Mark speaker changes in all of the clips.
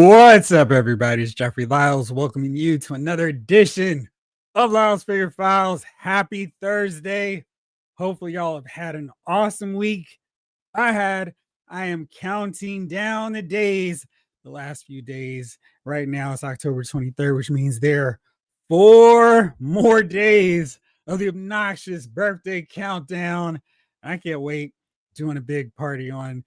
Speaker 1: What's up, everybody? It's Jeffrey Lyles welcoming you to another edition of Lyles Figure Files. Happy Thursday. Hopefully, y'all have had an awesome week. I am counting down the days, the last few days. Right now, it's October 23rd, which means there are 4 more days of the obnoxious birthday countdown. I can't wait. Doing a big party on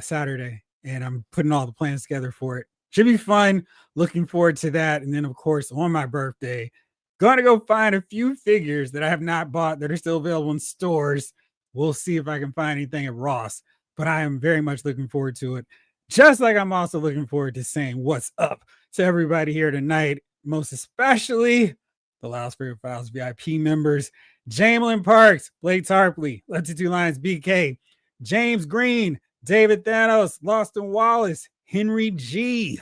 Speaker 1: Saturday, and I'm putting all the plans together for it. Should be fun. Looking forward to that. And then, of course, on my birthday, going to go find a few figures that I have not bought that are still available in stores. We'll see if I can find anything at Ross, but I am very much looking forward to it. Just like I'm also looking forward to saying what's up to everybody here tonight, most especially the Lyles Figure Files VIP members, Jamelin Parks, Blake Tarpley, Let's Two Lions BK, James Green, David Thanos, Loston Wallace, Henry G,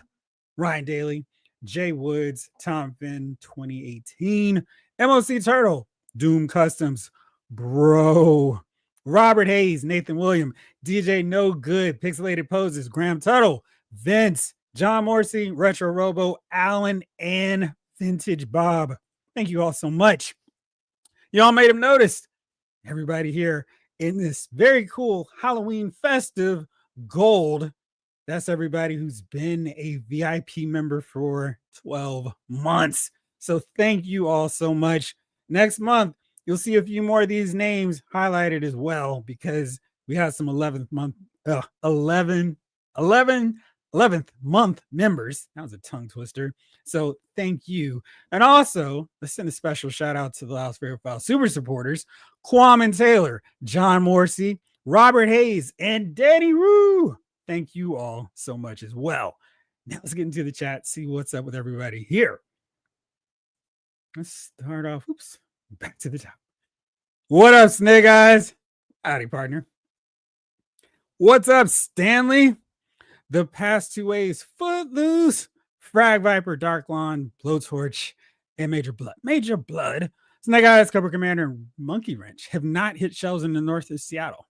Speaker 1: Ryan Daly, Jay Woods, Tom Finn, 2018, MOC Turtle, Doom Customs, Bro, Robert Hayes, Nathan William, DJ No Good, Pixelated Poses, Graham Tuttle, Vince, John Morsey, Retro Robo, Alan, and Vintage Bob. Thank you all so much. Y'all made him notice. Everybody here in this very cool Halloween festive gold. That's everybody who's been a VIP member for 12 months. So thank you all so much. Next month, you'll see a few more of these names highlighted as well, because we have some 11th month members. That was a tongue twister. So thank you. And also, let's send a special shout out to the Lyles Figure Files super supporters, Kwame Taylor, John Morsey, Robert Hayes, and Danny Rue. Thank you all so much as well. Now let's get into the chat, see what's up with everybody here. Let's start off. Oops, back to the top. What up, Snake Eyes? Howdy, partner. What's up, Stanley? The past 2 ways, Footloose, Frag Viper, Dark Lawn, Blowtorch, and Major Blood. Major Blood. Snake Eyes, Cobra Commander, and Monkey Wrench have not hit shelves in the north of Seattle.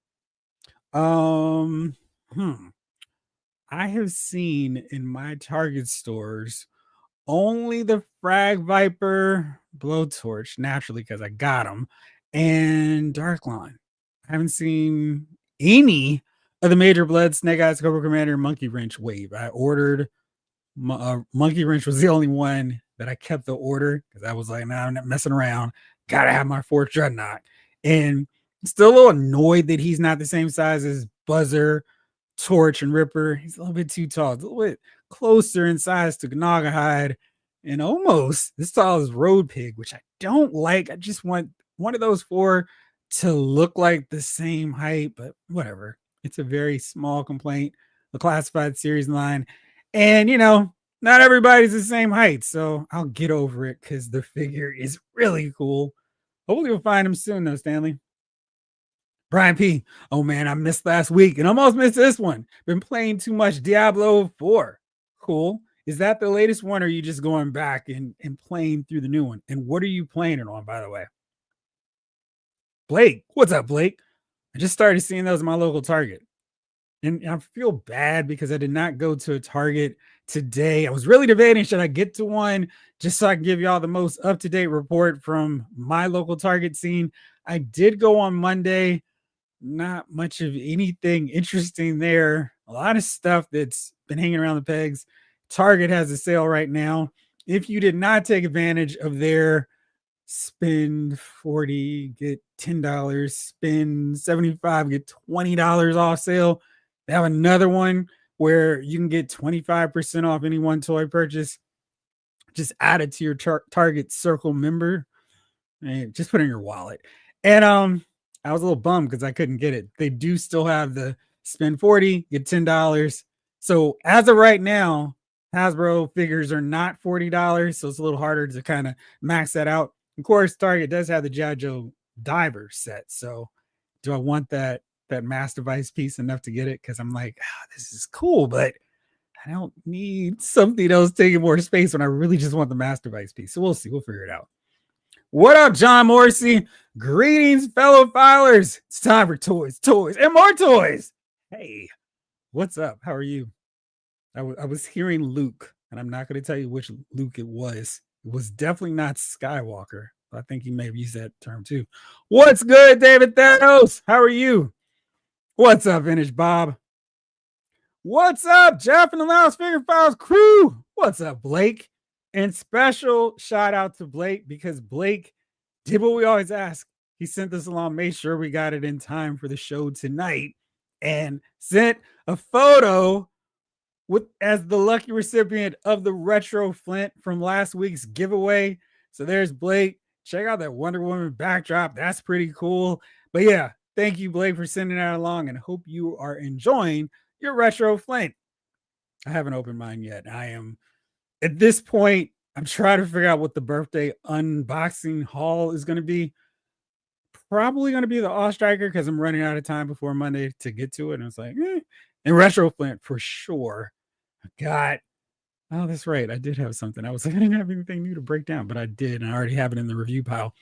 Speaker 1: I have seen in my Target stores only the Frag Viper, Blowtorch, naturally because I got them, and Dark Lawn. I haven't seen any of the Major Blood, Snake Eyes, Cobra Commander, Monkey Wrench wave. I ordered Monkey Wrench was the only one that I kept the order because I was like, nah, I'm not messing around. Gotta have my fourth Dreadnought. And still a little annoyed that he's not the same size as Buzzer, Torch, and Ripper. He's a little bit too tall. It's a little bit closer in size to Gnagahide and almost as tall as Road Pig, which I don't like. I just want one of those 4 to look like the same height, but whatever. It's a very small complaint, the classified series line. And, not everybody's the same height, so I'll get over it because the figure is really cool. Hopefully we'll find him soon, though, Stanley. Brian P. Oh, man, I missed last week and almost missed this one. Been playing too much Diablo 4. Cool. Is that the latest one, or are you just going back and playing through the new one? And what are you playing it on, by the way? Blake. What's up, Blake? I just started seeing those in my local Target. And I feel bad because I did not go to a Target today. I was really debating, should I get to one just so I can give y'all the most up-to-date report from my local Target scene. I did go on Monday. Not much of anything interesting there. A lot of stuff that's been hanging around the pegs. Target has a sale right now. If you did not take advantage of their spend $40, get $10, spend $75, get $20 off sale, they have another one where you can get 25% off any one toy purchase. Just add it to your Target Circle member and just put it in your wallet. And I was a little bummed because I couldn't get it. They do still have the spend $40, get $10. So as of right now, Hasbro figures are not $40, so it's a little harder to kind of max that out. Of course, Target does have the G.I. Joe diver set. So do I want that mass device piece enough to get it? Because I'm like, this is cool, but I don't need something else taking more space when I really just want the mass device piece. So we'll see. We'll figure it out. What up, John Morsey? Greetings, fellow filers. It's time for toys, and more toys. Hey, what's up? How are you? I was hearing Luke, and I'm not going to tell you which Luke it was. It was definitely not Skywalker. I think he may have used that term too. What's good, David Thanos? How are you? What's up, Vintage Bob? What's up, Jeff and the Lounge Figure Files crew? What's up, Blake? And special shout out to Blake because Blake did what we always ask. He sent this along, made sure we got it in time for the show tonight, and sent a photo with as the lucky recipient of the retro Flint from last week's giveaway. So there's Blake. Check out that Wonder Woman backdrop. That's pretty cool. But yeah, thank you, Blake, for sending that along, and hope you are enjoying your retro Flint. I haven't opened mine yet. I am at this point, I'm trying to figure out what the birthday unboxing haul is going to be. Probably going to be the All Striker because I'm running out of time before Monday to get to it. And it's like, and retro Flint for sure. God. Oh, that's right. I did have something. I was like, I didn't have anything new to break down, but I did. And I already have it in the review pile.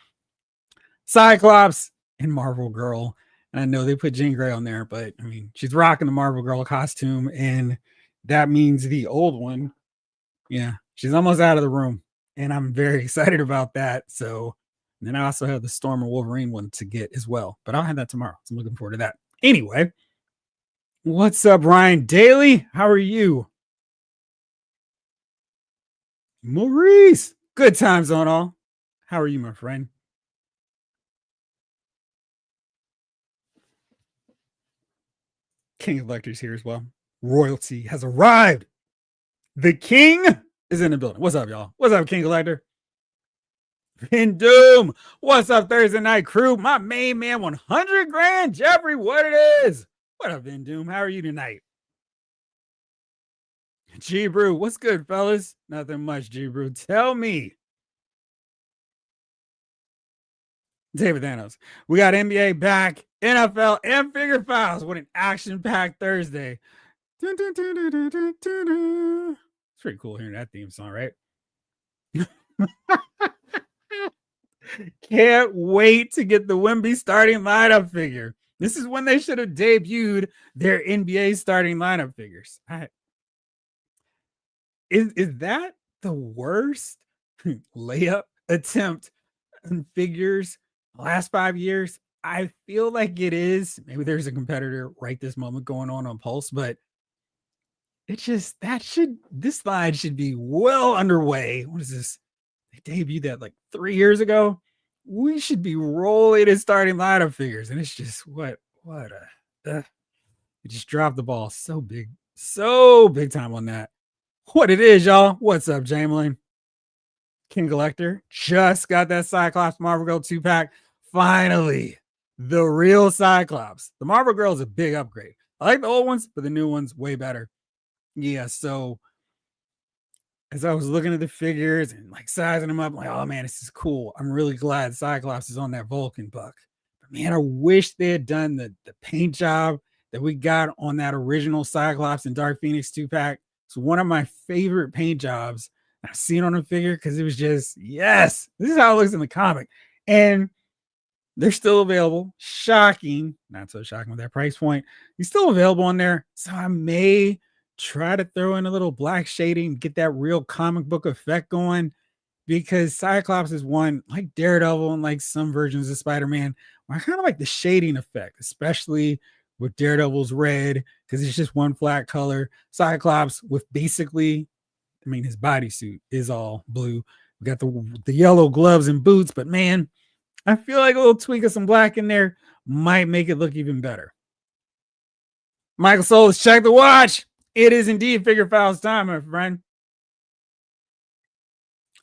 Speaker 1: Cyclops and Marvel Girl. And I know they put Jean Grey on there, but I mean, she's rocking the Marvel Girl costume. And that means the old one. Yeah, she's almost out of the room. And I'm very excited about that. So, and then I also have the Storm and Wolverine one to get as well. But I'll have that tomorrow. So I'm looking forward to that. Anyway, what's up, Ryan Daly? How are you? Maurice, good times on all. How are you, my friend? King of Lectors here as well. Royalty has arrived. The king is in the building. What's up, y'all? What's up, King of Lector? Vin Doom. What's up, Thursday night crew? My main man, 100 grand. Jeffrey, what it is? What up, Vin Doom? How are you tonight? G Brew, what's good, fellas? Nothing much, G Brew. Tell me. David Thanos. We got NBA back, NFL, and Figure Files. What an action-packed Thursday. It's pretty cool hearing that theme song, right? Can't wait to get the Wemby starting lineup figure. This is when they should have debuted their NBA starting lineup figures. Is that the worst layup attempt in figures last 5 years? I feel like it is. Maybe there's a competitor right this moment going on Pulse, but this slide should be well underway. What is this? They debuted that like 3 years ago. We should be rolling and starting lineup figures, and it's just it just dropped the ball so big time on that. What it is, y'all? What's up, Jamelin? King Collector just got that Cyclops Marvel Girl 2-pack. Finally, the real Cyclops. The Marvel Girl is a big upgrade. I like the old ones, but the new one's way better. Yeah, so as I was looking at the figures and like sizing them up, I'm like, oh man, this is cool. I'm really glad Cyclops is on that Vulcan buck. But man, I wish they had done the paint job that we got on that original Cyclops and Dark Phoenix 2-pack. It's one of my favorite paint jobs I've seen on a figure because it was just, yes, this is how it looks in the comic. And they're still available. Shocking. Not so shocking with that price point. He's still available on there. So I may try to throw in a little black shading, get that real comic book effect going, because Cyclops is one like Daredevil and like some versions of Spider-Man. I kind of like the shading effect, especially with Daredevil's red, because it's just one flat color. Cyclops with basically, I mean, his bodysuit is all blue. We got the yellow gloves and boots, but man, I feel like a little tweak of some black in there might make it look even better. Michael Solis, check the watch. It is indeed Figure Files time, my friend.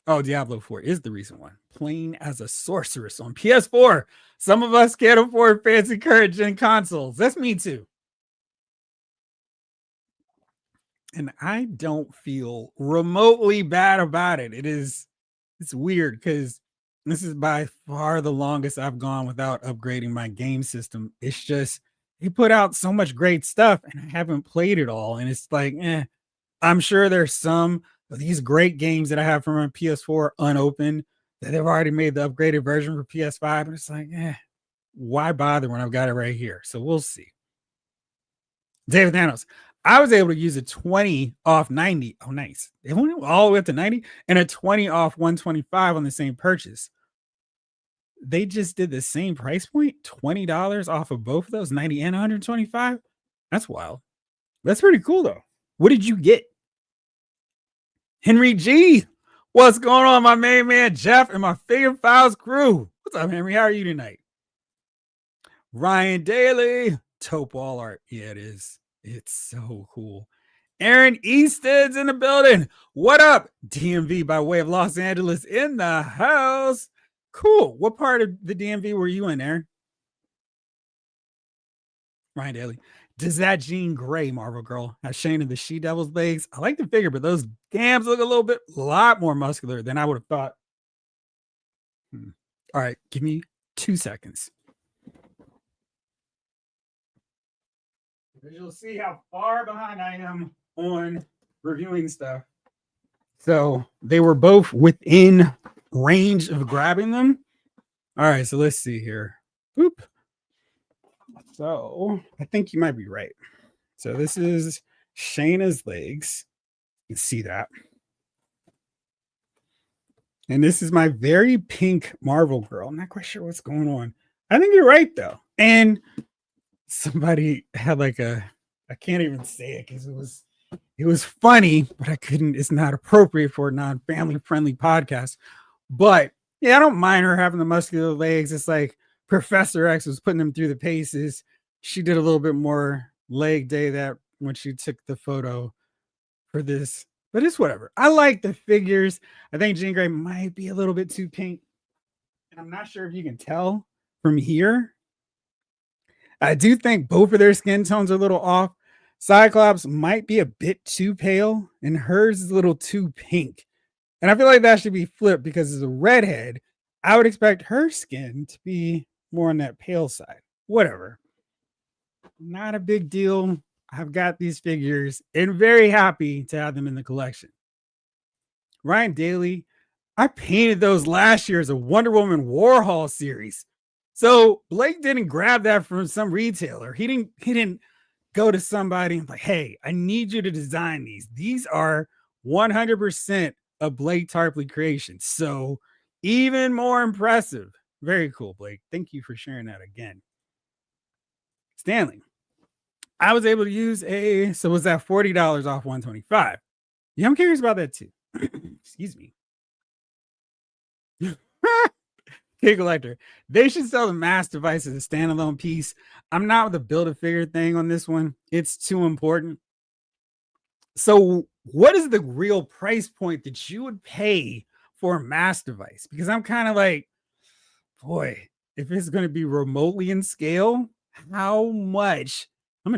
Speaker 1: Oh, Diablo 4 is the recent one. Playing as a sorceress on PS4. Some of us can't afford fancy current gen consoles. That's me too. And I don't feel remotely bad about it. It's weird because this is by far the longest I've gone without upgrading my game system. It's just, he put out so much great stuff and I haven't played it all. And it's like, I'm sure there's some of these great games that I have from my PS4 unopened that they've already made the upgraded version for PS5. And it's like, why bother when I've got it right here? So we'll see. David Thanos, I was able to use a 20 off 90. Oh, nice. It went all the way up to 90 and a 20 off 125 on the same purchase. They just did the same price point, $20 off of both of those, 90 and 125. That's wild. That's pretty cool though. What did you get? Henry G. What's going on, my main man Jeff and my Figure Files crew? What's up, Henry? How are you tonight? Ryan Daly, Taupe wall art. Yeah, it is. It's so cool. Aaron Easted's in the building. What up? DMV by way of Los Angeles in the house. Cool. What part of the DMV were you in, Aaron? Ryan Daly. Does that Jean Grey Marvel girl have Shane and the She Devil's legs? I like the figure, but those gams look a lot more muscular than I would have thought. All right, give me 2 seconds. You'll see how far behind I am on reviewing stuff. So they were both within range of grabbing them. All right, so let's see here. Oop. So I think you might be right. So this is Shayna's legs. You can see that. And this is my very pink Marvel girl. I'm not quite sure what's going on. I think you're right though. And somebody had like I can't even say it because it was funny, but I couldn't, it's not appropriate for a non-family friendly podcast. But yeah, I don't mind her having the muscular legs. It's like Professor X was putting them through the paces. She did a little bit more leg day that when she took the photo for this, but it's whatever. I like the figures. I think Jean Grey might be a little bit too pink. And I'm not sure if you can tell from here. I do think both of their skin tones are a little off. Cyclops might be a bit too pale, and hers is a little too pink. And I feel like that should be flipped because as a redhead, I would expect her skin to be more on that pale side. Whatever. Not a big deal. I've got these figures and very happy to have them in the collection. Ryan Daly, I painted those last year as a Wonder Woman Warhol series. So Blake didn't grab that from some retailer. He didn't go to somebody and like, hey, I need you to design these. These are 100% a Blake Tarpley creation. So even more impressive. Very cool, Blake. Thank you for sharing that again. Stanley, I was able to use so was that $40 off 125? Yeah, I'm curious about that too. Excuse me. Kid Collector. They should sell the mass device as a standalone piece. I'm not with the Build-A-Figure thing on this one. It's too important. So what is the real price point that you would pay for a mass device? Because I'm kind of like, boy, if it's going to be remotely in scale, how much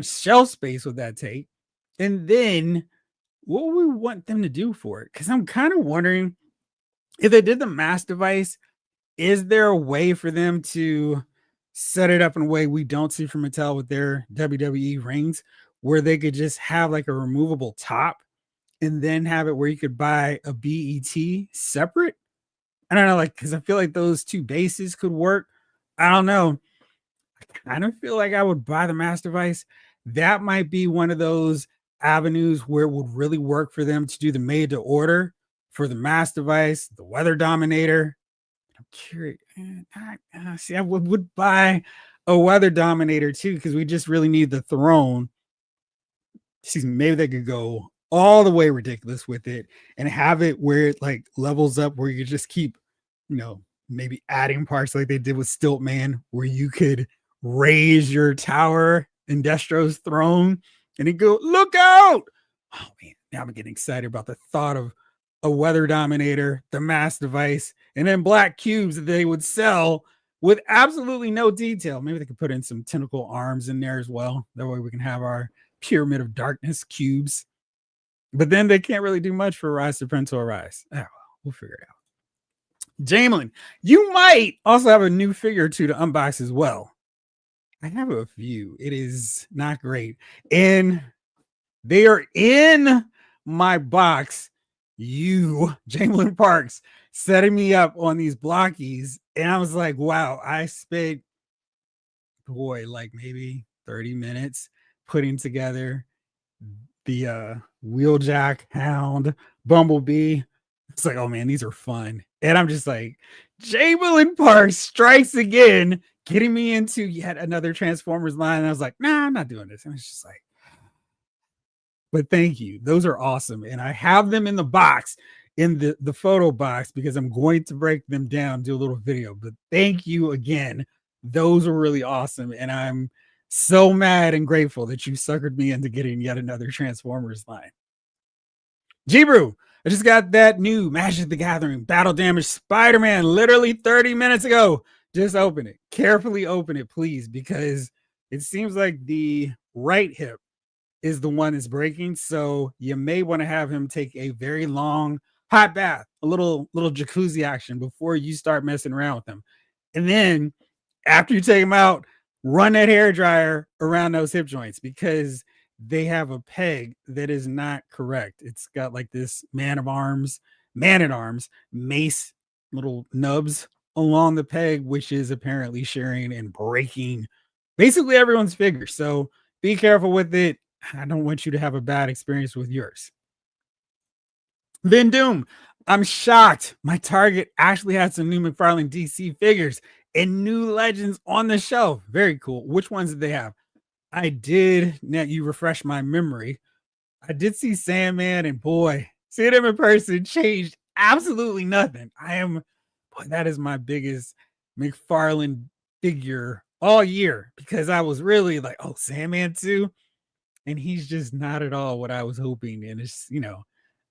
Speaker 1: shelf space would that take? And then what would we want them to do for it? Because I'm kind of wondering if they did the mass device, is there a way for them to set it up in a way we don't see from Mattel with their WWE rings, where they could just have like a removable top and then have it where you could buy a BET separate? I don't know, like, because I feel like those two bases could work. I don't know. I kind of feel like I would buy the mass device. That might be one of those avenues where it would really work for them to do the made to order for the mass device, the Weather Dominator. I'm curious. See, I would buy a Weather Dominator too, because we just really need the throne. See, maybe they could go all the way ridiculous with it and have it where it like levels up, where you just keep, maybe adding parts like they did with Stiltman, where you could raise your tower in Destro's throne and it go, look out. Oh man, now I'm getting excited about the thought of a Weather Dominator, the mass device, and then black cubes that they would sell with absolutely no detail. Maybe they could put in some tentacle arms in there as well. That way we can have our Pyramid of Darkness cubes. But then they can't really do much for Rise to Prince or Rise. Oh, well, we'll figure it out. Jamelin, you might also have a new figure or two to unbox as well. I have a few. It is not great. And they are in my box. You, Jamelin Parks, setting me up on these blockies. And I was like, wow, I spent, like maybe 30 minutes putting together the Wheeljack, Hound, Bumblebee. It's like, oh man, these are fun. And I'm just like, Chamberlain Park strikes again, getting me into yet another Transformers line. And I was like, nah, I'm not doing this. And it's just like, but thank you. Those are awesome. And I have them in the box, in the photo box, because I'm going to break them down, do a little video. But thank you again. Those were really awesome. And I'm so mad and grateful that you suckered me into getting yet another Transformers line. Jibru, I just got that new Magic the Gathering Battle Damage Spider-Man literally 30 minutes ago. Just open it. Carefully open it, please, because it seems like the right hip is the one that's breaking. So you may want to have him take a very long hot bath, a little jacuzzi action before you start messing around with him. And then after you take him out, run that hair dryer around those hip joints because they have a peg that is not correct. It's got like this man at arms, mace little nubs along the peg, which is apparently sharing and breaking basically everyone's figure. So be careful with it. I don't want you to have a bad experience with yours. Then Doom, I'm shocked. My Target actually had some new McFarlane DC figures and new legends on the shelf. Very cool. Which ones did they have? I did. Now you refresh my memory. I did see Sandman, and boy, seeing him in person changed absolutely nothing. Boy, that is my biggest McFarlane figure all year because I was really like, oh, Sandman too. And he's just not at all what I was hoping. And it's,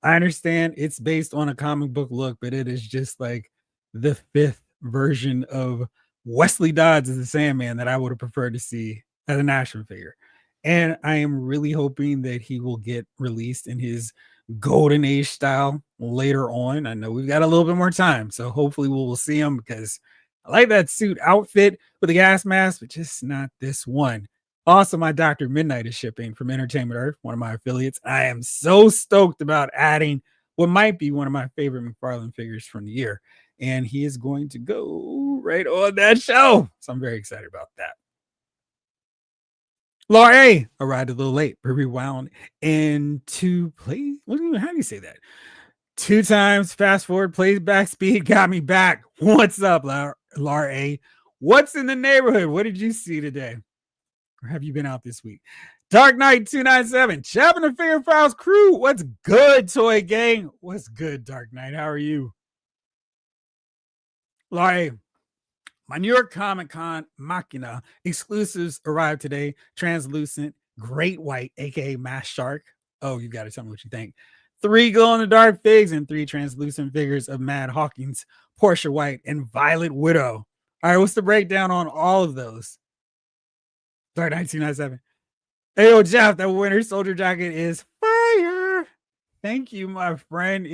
Speaker 1: I understand it's based on a comic book look, but it is just like the fifth version of Wesley Dodds as the Sandman that I would have preferred to see as an action figure. And I am really hoping that he will get released in his golden age style later on. I know we've got a little bit more time, so hopefully we'll see him because I like that suit outfit with the gas mask, but just not this one. Also, my Dr. Midnight is shipping from Entertainment Earth, one of my affiliates. I am so stoked about adding what might be one of my favorite McFarlane figures from the year. And he is going to go right on that show. So I'm very excited about that. Laura A arrived a little late, but rewound into play. How do you say that? 2 times fast forward, plays back speed, got me back. What's up, Laura A? What's in the neighborhood? What did you see today? Or have you been out this week? Dark Knight 297, Chapping the Figure Files crew. What's good, Toy Gang? What's good, Dark Knight? How are you? Laura A, my New York Comic Con Machina exclusives arrived today. Translucent, Great White, aka Mass Shark. Oh, you got to tell me what you think. 3 glow-in-the-dark figs and 3 translucent figures of Mad Hawkins, Portia White, and Violet Widow. All right, what's the breakdown on all of those? Sorry, 1997. Hey, yo, Jeff, that Winter Soldier jacket is fire. Thank you, my friend.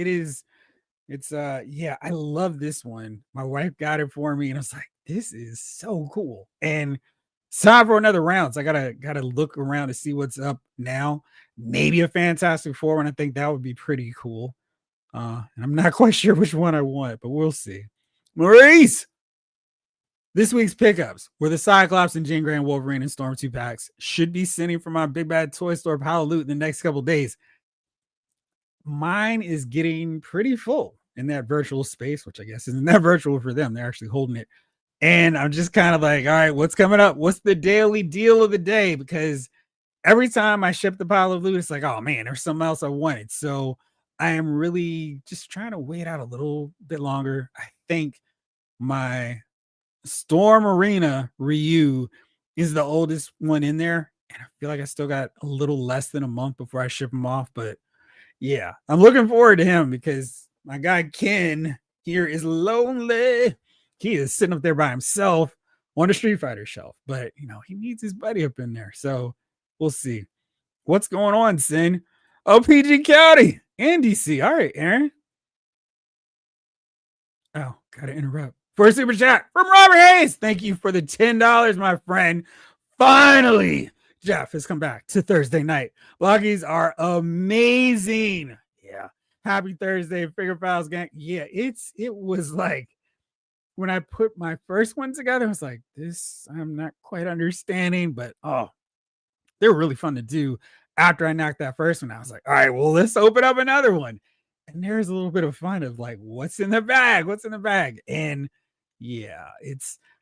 Speaker 1: I love this one. My wife got it for me, and I was like, this is so cool. And it's time for another round. So I gotta look around to see what's up now. Maybe a Fantastic Four one. I think that would be pretty cool. And I'm not quite sure which one I want, but we'll see. Maurice, this week's pickups were the Cyclops and Jean Grey Wolverine and Storm 2 packs. Should be sending from my Big Bad Toy Store pile of loot in the next couple days. Mine is getting pretty full in that virtual space, which I guess isn't that virtual for them. They're actually holding it. And I'm just kind of like, all right, what's coming up? What's the daily deal of the day? Because every time I ship the pile of loot, it's like, oh man, there's something else I wanted. So I am really just trying to wait out a little bit longer. I think my Storm Arena Ryu is the oldest one in there. And I feel like I still got a little less than a month before I ship them off. But yeah, I'm looking forward to him because my guy Ken here is lonely. He is sitting up there by himself on the Street Fighter shelf, but he needs his buddy up in there. So we'll see. What's going on, Sin? Oh, PG County and DC. All right, Aaron. Oh, gotta interrupt. For a super chat from Robert Hayes. Thank you for the $10, my friend. Finally, Jeff has come back to Thursday night. Loggies are amazing. Yeah. Happy Thursday, Figure Files gang. Yeah, it was like when I put my first one together, I was like, this I'm not quite understanding, but they're really fun to do. after I knocked that first one, I was like, all right, well, let's open up another one. And there's a little bit of fun of like, what's in the bag? What's in the bag? And yeah,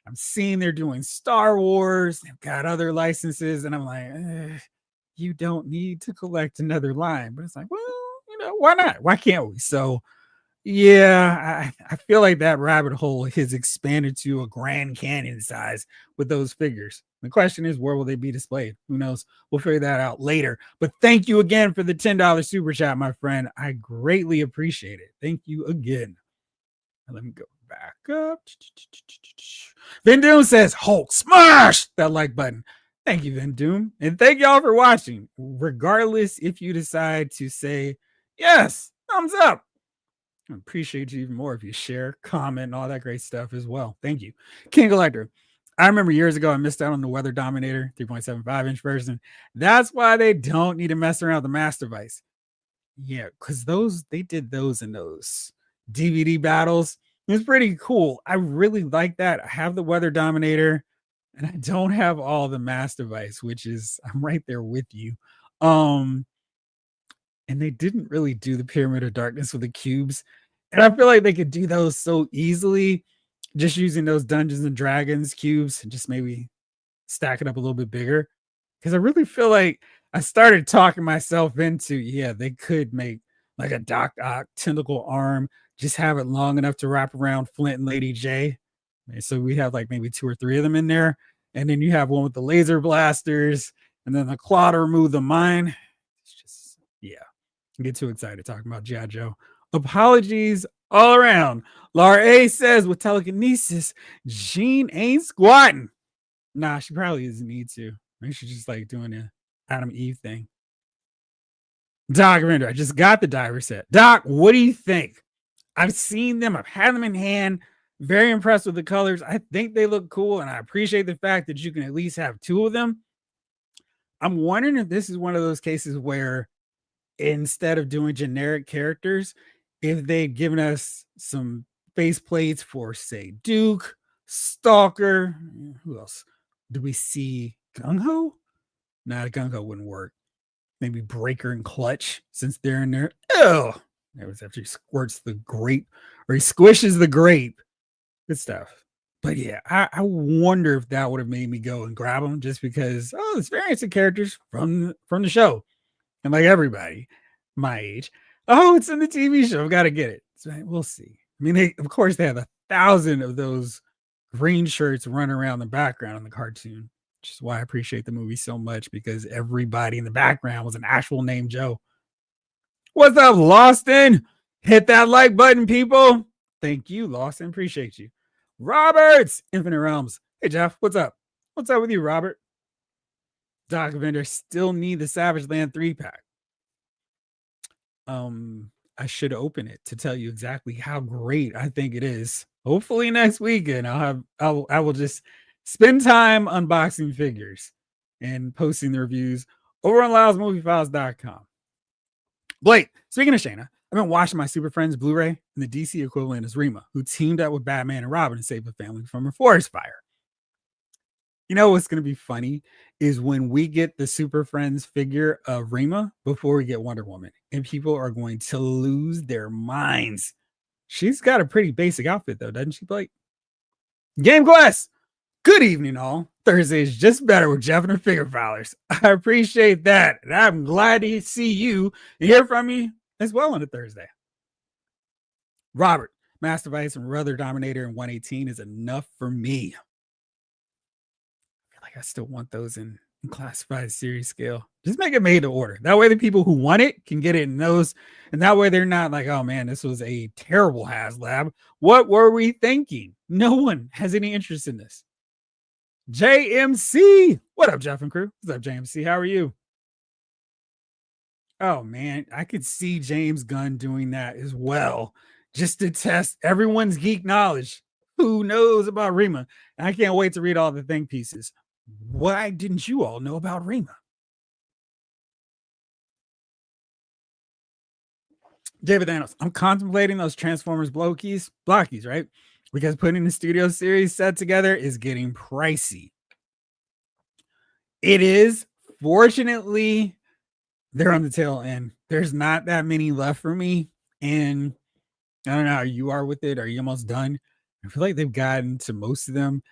Speaker 1: I'm seeing they're doing Star Wars, they've got other licenses, and I'm like, you don't need to collect another line. But it's like, well, why not? Why can't we? So yeah, I feel like that rabbit hole has expanded to a Grand Canyon size with those figures. The question is, where will they be displayed? Who knows? We'll figure that out later. But thank you again for the $10 super chat, my friend. I greatly appreciate it. Thank you again. Let me go back up. Vin Doom says, Hulk, smash that like button. Thank you, Vin Doom. And thank y'all for watching. Regardless if you decide to say, yes, thumbs up. I appreciate you even more if you share, comment, and all that great stuff as well. Thank you. King Collector. I remember years ago I missed out on the Weather Dominator 3.75-inch version. That's why they don't need to mess around with the Master Vice. Yeah, because they did those in those DVD battles. It was pretty cool. I really like that. I have the Weather Dominator, and I don't have all the Master Vice, which is I'm right there with you. And they didn't really do the Pyramid of Darkness with the cubes. And I feel like they could do those so easily just using those Dungeons and Dragons cubes and just maybe stack it up a little bit bigger. Because I really feel like I started talking myself into, yeah, they could make like a Doc Ock tentacle arm, just have it long enough to wrap around Flint and Lady J. And so we have like maybe 2 or 3 of them in there. And then you have one with the laser blasters and then the claw to remove the mine. It's just, yeah. Get too excited talking about G.I. Joe. Apologies all around. Laura A says with telekinesis, Jean ain't squatting. Nah, she probably doesn't need to. Maybe she's just like doing a Adam Eve thing. Doc Render, I just got the diver set. Doc, what do you think? I've seen them. I've had them in hand. Very impressed with the colors. I think they look cool, and I appreciate the fact that you can at least have 2 of them. I'm wondering if this is one of those cases where instead of doing generic characters, if they'd given us some face plates for, say, Duke, Stalker, who else? Do we see Gung Ho? Nah, Gung Ho wouldn't work. Maybe Breaker and Clutch, since they're in there. Oh, that was after he squirts the grape or he squishes the grape. Good stuff. But yeah, I wonder if that would have made me go and grab them just because, oh, there's variants of characters from the show. And like everybody my age, oh, it's in the TV show. I've got to get it. So we'll see. I mean, of course, they have 1,000 of those green shirts running around the background in the cartoon, which is why I appreciate the movie so much because everybody in the background was an actual named Joe. What's up, Lawson? Hit that like button, people. Thank you, Lawson. Appreciate you. Roberts, Infinite Realms. Hey, Jeff, what's up? What's up with you, Robert? Doc Vendor still need the Savage Land 3-pack. I should open it to tell you exactly how great I think it is. Hopefully next weekend I will just spend time unboxing figures and posting the reviews over on LowsMovieFiles.com. Blake, speaking of Shayna, I've been watching my Super Friends Blu-ray, and the DC equivalent is Rima, who teamed up with Batman and Robin to save the family from a forest fire. You know what's going to be funny is when we get the Super Friends figure of Rima before we get Wonder Woman, and people are going to lose their minds. She's got a pretty basic outfit, though, doesn't she, Blake? Game Quest! Good evening, all. Thursday is just better with Jeff and her figure filers. I appreciate that, and I'm glad to see you and hear from you as well on a Thursday. Robert, Master Vice and Weather Dominator in 118 is enough for me. I still want those in classified series scale. Just make it made to order. That way the people who want it can get it in those. And that way they're not like, oh man, this was a terrible HasLab. What were we thinking? No one has any interest in this. JMC. What up, Jeff and crew? What's up, JMC? How are you? Oh man, I could see James Gunn doing that as well. Just to test everyone's geek knowledge. Who knows about Rima? And I can't wait to read all the think pieces. Why didn't you all know about Rima? David Thanos, I'm contemplating those Transformers blockies, right? Because putting the studio series set together is getting pricey. It is. Fortunately, they're on the tail end. There's not that many left for me, and I don't know how you are with it. Are you almost done? I feel like they've gotten to most of them,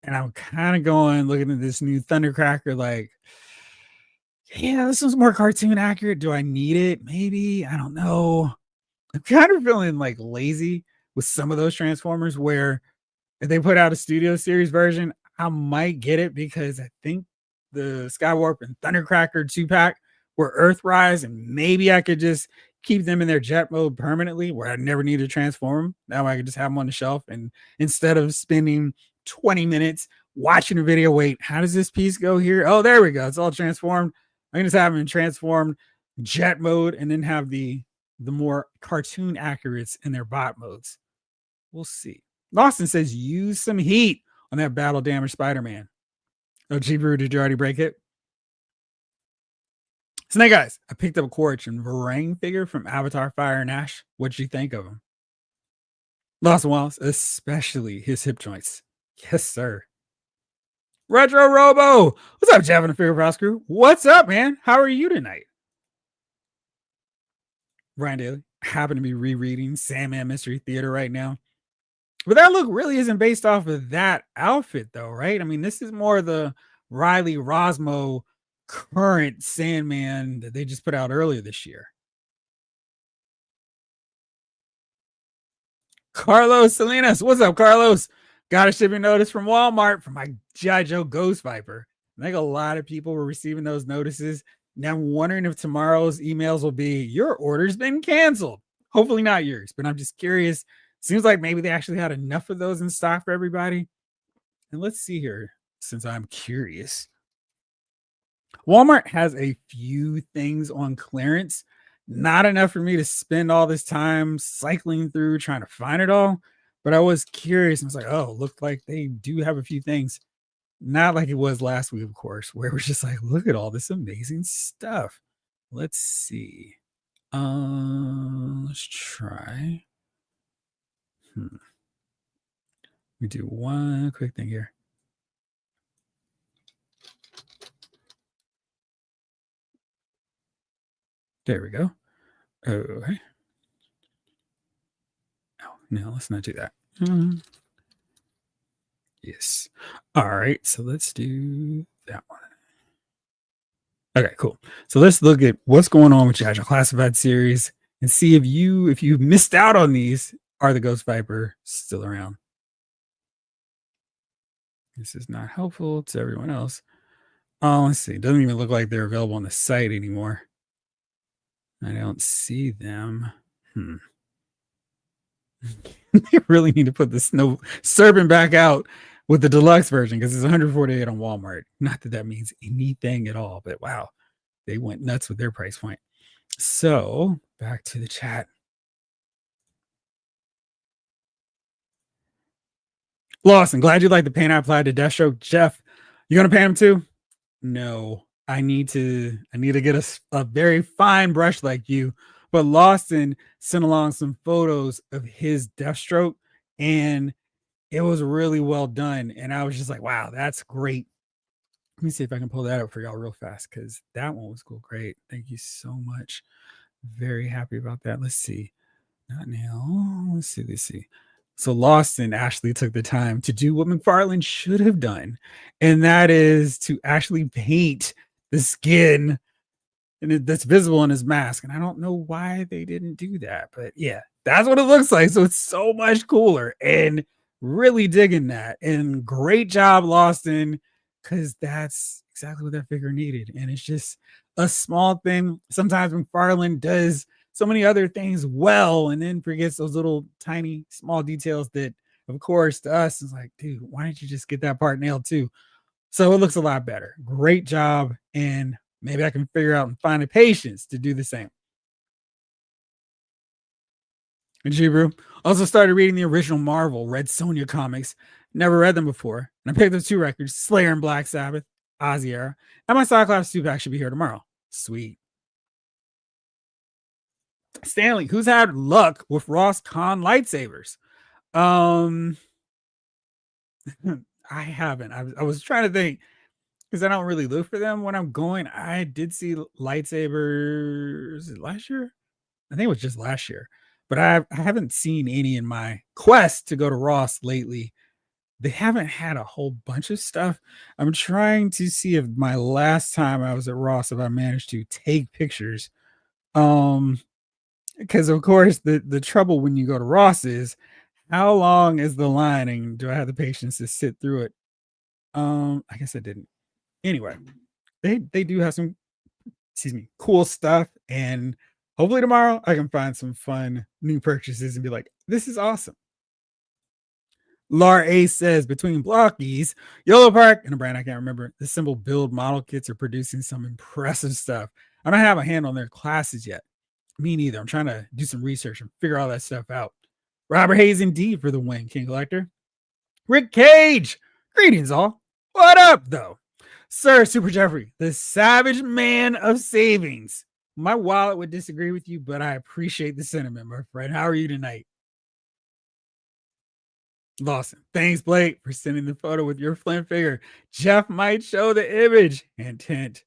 Speaker 1: and I'm kind of going looking at this new Thundercracker like, yeah, this one's more cartoon accurate. Do I need it? Maybe. I don't know. I'm kind of feeling like lazy with some of those Transformers where if they put out a Studio Series version, I might get it because I think the Skywarp and Thundercracker 2-pack were Earthrise, and maybe I could just keep them in their jet mode permanently where I never need to transform them. Now I could just have them on the shelf, and instead of spending 20 minutes watching a video, wait, how does this piece go here? Oh, there we go. It's all transformed. I can just have them in transformed jet mode and then have the more cartoon accurates in their bot modes. We'll see. Lawson says use some heat on that battle damaged Spider-Man. Oh, G-Brew, did you already break it? Snake Eyes, I picked up a Quaritch and Varang figure from Avatar Fire and Ash. What'd you think of him? Lawson Wallace, especially his hip joints. Yes, sir. Retro Robo, what's up, Jeff and the Figure Press crew? What's up, man? How are you tonight? Brian Daly, I happen to be rereading Sandman Mystery Theater right now. But that look really isn't based off of that outfit, though, right? I mean, this is more the Riley Rosmo current Sandman that they just put out earlier this year. Carlos Salinas, what's up, Carlos? Got a shipping notice from Walmart for my G.I. Joe Ghost Viper. I think a lot of people were receiving those notices. Now I'm wondering if tomorrow's emails will be your order's been canceled. Hopefully not yours, but I'm just curious. Seems like maybe they actually had enough of those in stock for everybody. And let's see here, since I'm curious. Walmart has a few things on clearance, not enough for me to spend all this time cycling through trying to find it all. But I was curious and was like, oh, looked like they do have a few things. Not like it was last week, of course, where it was just like, look at all this amazing stuff. Let's see. Let's try. We do one quick thing here. There we go. Okay. Oh, no, let's not do that. Yes. All right. So let's do that one. Okay, cool. So let's look at what's going on with your Classified series and see if you've missed out on these. Are the Ghost Viper still around? This is not helpful to everyone else. Oh, let's see. It doesn't even look like they're available on the site anymore. I don't see them. They really need to put the Snow Serpent back out with the deluxe version because it's 148 on Walmart. Not that that means anything at all, but wow, they went nuts with their price point. So back to the chat. Lawson, glad you like the paint I applied to Deathstroke. Jeff, you gonna paint him too? No, I need to get a very fine brush like you. But Lawson sent along some photos of his Deathstroke, and it was really well done. And I was just like, wow, that's great. Let me see if I can pull that up for y'all real fast because that one was cool. Great. Thank you so much. Very happy about that. Let's see. Not now. Let's see. So Lawson actually took the time to do what McFarlane should have done, and that is to actually paint the skin and that's visible in his mask. And I don't know why they didn't do that, but yeah, that's what it looks like. So it's so much cooler and really digging that. And great job, Lawson, because that's exactly what that figure needed. And it's just a small thing. Sometimes McFarlane does so many other things well and then forgets those little tiny small details that, of course, to us is like, dude, why didn't you just get that part nailed too? So it looks a lot better. Great job. And maybe I can figure out and find the patience to do the same. And Hebrew also started reading the original Marvel Red Sonja comics. Never read them before. And I picked up 2 records, Slayer and Black Sabbath, Ozzy era. And my Cyclops 2-pack should be here tomorrow. Sweet. Stanley, who's had luck with Ross Khan lightsabers? I haven't. I was trying to think. because I don't really look for them when I'm going. I did see lightsabers last year. I think it was just last year, but I haven't seen any in my quest to go to Ross lately. They haven't had a whole bunch of stuff. I'm trying to see if my last time I was at Ross, if I managed to take pictures. Um, because of course the trouble when you go to Ross is how long is the line and do I have the patience to sit through it? I guess I didn't. Anyway, they do have some, excuse me, cool stuff, and hopefully tomorrow I can find some fun new purchases and be like, this is awesome. Lar A says between Blockies, Yellow Park, and a brand I can't remember, the Symbol Build model kits are producing some impressive stuff. I don't have a handle on their classes yet. Me neither. I'm trying to do some research and figure all that stuff out. Robert Hayes indeed for the win, King Collector. Rick Cage, greetings all. What up though? Sir Super Jeffrey, the savage man of savings. My wallet would disagree with you, but I appreciate the sentiment, my friend. How are you tonight? Lawson. Thanks, Blake, for sending the photo with your Flint figure. Jeff might show the image. Intent.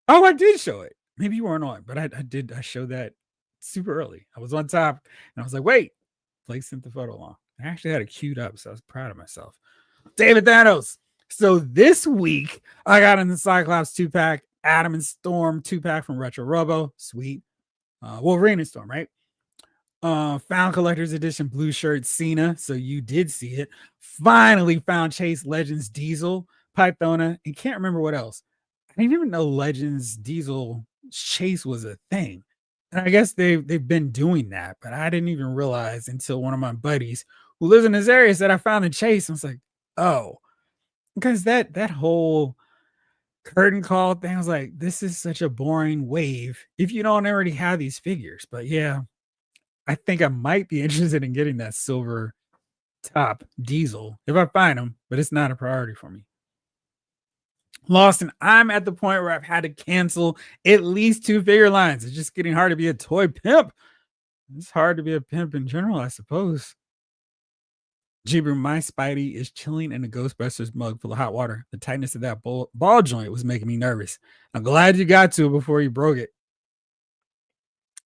Speaker 1: Oh, I did show it. Maybe you weren't on, but I did. I showed that super early. I was on top and I was like, wait, Blake sent the photo along. I actually had it queued up, so I was proud of myself. David Thanos. So this week, I got in the Cyclops 2-pack, Adam and Storm 2-pack from Retro Robo. Sweet. Wolverine and Storm, right? Found collector's edition blue shirt Cena, so you did see it. Finally found Chase Legends Diesel, Pythona, and can't remember what else. I didn't even know Legends Diesel Chase was a thing. And I guess they've been doing that, but I didn't even realize until one of my buddies who lives in this area said I found a Chase. I was like, oh, because that whole curtain call thing, I was like, this is such a boring wave if you don't already have these figures. But yeah, I think I might be interested in getting that silver top diesel if I find them, but it's not a priority for me. Lawson, I'm at the point where I've had to cancel at least 2 figure lines. It's just getting hard to be a toy pimp. It's hard to be a pimp in general, I suppose. Jibber, my Spidey is chilling in a Ghostbusters mug full of hot water. The tightness of that ball joint was making me nervous. I'm glad you got to it before you broke it.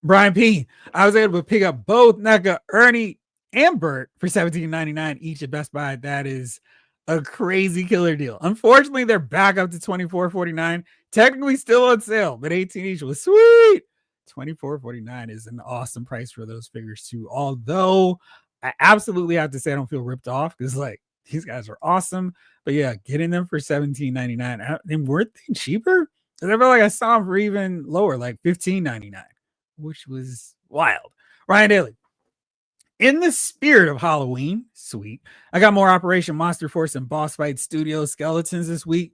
Speaker 1: Brian P. I was able to pick up both NECA, Ernie, and Bert for $17.99 each at Best Buy. That is a crazy killer deal. Unfortunately, they're back up to $24.49. Technically still on sale, but 18 each was sweet. $24.49 is an awesome price for those figures too. Although I absolutely have to say I don't feel ripped off because like these guys are awesome. But yeah, getting them for $17.99 and weren't they cheaper? Because I feel like I saw them for even lower, like $15.99, which was wild. Ryan Daly. In the spirit of Halloween, sweet. I got more Operation Monster Force and Boss Fight Studio skeletons this week.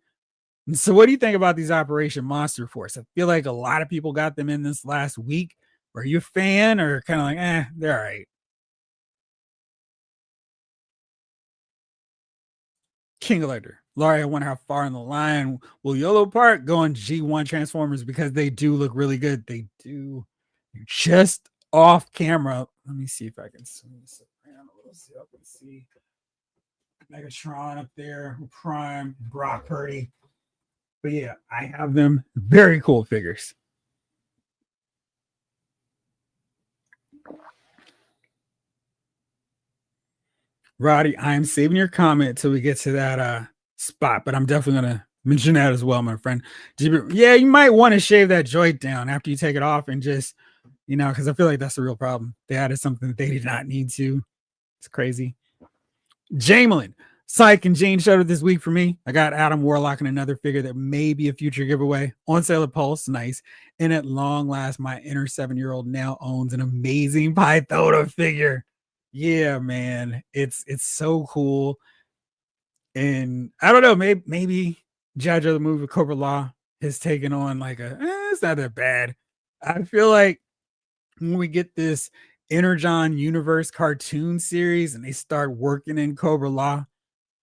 Speaker 1: And so, what do you think about these Operation Monster Force? I feel like a lot of people got them in this last week. Are you a fan or kind of like, they're all right? King Elector. Laurie, I wonder how far in the line will Yellow Park go on G1 Transformers because they do look really good. They do. Just off camera. Let me see if I can swing this around a little so I can see Megatron up there, Prime, Brock Purdy. But yeah, I have them. Very cool figures. Roddy, I am saving your comment till we get to that spot, but I'm definitely gonna mention that as well, my friend. Yeah, you might want to shave that joint down after you take it off and just, because I feel like that's the real problem. They added something that they did not need to. It's crazy. Jamelin, Syke and Jane showed up this week for me. I got Adam Warlock and another figure that may be a future giveaway on sale at Pulse. Nice. And at long last, my inner 7-year-old now owns an amazing Pythona figure. Yeah, man. It's so cool. And I don't know, maybe Judge of the movie Cobra Law has taken on like it's not that bad. I feel like when we get this Energon Universe cartoon series and they start working in Cobra Law,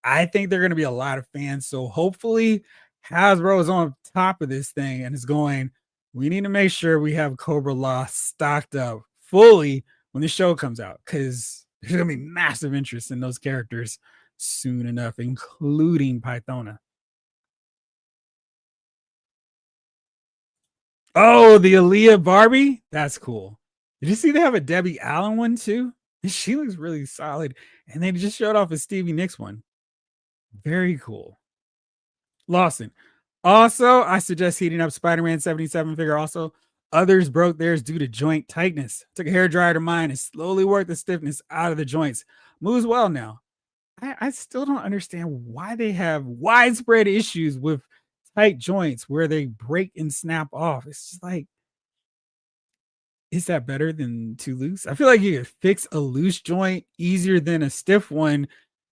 Speaker 1: I think they're going to be a lot of fans. So hopefully Hasbro is on top of this thing and is going, we need to make sure we have Cobra Law stocked up fully when the show comes out because there's going to be massive interest in those characters soon enough, including Pythona. Oh, the Aaliyah Barbie? That's cool. Did you see they have a Debbie Allen one too? She looks really solid. And they just showed off a Stevie Nicks one. Very cool. Lawson. Also, I suggest heating up Spider-Man 77 figure. Also, others broke theirs due to joint tightness. Took a hairdryer to mine and slowly worked the stiffness out of the joints. Moves well now. I still don't understand why they have widespread issues with tight joints where they break and snap off. It's just like, is that better than too loose? I feel like you could fix a loose joint easier than a stiff one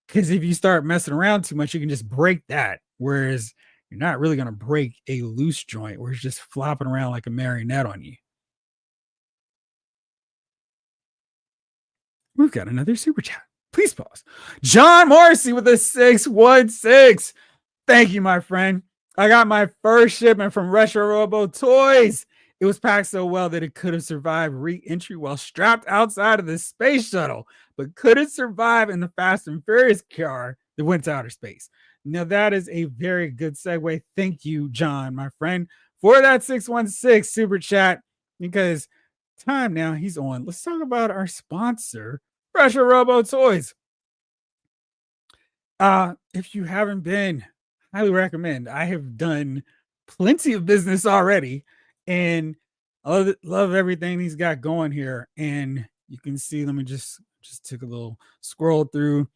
Speaker 1: because if you start messing around too much, you can just break that. Whereas you're not really going to break a loose joint where it's just flopping around like a marionette on you. We've got another super chat. Please pause. John Morrissey with a 616. Thank you, my friend. I got my first shipment from Retro Robo Toys. It was packed so well that it could have survived re-entry while strapped outside of the space shuttle, but couldn't survive in the Fast and Furious car that went to outer space. Now, that is a very good segue. Thank you, John, my friend, for that 616 super chat, because time now he's on. Let's talk about our sponsor, Retro Robo Toys. If you haven't been, highly recommend. I have done plenty of business already, and I love everything he's got going here. And you can see, let me just took a little scroll through.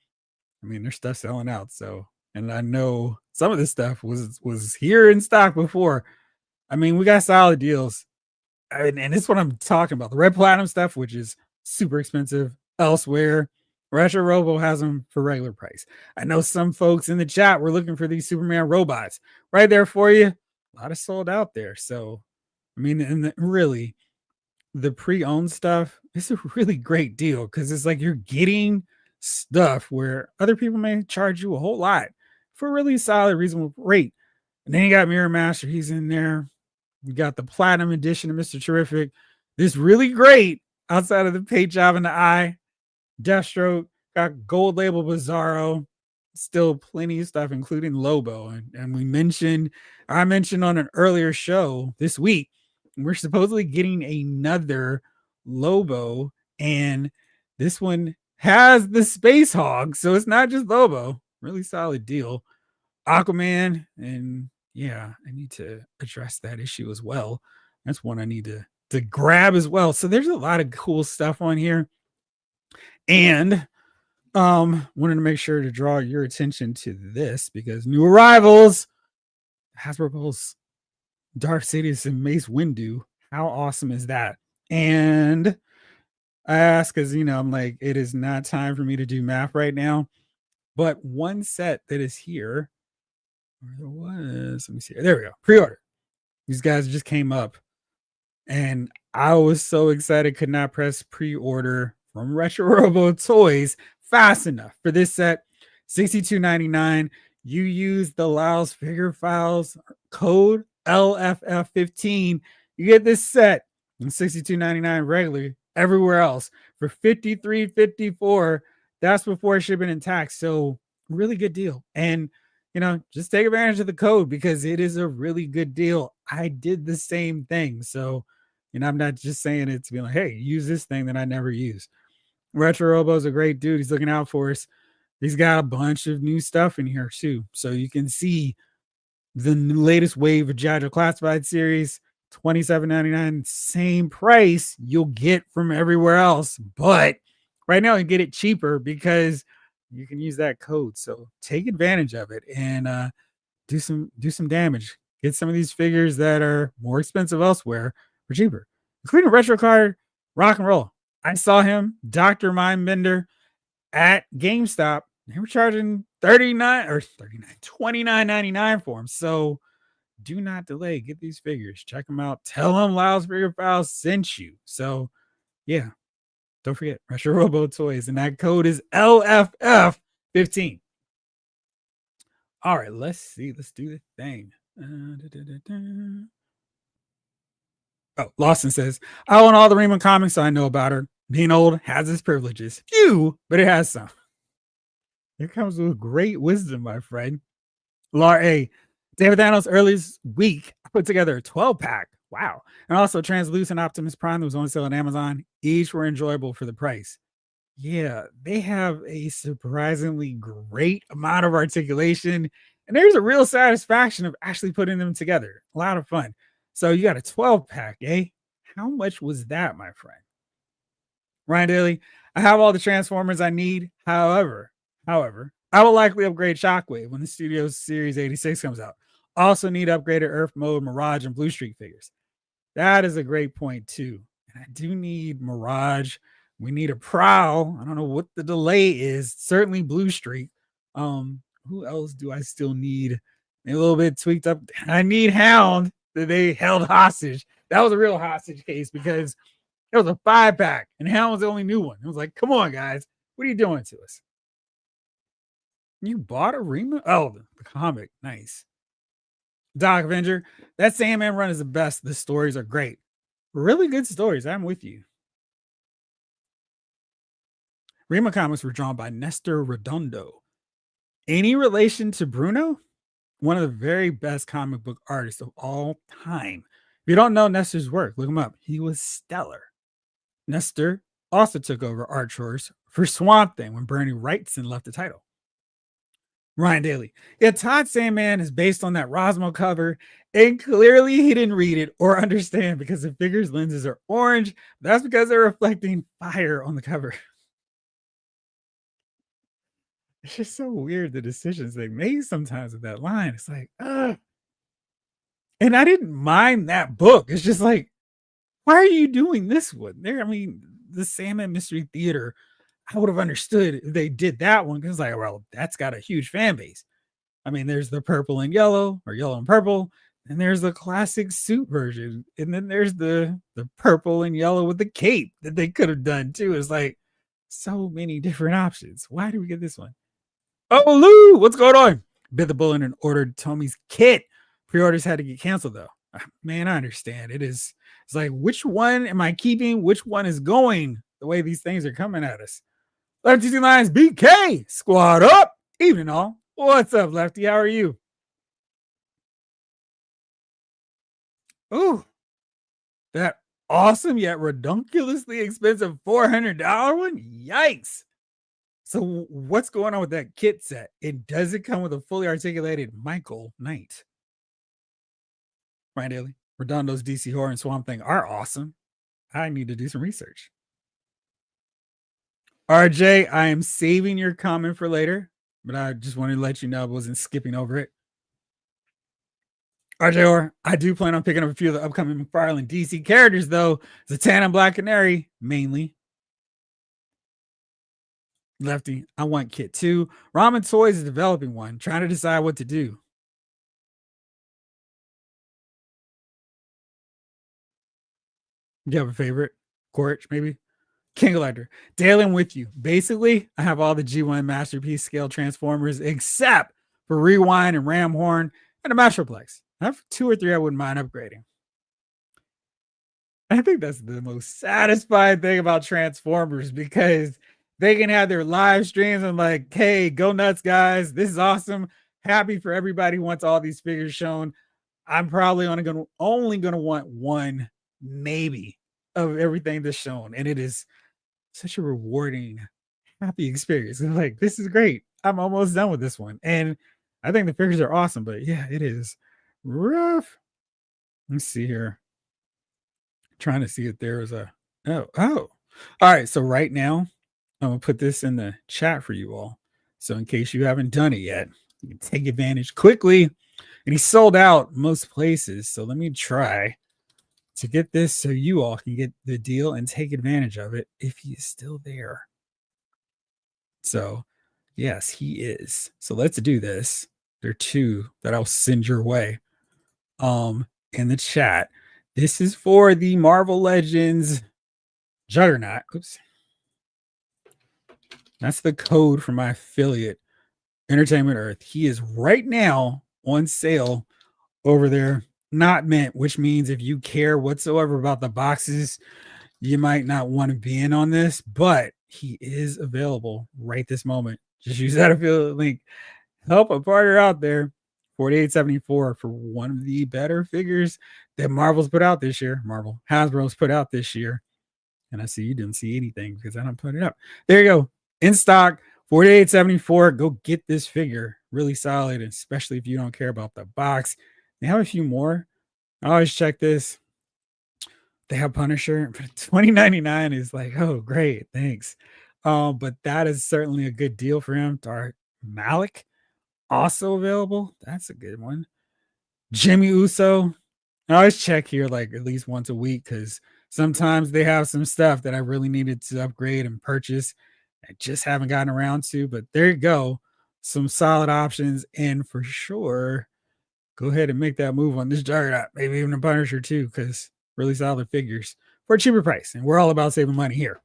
Speaker 1: I mean, their stuff selling out. So, and I know some of this stuff was here in stock before. I mean, we got solid deals. And this is what I'm talking about. The red platinum stuff, which is super expensive elsewhere. Retro Robo has them for regular price. I know some folks in the chat were looking for these Superman robots right there for you. A lot of sold out there. So, I mean, and really, the pre-owned stuff is a really great deal because it's like you're getting stuff where other people may charge you a whole lot for a really solid, reasonable rate. And then you got Mirror Master, he's in there. You got the platinum edition of Mr. Terrific. This really great outside of the paint job in the eye. Deathstroke, got gold label Bizarro, still plenty of stuff, including Lobo. And I mentioned on an earlier show this week, we're supposedly getting another Lobo, and this one has the Space Hog, so it's not just Lobo. Really solid deal. Aquaman, and yeah, I need to address that issue as well. That's one I need to grab as well. So there's a lot of cool stuff on here. And wanted to make sure to draw your attention to this because new arrivals, Hasbro pulls Darth Sidious and Mace Windu. How awesome is that? And I ask because I'm like, it is not time for me to do math right now. But one set that is here, where was, let me see. There we go. Pre-order. These guys just came up. And I was so excited, could not press pre-order from Retro Robo Toys fast enough for this set. $62.99. You use the Laos Figure Files code LFF15. You get this set in $62.99 regularly everywhere else for $53.54. That's before shipping and tax. So really good deal. And just take advantage of the code because it is a really good deal. I did the same thing. So, I'm not just saying it to be like, hey, use this thing that I never use. Retro Robo's a great dude. He's looking out for us. He's got a bunch of new stuff in here too. So you can see the latest wave of Jaja Classified series, $27.99, same price you'll get from everywhere else. But right now you get it cheaper because you can use that code. So take advantage of it and do some damage. Get some of these figures that are more expensive elsewhere for cheaper, including Retro Card Rock and Roll. I saw him, Dr. Mindbender, at GameStop. They were charging $29.99 for him. So do not delay. Get these figures. Check them out. Tell them Lyle's Figure Files sent you. So yeah, don't forget Retro Robo Toys, and that code is LFF15. All right, let's see. Let's do the thing. Oh, Lawson says, I own all the Riemann comics, so I know about her. Being old has its privileges. Few, but it has some. It comes with great wisdom, my friend. David Thanos earlier this week, I put together a 12-pack Wow. And also Translucent Optimus Prime that was on sale on Amazon. Each were enjoyable for the price. Yeah, they have a surprisingly great amount of articulation, and there's a real satisfaction of actually putting them together. A lot of fun. So you got a 12 pack, eh? How much was that, my friend? Ryan Daly, I have all the Transformers I need. However, I will likely upgrade Shockwave when the Studios Series 86 comes out. Also need upgraded Earth Mode, Mirage, and Blue Streak figures. That is a great point too. And I do need Mirage. We need a Prowl. I don't know what the delay is. Certainly Blue Streak. Who else do I still need? A little bit tweaked up. I need Hound that they held hostage. That was a real hostage case because it was a 5 pack and Hound was the only new one. It was like, come on, guys. What are you doing to us? You bought a Rima? Oh, the comic. Nice. Doc Avenger. That Sandman run is the best. The stories are great. Really good stories. I'm with you. Rima comics were drawn by Nestor Redondo. Any relation to Bruno? One of the very best comic book artists of all time. If you don't know Nestor's work, look him up. He was stellar. Nestor also took over art chores for Swamp Thing when Bernie Wrightson left the title. Ryan Daly. Yeah, Todd Sandman is based on that Rosmo cover, and clearly he didn't read it or understand because the figure's lenses are orange. That's because they're reflecting fire on the cover. It's just so weird the decisions they made sometimes with that line. It's like, ugh. And I didn't mind that book. It's just like, why are you doing this one? There, I mean, the Sandman Mystery Theater, I would have understood if they did that one because it's like, well, that's got a huge fan base. I mean, there's the purple and yellow or yellow and purple, and there's the classic suit version, and then there's the purple and yellow with the cape that they could have done too. It's like so many different options. Why do we get this one? Oh, Lou, what's going on? Bit the bullet and ordered Tommy's kit. Pre-orders had to get canceled though. Man, I understand. It's like, which one am I keeping? Which one is going? The way these things are coming at us. Lefty Lions BK squad up. Evening all. What's up, Lefty? How are you? Ooh, that awesome yet redonkulously expensive $400 one. Yikes! So what's going on with that kit set? It doesn't come with a fully articulated Michael Knight. Ryan Daly, Redondo's DC Horror and Swamp Thing are awesome. I need to do some research. RJ, I am saving your comment for later, but I just wanted to let you know I wasn't skipping over it. RJ, I do plan on picking up a few of the upcoming McFarlane DC characters, though. Zatanna and Black Canary, mainly. Lefty, I want Kit 2. Ramen Toys is developing one, trying to decide what to do. You have a favorite? Quaritch, maybe? King Elector. Dale, I'm with you. Basically, I have all the G1 Masterpiece scale Transformers except for Rewind and Ramhorn and a Metroplex. I have 2 or 3 I wouldn't mind upgrading. I think that's the most satisfying thing about Transformers because they can have their live streams and like, hey, go nuts, guys. This is awesome. Happy for everybody who wants all these figures shown. I'm probably only gonna want one, maybe, of everything that's shown. And it is such a rewarding, happy experience. It's like, this is great. I'm almost done with this one. And I think the figures are awesome, but yeah, it is rough. Let's see here. Trying to see if there is a all right. So right now, I'm gonna put this in the chat for you all. So in case you haven't done it yet, you can take advantage quickly. And he sold out most places. So let me try to get this so you all can get the deal and take advantage of it if he is still there. So yes, he is. So let's do this. There are 2 that I'll send your way in the chat. This is for the Marvel Legends Juggernaut. Oops. That's the code for my affiliate, Entertainment Earth. He is right now on sale over there. Not meant, which means if you care whatsoever about the boxes, you might not want to be in on this, but he is available right this moment. Just use that affiliate link. Help a partner out there 48.74 for one of the better figures that Marvel's put out this year. Hasbro's put out this year. And I see you didn't see anything because I don't put it up. There you go. In stock, 48.74. Go get this figure. Really solid, especially if you don't care about the box. They have a few more. I always check this. They have Punisher, but 20.99 is like, oh, great, thanks. But that is certainly a good deal for him. Dark Malik also available. That's a good one. Jimmy Uso. I always check here like at least once a week because sometimes they have some stuff that I really needed to upgrade and purchase. I just haven't gotten around to, but there you go. Some solid options. And for sure, go ahead and make that move on this Juggernaut, maybe even a Punisher too, because really solid figures for a cheaper price. And we're all about saving money here.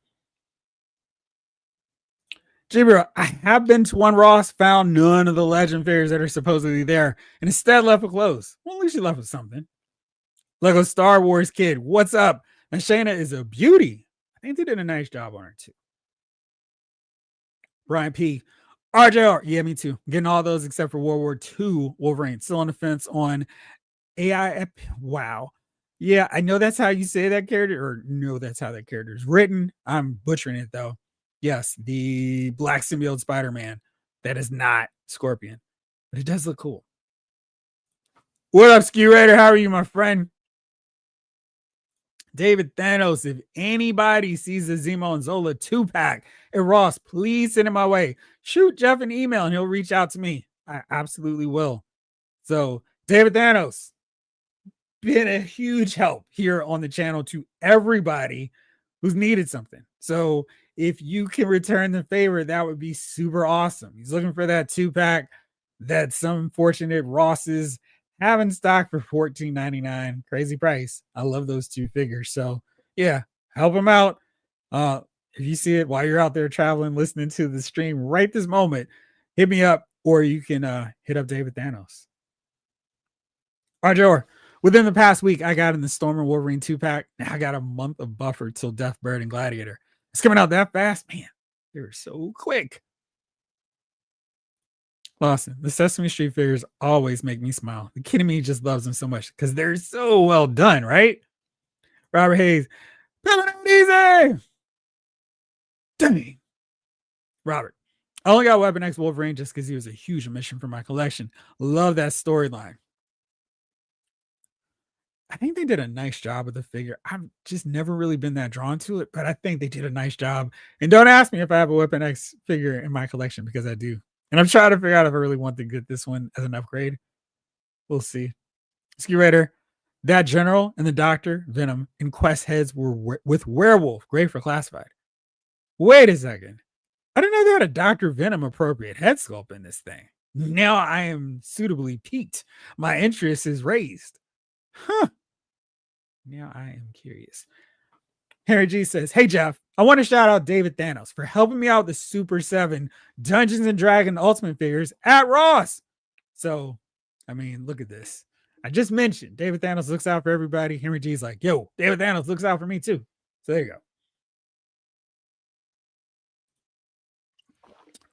Speaker 1: Jibra, I have been to one Ross, found none of the legend figures that are supposedly there, and instead left with clothes. Well, at least you left with something. Lego Star Wars kid, what's up? And Shayna is a beauty. I think they did a nice job on her too. Brian P. RJR, yeah, me too. Getting all those except for World War II Wolverine. Still on the fence on AI. Wow. Yeah, I know that's how you say that character, or no, that's how that character is written. I'm butchering it though. Yes, the black symbiote Spider-Man. That is not Scorpion, but it does look cool. What up, Ski Raider? How are you, my friend? David Thanos, if anybody sees the Zemo and Zola 2-pack at Ross, please send it my way. Shoot Jeff an email and he'll reach out to me. I absolutely will. So, David Thanos, been a huge help here on the channel to everybody who's needed something. So, if you can return the favor, that would be super awesome. He's looking for that 2-pack that some fortunate Rosses have in stock for $14.99. Crazy price. I love those two figures. So yeah, help him out. If you see it while you're out there traveling, listening to the stream right this moment, hit me up, or you can hit up David Thanos. Roger. Within the past week, I got in the Storm and Wolverine 2-pack. Now I got a month of buffer till Death Bird and Gladiator. It's coming out that fast, man. They were so quick. Lawson, the Sesame Street figures always make me smile. The kid in me just loves them so much because they're so well done, right? Robert Hayes, easy. Dang. Robert, I only got Weapon X Wolverine just because he was a huge omission for my collection. Love that storyline. I think they did a nice job with the figure. I've just never really been that drawn to it, but I think they did a nice job. And don't ask me if I have a Weapon X figure in my collection because I do. And I'm trying to figure out if I really want to get this one as an upgrade. We'll see. Ski Raider, that General and the Doctor, Venom, and Quest heads were with Werewolf. Great for classified. Wait a second. I didn't know they had a Dr. Venom appropriate head sculpt in this thing. Now I am suitably piqued. My interest is raised. Huh. Now I am curious. Harry G says, hey, Jeff, I want to shout out David Thanos for helping me out with the Super 7 Dungeons and Dragons Ultimate figures at Ross. So, I mean, look at this. I just mentioned David Thanos looks out for everybody. Henry G's like, yo, David Thanos looks out for me too. So there you go.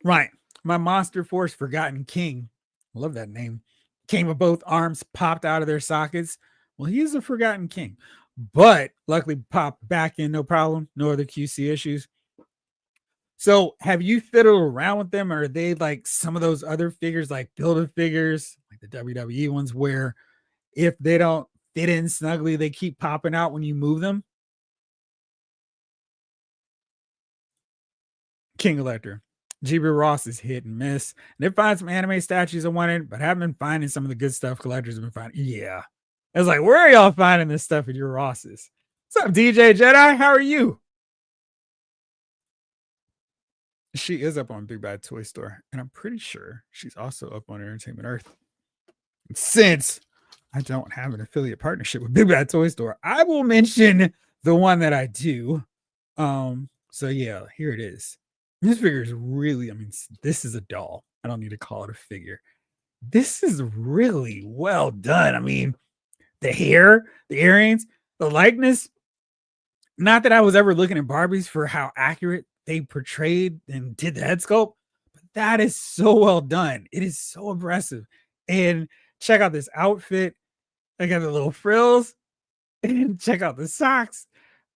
Speaker 1: Right. My Monster Force Forgotten King. I love that name. Came with both arms popped out of their sockets. Well, he is a Forgotten King. But luckily popped back in, no problem. No other QC issues. So have you fiddled around with them? Or are they like some of those other figures, like Build-A figures, like the WWE ones, where if they don't fit in snugly, they keep popping out when you move them? King Elector. GB Ross is hit and miss. They find some anime statues I wanted, but haven't been finding some of the good stuff collectors have been finding. Yeah. I was like, where are y'all finding this stuff at your Rosses? What's up, DJ Jedi? How are you? She is up on Big Bad Toy Store, and I'm pretty sure she's also up on Entertainment Earth. Since I don't have an affiliate partnership with Big Bad Toy Store, I will mention the one that I do. So yeah, here it is. This figure is really, I mean, this is a doll. I don't need to call it a figure. This is really well done. I mean, the hair, the earrings, the likeness. Not that I was ever looking at Barbies for how accurate they portrayed and did the head sculpt, but that is so well done. It is so impressive. And check out this outfit. I got the little frills and check out the socks.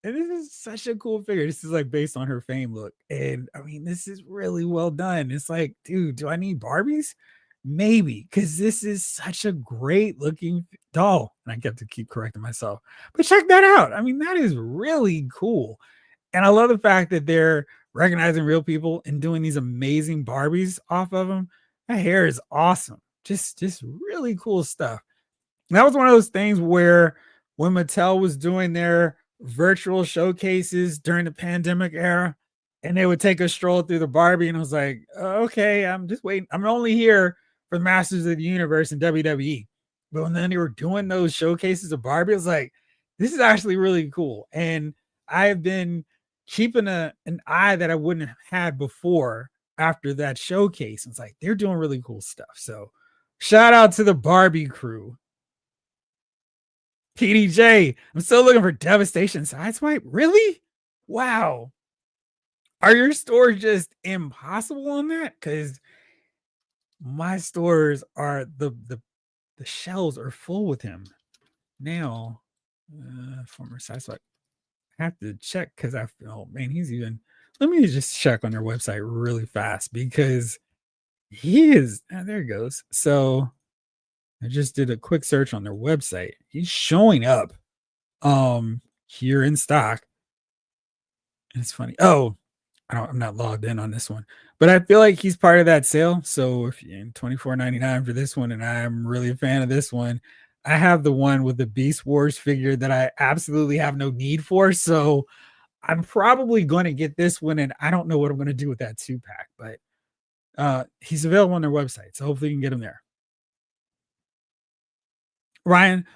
Speaker 1: And this is such a cool figure. This is like based on her fame look. And I mean, this is really well done. It's like, dude, do I need Barbies? Maybe, because this is such a great looking doll. And I get to keep correcting myself. But check that out. I mean, that is really cool. And I love the fact that they're recognizing real people and doing these amazing Barbies off of them. That hair is awesome. Just really cool stuff. And that was one of those things where when Mattel was doing their virtual showcases during the pandemic era, and they would take a stroll through the Barbie, and I was like, okay, I'm just waiting. I'm only here for Masters of the Universe and WWE. But when then they were doing those showcases of Barbie, I was like, this is actually really cool. And I've been keeping an eye that I wouldn't have had before after that showcase. It's like they're doing really cool stuff. So shout out to the Barbie crew. PDJ, I'm still looking for Devastation Sideswipe. Really? Wow. Are your stores just impossible on that? Because my stores are the shelves are full with him now. Former Sideswipe. I have to check because I feel, man, he's even. Let me just check on their website really fast because he is. There it goes. So I just did a quick search on their website. He's showing up here in stock. And it's funny. Oh, I'm not logged in on this one, but I feel like he's part of that sale. So if you're in $24.99 for this one, and I'm really a fan of this one, I have the one with the Beast Wars figure that I absolutely have no need for. So I'm probably going to get this one, and I don't know what I'm going to do with that 2-pack, but he's available on their website. So hopefully you can get him there. Ryan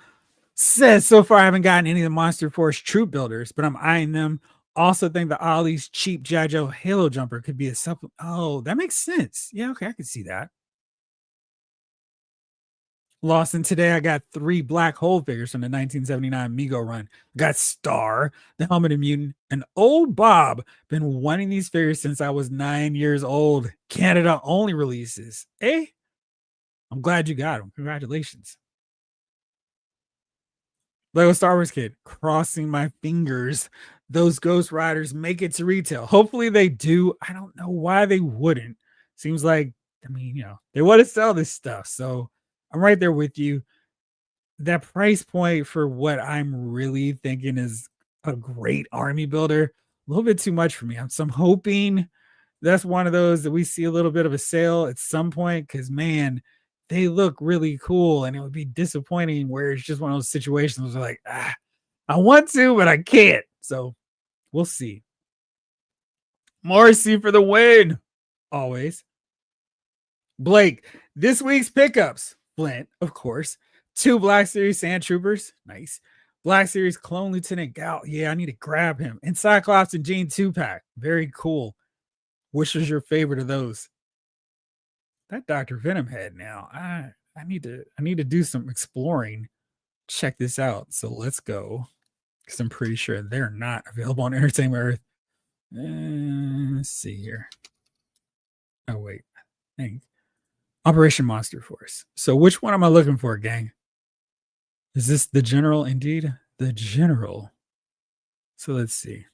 Speaker 1: says, so far I haven't gotten any of the Monster Force troop builders, but I'm eyeing them. Also think the Ollie's cheap G.I. Joe Halo jumper could be a supplement. Oh, that makes sense. Yeah, okay, I can see that. Lawson, today I got 3 black hole figures from the 1979 Mego run. Got Star, the Helmeted Mutant, and Old Bob. Been wanting these figures since I was 9 years old. Canada only releases. Eh? I'm glad you got them. Congratulations. Lego Star Wars Kid, crossing my fingers. Those Ghost Riders make it to retail. Hopefully they do. I don't know why they wouldn't. Seems like, I mean, they want to sell this stuff. So I'm right there with you. That price point for what I'm really thinking is a great army builder, a little bit too much for me. So I'm hoping that's one of those that we see a little bit of a sale at some point because, man, they look really cool. And it would be disappointing where it's just one of those situations where like, I want to, but I can't. So we'll see. Morrissey for the win. Always. Blake, this week's pickups. Flint, of course. 2 Black Series Sand Troopers. Nice. Black Series Clone Lieutenant Gal. Yeah, I need to grab him. And Cyclops and Jean 2-pack. Very cool. Which was your favorite of those? That Dr. Venom head now. I need to do some exploring. Check this out. So let's go. Because I'm pretty sure they're not available on Entertainment Earth. Let's see here. Oh, wait. I think Operation Monster Force. So which one am I looking for, gang? Is this the General? Indeed, the General. So let's see.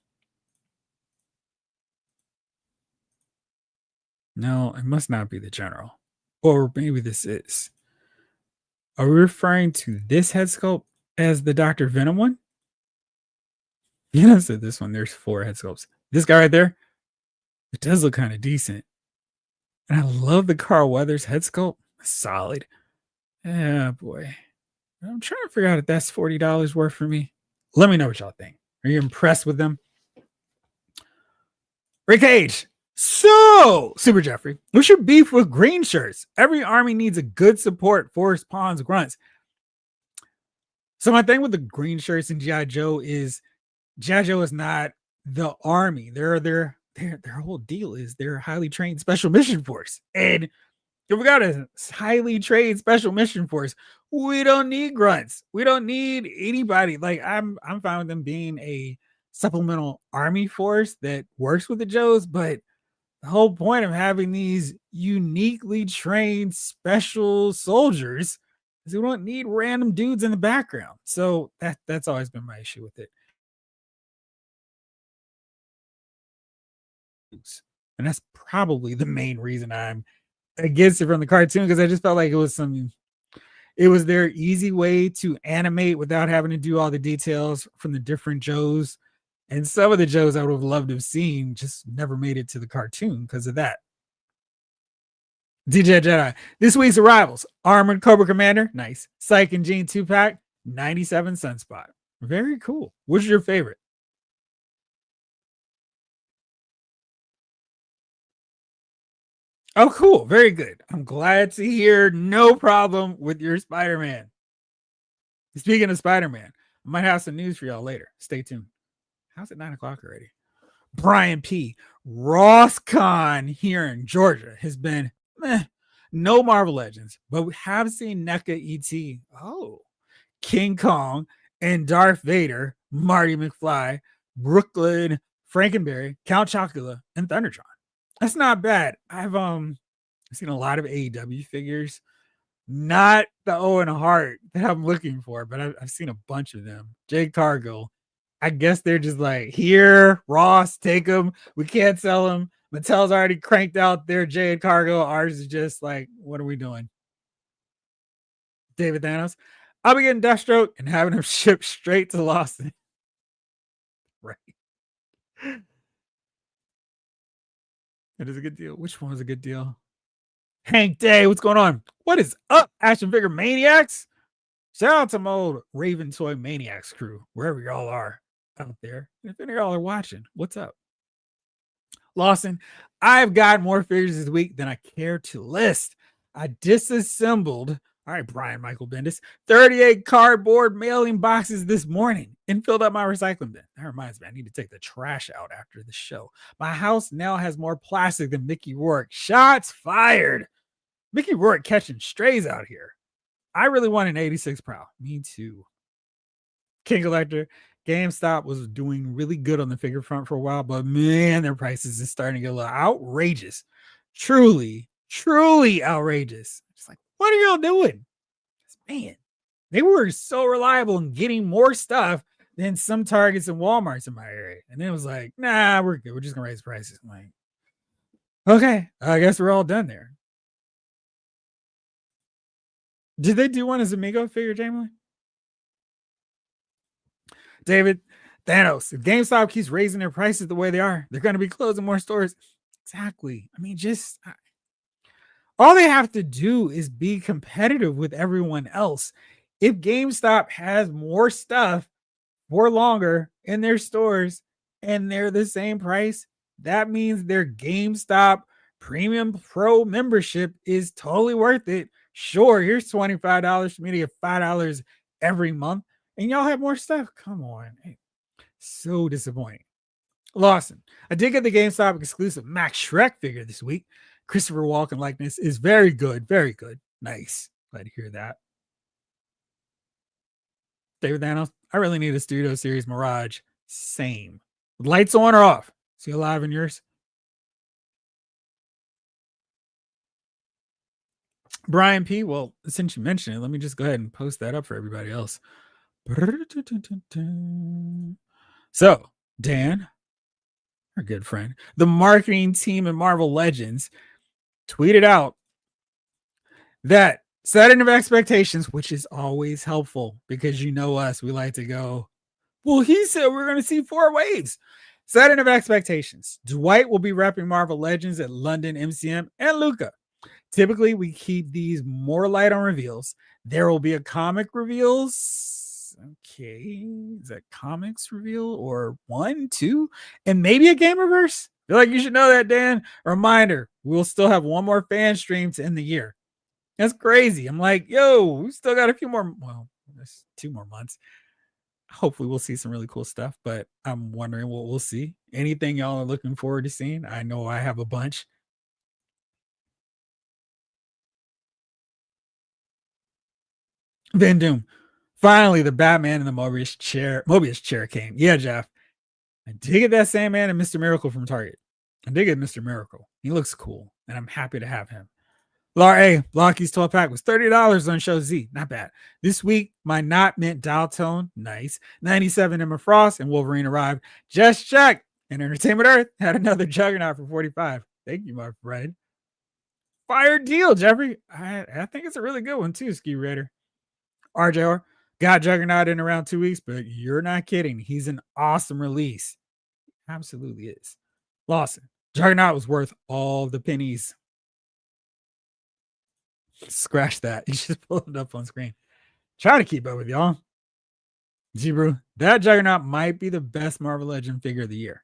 Speaker 1: No, it must not be the General. Or maybe this is. Are we referring to this head sculpt as the Dr. Venom one? Yeah, so this one, there's 4 head sculpts. This guy right there, it does look kind of decent. And I love the Carl Weathers head sculpt. Solid. Yeah, boy. I'm trying to figure out if that's $40 worth for me. Let me know what y'all think. Are you impressed with them? Rick H. So, Super Jeffrey, what's your beef with green shirts? Every army needs a good support, force, pawns, grunts. So my thing with the green shirts in G.I. Joe is G.I. Joe is not the army. Their whole deal is they're a highly trained special mission force. And if we got a highly trained special mission force, we don't need grunts. We don't need anybody. Like I'm fine with them being a supplemental army force that works with the Joes, but the whole point of having these uniquely trained special soldiers because we don't need random dudes in the background. So that's always been my issue with it. And that's probably the main reason I'm against it from the cartoon, because I just felt like it was their easy way to animate without having to do all the details from the different Joes. And some of the Joes I would have loved to have seen just never made it to the cartoon because of that. DJ Jedi. This week's arrivals: Armored Cobra Commander, nice. Psych and Gene 2-pack, 97 Sunspot. Very cool. What's your favorite? Oh, cool. Very good. I'm glad to hear no problem with your Spider-Man. Speaking of Spider-Man, I might have some news for y'all later. Stay tuned. How's it 9 o'clock already? Brian P. RossCon here in Georgia has been no Marvel Legends, but we have seen NECA ET, King Kong, and Darth Vader, Marty McFly, Brooklyn, Frankenberry, Count Chocula, and Thundertron. That's not bad. I've seen a lot of AEW figures, not the Owen Hart that I'm looking for, but I've seen a bunch of them. Jade Cargill. I guess they're just like, here, Ross, take them. We can't sell them. Mattel's already cranked out their Jade Cargo. Ours is just like, what are we doing? David Thanos. I'll be getting Deathstroke and having him shipped straight to Lawson. Right. It is a good deal. Which one was a good deal? Hank Day, what's going on? What is up, action figure maniacs? Shout out to my old Raven Toy Maniacs crew, wherever y'all are out there. If any of y'all are watching, what's up? Lawson, I've got more figures this week than I care to list. I disassembled, all right, Brian Michael Bendis, 38 cardboard mailing boxes this morning and filled up my recycling bin. That reminds me, I need to take the trash out after the show. My house now has more plastic than Mickey Rourke. Shots fired. Mickey Rourke catching strays out here. I really want an 86 Prowl. Me too. King Collector. GameStop was doing really good on the figure front for a while, but man, their prices is starting to get a little outrageous. Truly, truly outrageous. It's like, what are y'all doing? Man, they were so reliable in getting more stuff than some Targets and Walmarts in my area. And then it was like, nah, we're good. We're just going to raise prices. I'm like, okay, I guess we're all done there. Did they do one as Amigo figure, Jamie? David, Thanos, if GameStop keeps raising their prices the way they are, they're going to be closing more stores. Exactly. I mean, just all they have to do is be competitive with everyone else. If GameStop has more stuff for longer in their stores and they're the same price, that means their GameStop Premium Pro membership is totally worth it. Sure, here's $25 for me to get $5 every month, and y'all have more stuff. Come on. Hey, so disappointing. Lawson, I did get the GameStop exclusive Max Shrek figure this week. Christopher Walken likeness is very good. Very good. Nice. Glad to hear that. David Thanos, I really need a Studio Series Mirage. Same. With lights on or off? See you live in yours? Brian P. Well, since you mentioned it, let me just go ahead and post that up for everybody else. So, Dan, our good friend, the marketing team in Marvel Legends tweeted out that setting of expectations, which is always helpful because you know us, we like to go, well, he said we're going to see 4 waves. Setting of expectations. Dwight will be repping Marvel Legends at London MCM and Luca. Typically, we keep these more light on reveals. There will be a comic reveals. Okay, is that comics reveal or 1, 2, and maybe a game reverse? I feel like you should know that, Dan. Reminder: we'll still have one more fan stream to end the year. That's crazy. I'm like, yo, we still got a few more. Well, there's 2 more months. Hopefully, we'll see some really cool stuff. But I'm wondering what we'll see. Anything y'all are looking forward to seeing? I know I have a bunch. Van Doom. Finally, the Batman and the Mobius chair came. Yeah, Jeff. I did get that Sandman and Mr. Miracle from Target. I did get Mr. Miracle. He looks cool, and I'm happy to have him. Lar A, Locky's 12 pack was $30 on Show Z. Not bad. This week, my not mint dial tone, nice. 97 Emma Frost and Wolverine arrived. Just check. And Entertainment Earth had another juggernaut for 45. Thank you, my friend. Fire deal, Jeffrey. I think it's a really good one, too, Ski Raider. RJR got Juggernaut in around 2 weeks, but you're not kidding. He's an awesome release. Absolutely is. Lawson, Juggernaut was worth all the pennies. Scratch that. You just pull it up on screen. Try to keep up with y'all. G-Brew, that Juggernaut might be the best Marvel Legend figure of the year.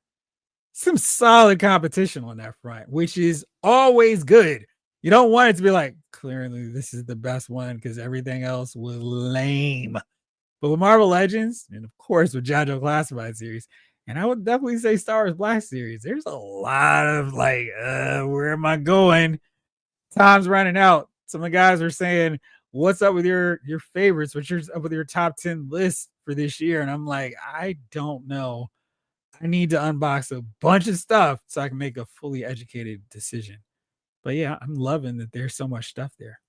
Speaker 1: Some solid competition on that front, which is always good. You don't want it to be like, clearly, this is the best one because everything else was lame. But with Marvel Legends, and of course with JoJo Classified series, and I would definitely say Star Wars Black series, there's a lot of like, where am I going? Time's running out. Some of the guys are saying, what's up with your favorites? What's up with your top 10 list for this year? And I'm like, I don't know. I need to unbox a bunch of stuff so I can make a fully educated decision. But yeah, I'm loving that there's so much stuff there.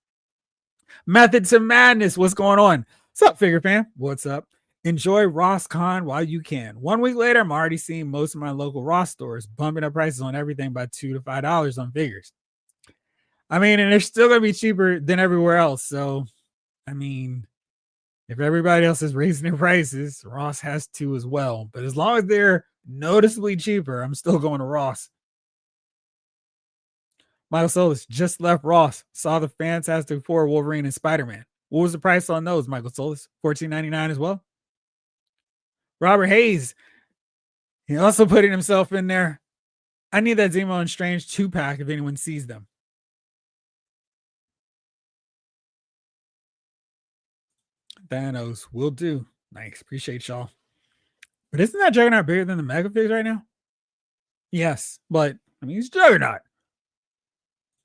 Speaker 1: Method to Madness, what's going on? What's up, Figure Fam? What's up? Enjoy Ross Con while you can. 1 week later, I'm already seeing most of my local Ross stores bumping up prices on everything by $2 to $5 on figures. I mean, and they're still going to be cheaper than everywhere else. So, I mean, if everybody else is raising their prices, Ross has to as well. But as long as they're noticeably cheaper, I'm still going to Ross. Michael Solis just left Ross. Saw the Fantastic Four, Wolverine, and Spider-Man. What was the price on those, Michael Solis? $14.99 as well. Robert Hayes, he also putting himself in there. I need that Zemo and Strange 2-pack if anyone sees them. Thanos will do. Nice. Appreciate y'all. But isn't that Juggernaut bigger than the Mega Figs right now? Yes, but I mean, he's Juggernaut.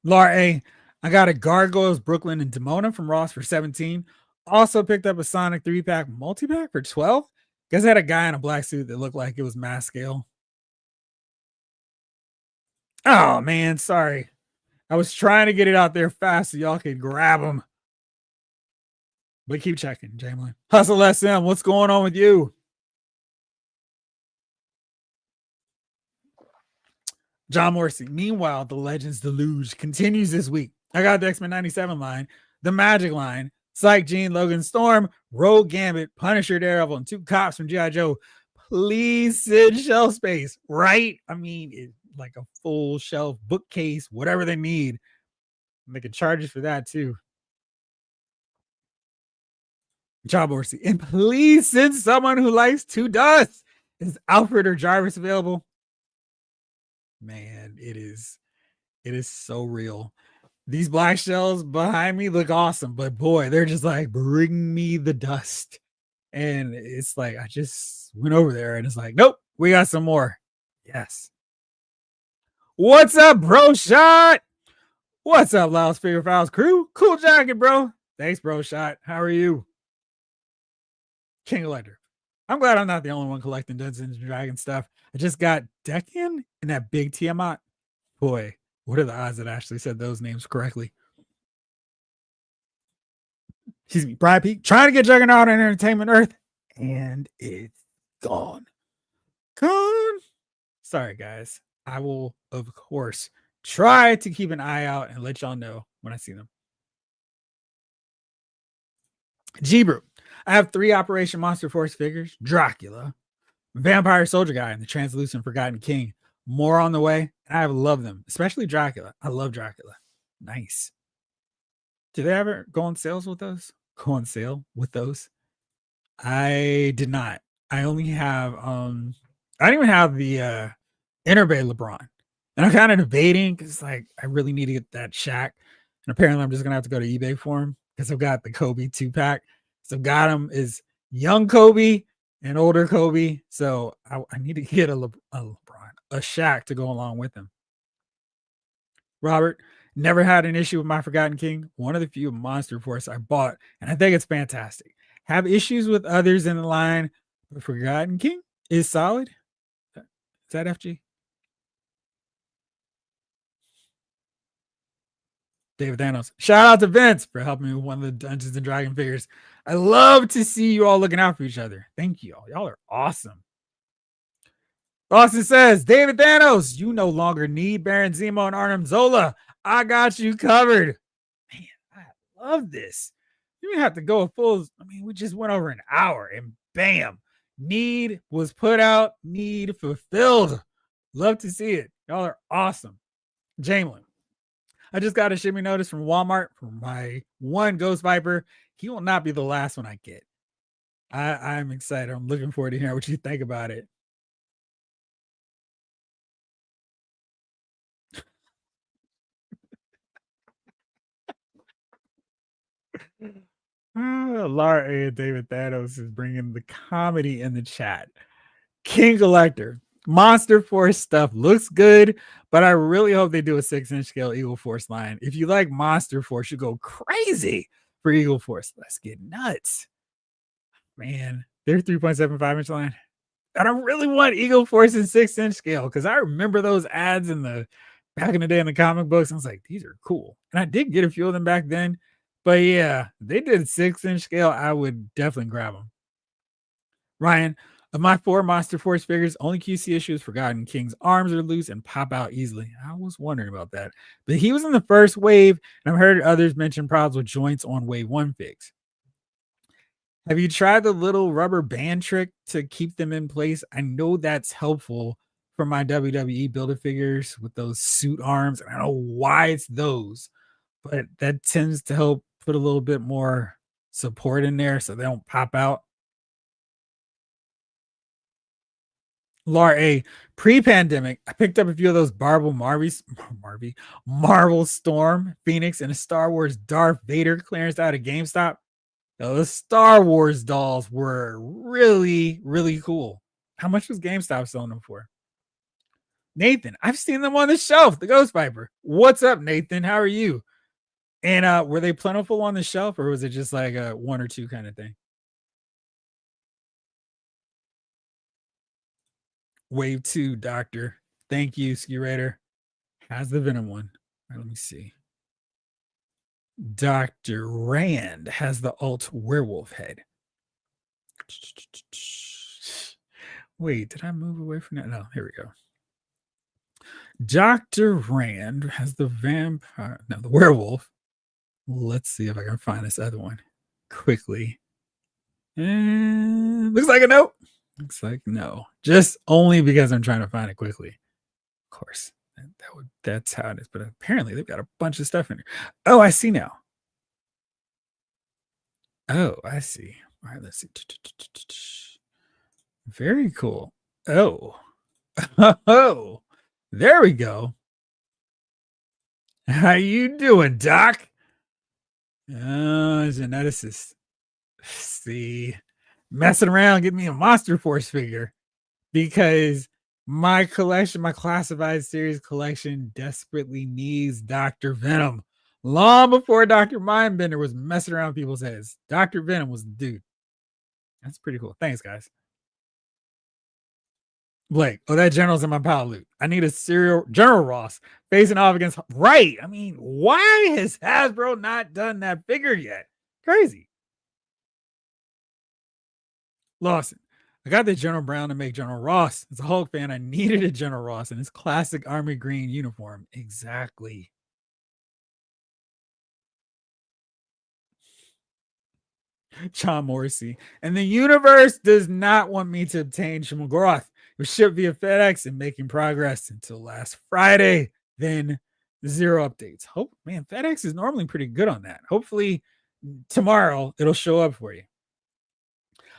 Speaker 1: Lar A, I got a Gargoyles, Brooklyn, and Demona from Ross for 17. Also picked up a Sonic 3-pack multi-pack for 12. Guess I had a guy in a black suit that looked like it was mass scale. Oh man, sorry. I was trying to get it out there fast so y'all could grab them. But keep checking, Jamlin. Hustle SM, what's going on with you? John Morrissey. Meanwhile, the Legends Deluge continues this week. I got the X-Men 97 line, the Magic line, Psych Gene, Logan Storm, Rogue Gambit, Punisher, Daredevil, and 2 cops from G.I. Joe. Please send shelf space, right? I mean, it's like a full shelf bookcase, whatever they need. Making charges for that too. John Morrissey. And please send someone who likes 2 Dust. Is Alfred or Jarvis available? Man, it is so real. These black shells behind me look awesome, but boy, they're just like, bring me the dust. And it's like, I just went over there and it's like, nope, we got some more. Yes. What's up, bro shot? What's up, Loud Figure Files crew? Cool jacket, bro. Thanks, bro shot. How are you? King Elector. I'm glad I'm not the only one collecting Dungeons and Dragons stuff. I just got Dekian and that big Tiamat. Boy, what are the odds that I actually said those names correctly? Excuse me, Brian Peak, trying to get Juggernaut on Entertainment Earth, and it's gone. Gone. Sorry, guys. I will, of course, try to keep an eye out and let y'all know when I see them. G-Brew. I have 3 Operation Monster Force figures, Dracula, Vampire Soldier Guy, and the Translucent Forgotten King. More on the way. I love them, especially Dracula. I love Dracula. Nice. Do they ever go on sales with those? Go on sale with those? I did not. I only have I don't even have the Interbay LeBron. And I'm kind of debating because like I really need to get that Shaq. And apparently I'm just gonna have to go to eBay for him because I've got the Kobe 2-pack. So got him is young Kobe and older Kobe. So I need to get a LeBron, a Shaq to go along with him. Robert, never had an issue with my Forgotten King. One of the few Monster Force I bought, and I think it's fantastic. Have issues with others in the line, but Forgotten King is solid. Is that FG? David Thanos. Shout out to Vince for helping me with one of the Dungeons and Dragon figures. I love to see you all looking out for each other. Thank you all. Y'all are awesome. Austin says, David Thanos, you no longer need Baron Zemo and Arnim Zola. I got you covered. Man, I love this. You didn't have to go a full. I mean, we just went over an hour and bam, need was put out, need fulfilled. Love to see it. Y'all are awesome. Jamelin, I just got a shipping notice from Walmart for my one Ghost Viper. He will not be the last one I get. I'm excited. I'm looking forward to hearing what you think about it. Laura A. and David Thanos is bringing the comedy in the chat. King Collector. Monster Force stuff looks good, but I really hope they do a 6-inch scale Eagle Force line. If you like Monster Force, you go crazy for Eagle Force. Let's get nuts. Man, their 3.75-inch line. And I really want Eagle Force in 6-inch scale because I remember those ads in the back in the day in the comic books. I was like, these are cool. And I did get a few of them back then. But yeah, they did 6-inch scale. I would definitely grab them. Ryan, of my 4 Monster Force figures, only QC issue is Forgotten King's arms are loose and pop out easily. I was wondering about that. But he was in the first wave, and I've heard others mention problems with joints on wave 1 figs. Have you tried the little rubber band trick to keep them in place? I know that's helpful for my WWE Build-A figures with those suit arms. I don't know why it's those, but that tends to help put a little bit more support in there so they don't pop out. Laura A. Pre-pandemic, I picked up a few of those Marvel Storm, Phoenix, and a Star Wars Darth Vader clearance out of GameStop. The Star Wars dolls were really, really cool. How much was GameStop selling them for? Nathan, I've seen them on the shelf, the Ghost Viper. What's up, Nathan? How are you? And were they plentiful on the shelf, or was it just like a 1 or 2 kind of thing? Wave 2, Doctor. Thank you, Ski Raider. How's the Venom one? Right, let me see. Dr. Rand has the alt werewolf head. Wait, did I move away from that? No, here we go. Dr. Rand has the vampire, no, the werewolf. Let's see if I can find this other one quickly. And looks like a no. Looks like no. Just only because I'm trying to find it quickly. Of course, that's how it is. But apparently they've got a bunch of stuff in here. Oh, I see now. Oh, I see. All right, let's see. Very cool. Oh. Oh. There we go. How you doing, Doc? Geneticist. See, messing around, get me a Monster Force figure because my collection, my classified series collection, desperately needs Dr. Venom. Long before Dr. Mindbender was messing around people's heads, Dr. Venom was the dude. That's pretty cool. Thanks, guys. Blake, oh, that general's in my pile loot. I need a General Ross facing off against. Right. I mean, why has Hasbro not done that figure yet? Crazy. Lawson, I got the General Brown to make General Ross. As a Hulk fan, I needed a General Ross in his classic army green uniform. Exactly. John Morrissey. And the universe does not want me to obtain Shimogoroth. It was shipped via FedEx and making progress until last Friday. Then 0 updates. Hope, man, FedEx is normally pretty good on that. Hopefully tomorrow it'll show up for you.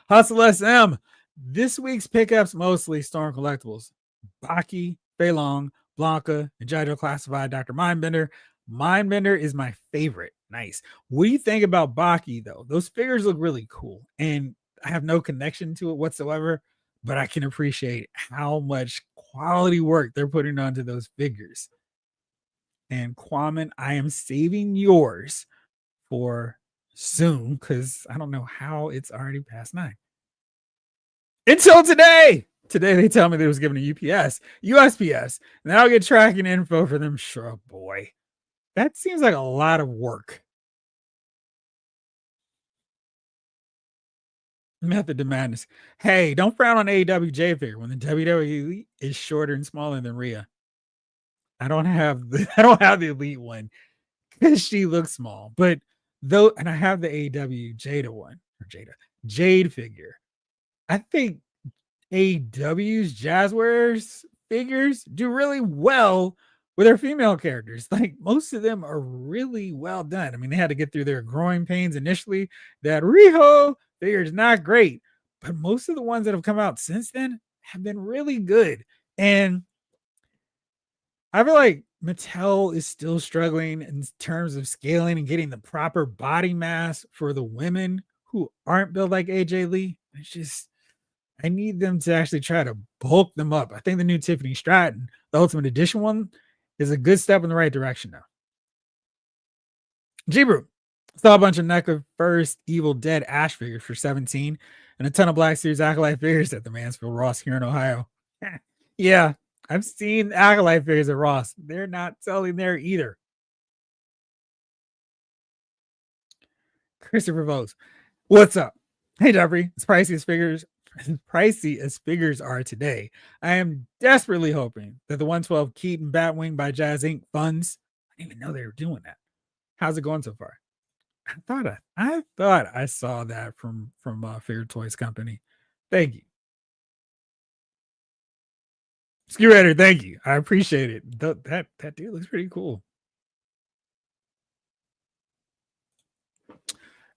Speaker 1: Hustle SM. This week's pickups mostly Storm Collectibles. Baki, Fei Long, Blanca, and Jido Classified Dr. Mindbender. Mindbender is my favorite. Nice. What do you think about Baki, though? Those figures look really cool, and I have no connection to it whatsoever, but I can appreciate how much quality work they're putting onto those figures. And Kwamen, I am saving yours for soon because I don't know how it's already past 9. Until today. Today they tell me they was given a USPS, and then I'll get tracking info for them. Sure, boy. That seems like a lot of work. Method to madness. Hey, don't frown on AWJ figure when the WWE is shorter and smaller than Rhea. I don't have the I don't have the elite one because she looks small. But though, and I have the AEW Jada one or Jade figure. I think AEW's Jazzwares figures do really well with their female characters. Like most of them are really well done. I mean, they had to get through their growing pains initially. That Riho figure is not great, but most of the ones that have come out since then have been really good. And I feel like Mattel is still struggling in terms of scaling and getting the proper body mass for the women who aren't built like AJ Lee. It's just I need them to actually try to bulk them up. I think the new Tiffany Stratton, the Ultimate Edition one, is a good step in the right direction now. G-Brew saw a bunch of NECA First Evil Dead Ash figures for 17 and a ton of Black Series Acolyte figures at the Mansfield Ross here in Ohio. Yeah, I've seen Acolyte figures at Ross. They're not selling there either. Christopher Vose, what's up? Hey, Jeffrey, as pricey as figures are today, I am desperately hoping that the 112 Keaton Batwing by Jazz Inc. funds. I didn't even know they were doing that. How's it going so far? I thought I saw that from Figure Toys Company. Thank you, Ski Raider. Thank you. I appreciate it. That dude looks pretty cool.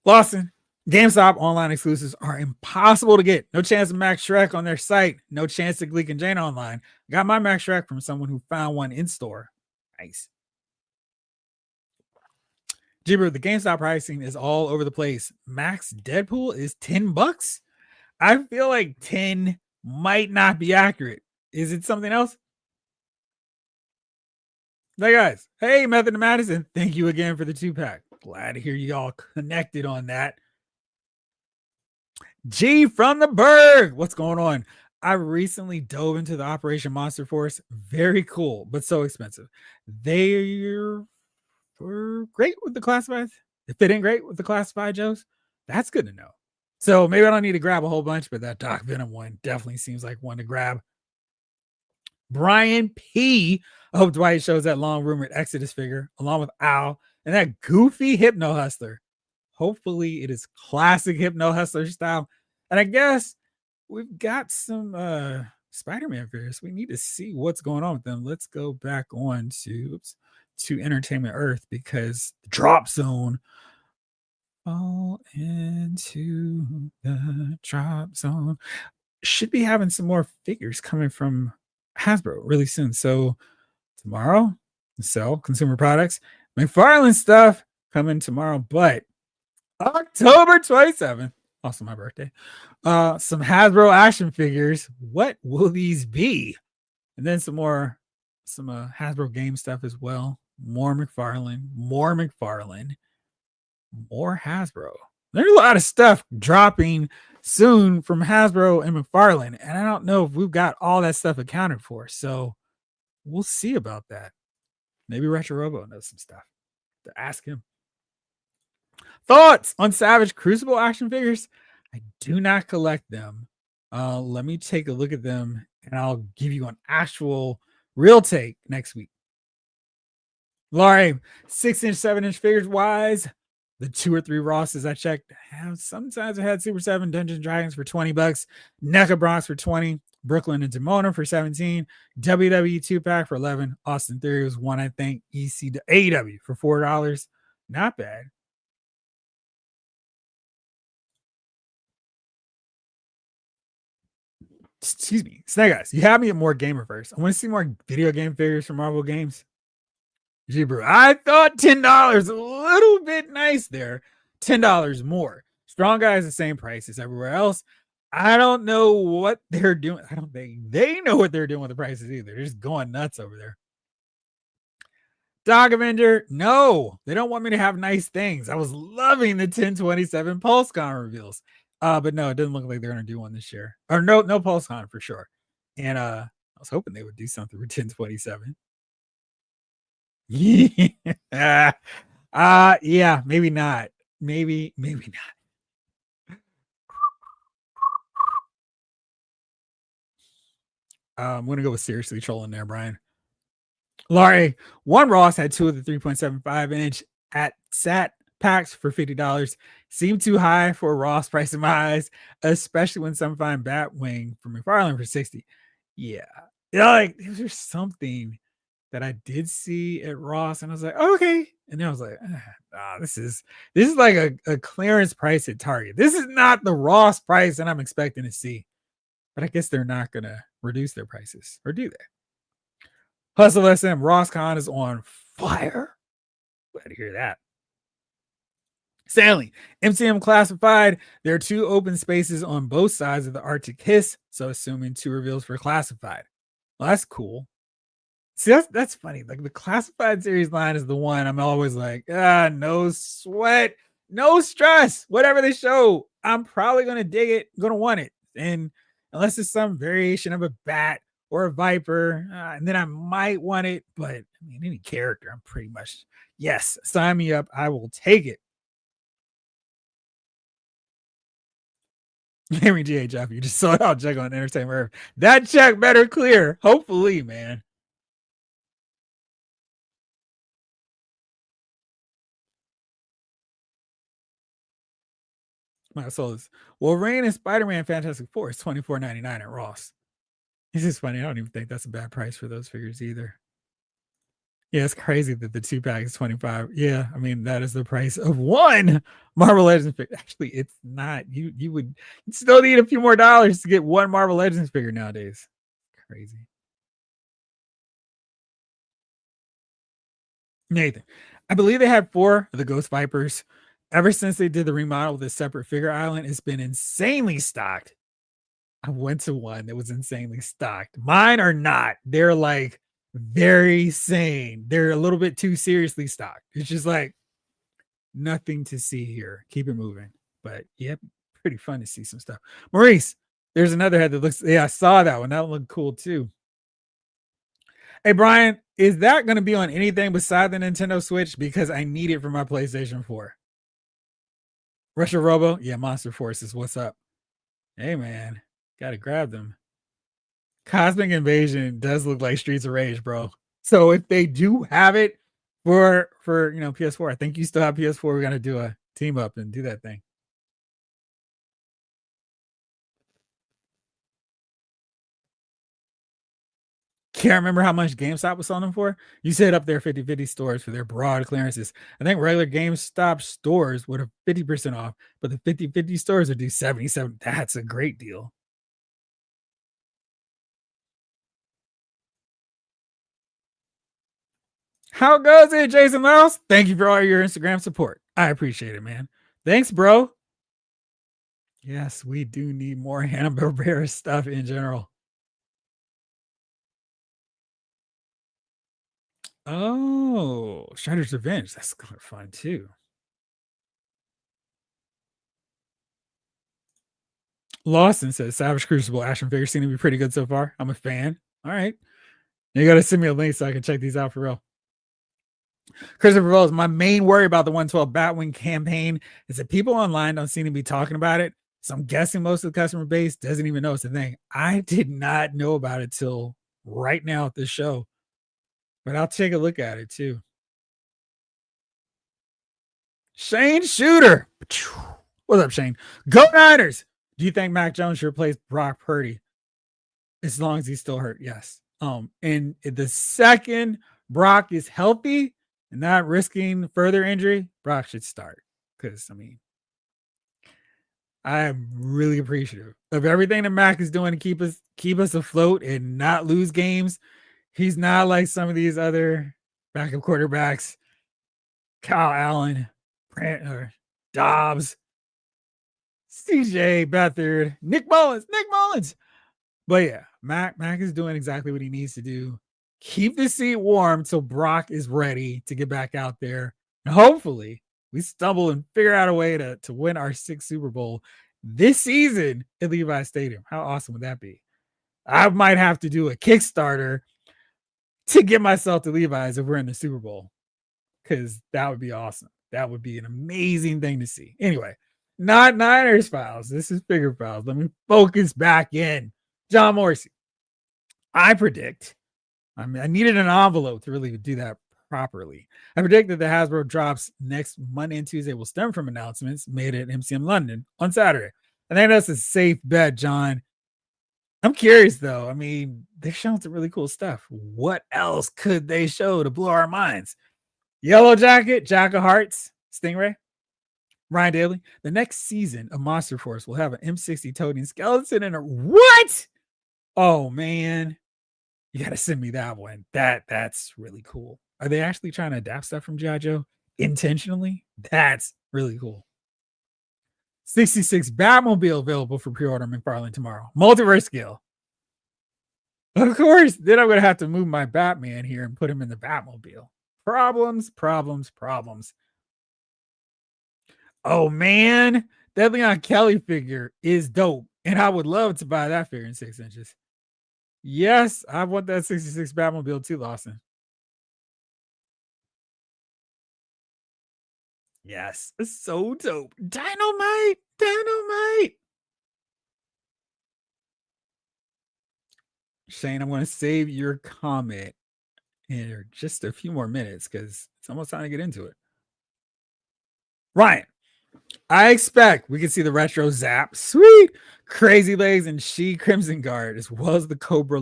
Speaker 1: Lawson, GameStop online exclusives are impossible to get. No chance of Max Shrek on their site. No chance to Gleek and Jane online. Got my Max Shrek from someone who found one in store. Nice. Jibber, the GameStop pricing is all over the place. Max Deadpool is $10. I feel like 10 might not be accurate. Is it something else? Hey guys. Hey, Method to Madison. Thank you again for the 2-pack. Glad to hear you all connected on that. G from the Berg. What's going on? I recently dove into the Operation Monster Force. Very cool, but so expensive. They're great with the classifieds. They fit in great with the classified Joes. That's good to know. So maybe I don't need to grab a whole bunch, but that Doc Venom one definitely seems like one to grab. Brian P. I hope Dwight shows that long rumored Exodus figure along with Al and that goofy Hypno Hustler. Hopefully it is classic Hypno Hustler style. And I guess we've got some Spider-Man figures. We need to see what's going on with them. Let's go back on to Entertainment Earth because the drop zone. Fall into the drop zone. Should be having some more figures coming from Hasbro really soon. So tomorrow, sell consumer products. McFarlane stuff coming tomorrow, but October 27th, also my birthday. Some Hasbro action figures. What will these be? And then some Hasbro game stuff as well. More McFarlane, more Hasbro. There's a lot of stuff dropping soon from Hasbro and McFarlane, and I don't know if we've got all that stuff accounted for. So we'll see about that. Maybe Retro Robo knows some stuff to ask him. Thoughts on Savage Crucible action figures? I do not collect them. Let me take a look at them and I'll give you an actual real take next week. Laurie, 6-inch, 7-inch figures wise, the 2 or 3 Rosses I checked have sometimes I had Super 7 Dungeons Dragons for $20, NECA Bronx for 20, Brooklyn and Demona for 17, WWE 2-pack for 11, Austin Theory was one, I think, AEW for $4. Not bad. Excuse me. Snake Eyes, you have me at more gamer first. I want to see more video game figures from Marvel games. Jibber, I thought $10, a little bit nice there. $10 more. Strong Guy is the same price as everywhere else. I don't know what they're doing. I don't think they know what they're doing with the prices either. They're just going nuts over there. Dog Avenger, no, they don't want me to have nice things. I was loving the 1027 PulseCon reveals. But no, it doesn't look like they're gonna do one this year. Or no PulseCon for sure. And I was hoping they would do something for 1027. Yeah. Yeah, maybe not. Maybe not. I'm gonna go with seriously trolling there, Brian. Laurie, one Ross had two of the 3.75 inch at SAT packs for $50. Seemed too high for a Ross price in my eyes, especially when some find Batwing from McFarlane for 60. Yeah. Yeah, like there's something that I did see at Ross, and I was like, okay. And then I was like, this is like a clearance price at Target. This is not the Ross price that I'm expecting to see. But I guess they're not gonna reduce their prices, or do they? Hustle SM Rosscon is on fire. Glad to hear that. Sailing MCM classified. There are two open spaces on both sides of the Arctic Hiss, so assuming two reveals for classified. Well, that's cool. See, that's funny. Like the classified series line is the one I'm always like, no sweat, no stress. Whatever they show, I'm probably gonna dig it, gonna want it. And unless it's some variation of a bat or a viper, and then I might want it. But I mean, any character, I'm pretty much yes. Sign me up. I will take it. Henry GHF, you just saw it out check on Entertainment. That check better clear. Hopefully, man. My soul is Wolverine and Spider-Man Fantastic Four is $24.99 at Ross. This is funny. I don't even think that's a bad price for those figures either. Yeah, it's crazy that the two pack is 25. Yeah, I mean that is the price of one Marvel Legends figure. Actually, it's not. You would still need a few more dollars to get one Marvel Legends figure nowadays. Crazy. Nathan, I believe they had four of the Ghost Vipers. Ever since they did the remodel with a separate figure island, it's been insanely stocked. I went to one that was insanely stocked. Mine are not. They're like very sane. They're a little bit too seriously stocked. It's just like nothing to see here. Keep it moving. But yep, pretty fun to see some stuff. Maurice, there's another head that looks, yeah, I saw that one. That one looked cool too. Hey, Brian, is that going to be on anything beside the Nintendo Switch? Because I need it for my PlayStation 4. Russia Robo? Yeah, Monster Forces. What's up? Hey, man. Got to grab them. Cosmic Invasion does look like Streets of Rage, bro. So if they do have it for PS4, I think you still have PS4. We're gonna do a team up and do that thing. Can't remember how much GameStop was selling them for. You said up there 50/50 stores for their broad clearances. I think regular GameStop stores would have 50% off, but the 50/50 stores would do 77. That's a great deal. How goes it, Jason Miles? Thank you for all your Instagram support. I appreciate it, man. Thanks, bro. Yes, we do need more Hanna-Barbera stuff in general. Oh, Shredder's Revenge. That's kind of fun too. Lawson says Savage Crucible action figures seem to be pretty good so far. I'm a fan. All right. You got to send me a link so I can check these out for real. Christopher Rose, my main worry about the 112 Batwing campaign is that people online don't seem to be talking about it. So I'm guessing most of the customer base doesn't even know it's a thing. I did not know about it till right now at this show, but I'll take a look at it too. Shane Shooter. What's up, Shane? Go Niners. Do you think Mac Jones should replace Brock Purdy as long as he's still hurt? Yes. And the second Brock is healthy and not risking further injury, Brock should start. Because I mean, I'm really appreciative of everything that Mac is doing to keep us afloat and not lose games. He's not like some of these other backup quarterbacks, Kyle Allen, or Dobbs, CJ Beathard, Nick Mullins. But yeah, Mac is doing exactly what he needs to do. Keep the seat warm till Brock is ready to get back out there. And hopefully we stumble and figure out a way to win our sixth Super Bowl this season at Levi Stadium. How awesome would that be? I might have to do a Kickstarter to get myself to Levi's if we're in the Super Bowl, because that would be awesome. That would be an amazing thing to see. Anyway, not Niners files. This is bigger files. Let me focus back in. John Morrissey. I predict, I mean, I needed an envelope to really do that properly. I predict that the Hasbro drops next Monday and Tuesday will stem from announcements made at MCM London on Saturday. I think that's a safe bet, John. I'm curious though. I mean, they're showing some really cool stuff. What else could they show to blow our minds? Yellow Jacket, Jack of Hearts, Stingray, Ryan Daly. The next season of Monster Force will have an M60 toting skeleton in a what? Oh man, you gotta send me that one. That's really cool. Are they actually trying to adapt stuff from G.I. Joe intentionally? That's really cool. 66 Batmobile available for pre-order McFarlane tomorrow. Multiverse scale. Of course, then I'm gonna have to move my Batman here and put him in the Batmobile. Problems. Oh man, that Leon Kelly figure is dope, and I would love to buy that figure in 6 inches. Yes, I want that 66 Batmobile too, Lawson. Yes, it's so dope. Dynamite. Shane, I'm going to save your comment in just a few more minutes because it's almost time to get into it. Ryan, I expect we can see the retro Zap, sweet, Crazy Legs, and She Crimson Guard, as well as the Cobra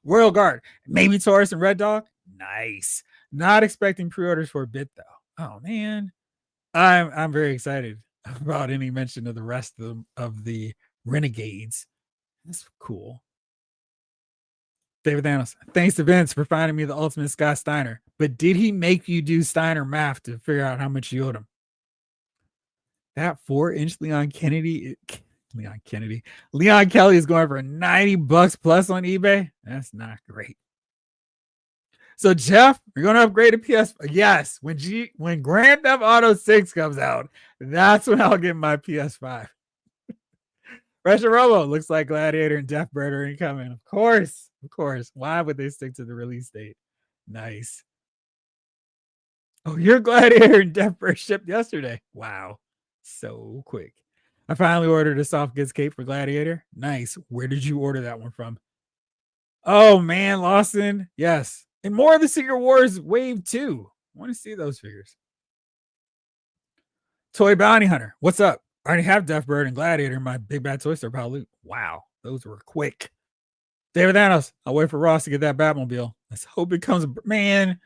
Speaker 1: Royal Guard, maybe Taurus and Red Dog. Nice. Not expecting pre-orders for a bit though. Oh man, I'm very excited about any mention of the rest of the Renegades. That's cool. David Thanos, thanks to Vince for finding me the ultimate Scott Steiner. But did he make you do Steiner math to figure out how much you owed him? That 4-inch Leon Kelly is going for $90 plus on eBay. That's not great. So Jeff, we're going to upgrade to PS. Yes, when Grand Theft Auto 6 comes out, that's when I'll get my PS5. Russia Robo looks like Gladiator and Deathbird are incoming. Of course. Why would they stick to the release date? Nice. Oh, your Gladiator and Deathbird shipped yesterday. Wow. So quick. I finally ordered a soft goods cape for Gladiator. Nice. Where did you order that one from? Oh man, Lawson. Yes. And more of the Secret Wars Wave 2. I want to see those figures. Toy Bounty Hunter. What's up? I already have Deathbird and Gladiator in my Big Bad Toy Store pile loot. Wow. Those were quick. David Thanos. I'll wait for Ross to get that Batmobile. Let's hope it comes. Man,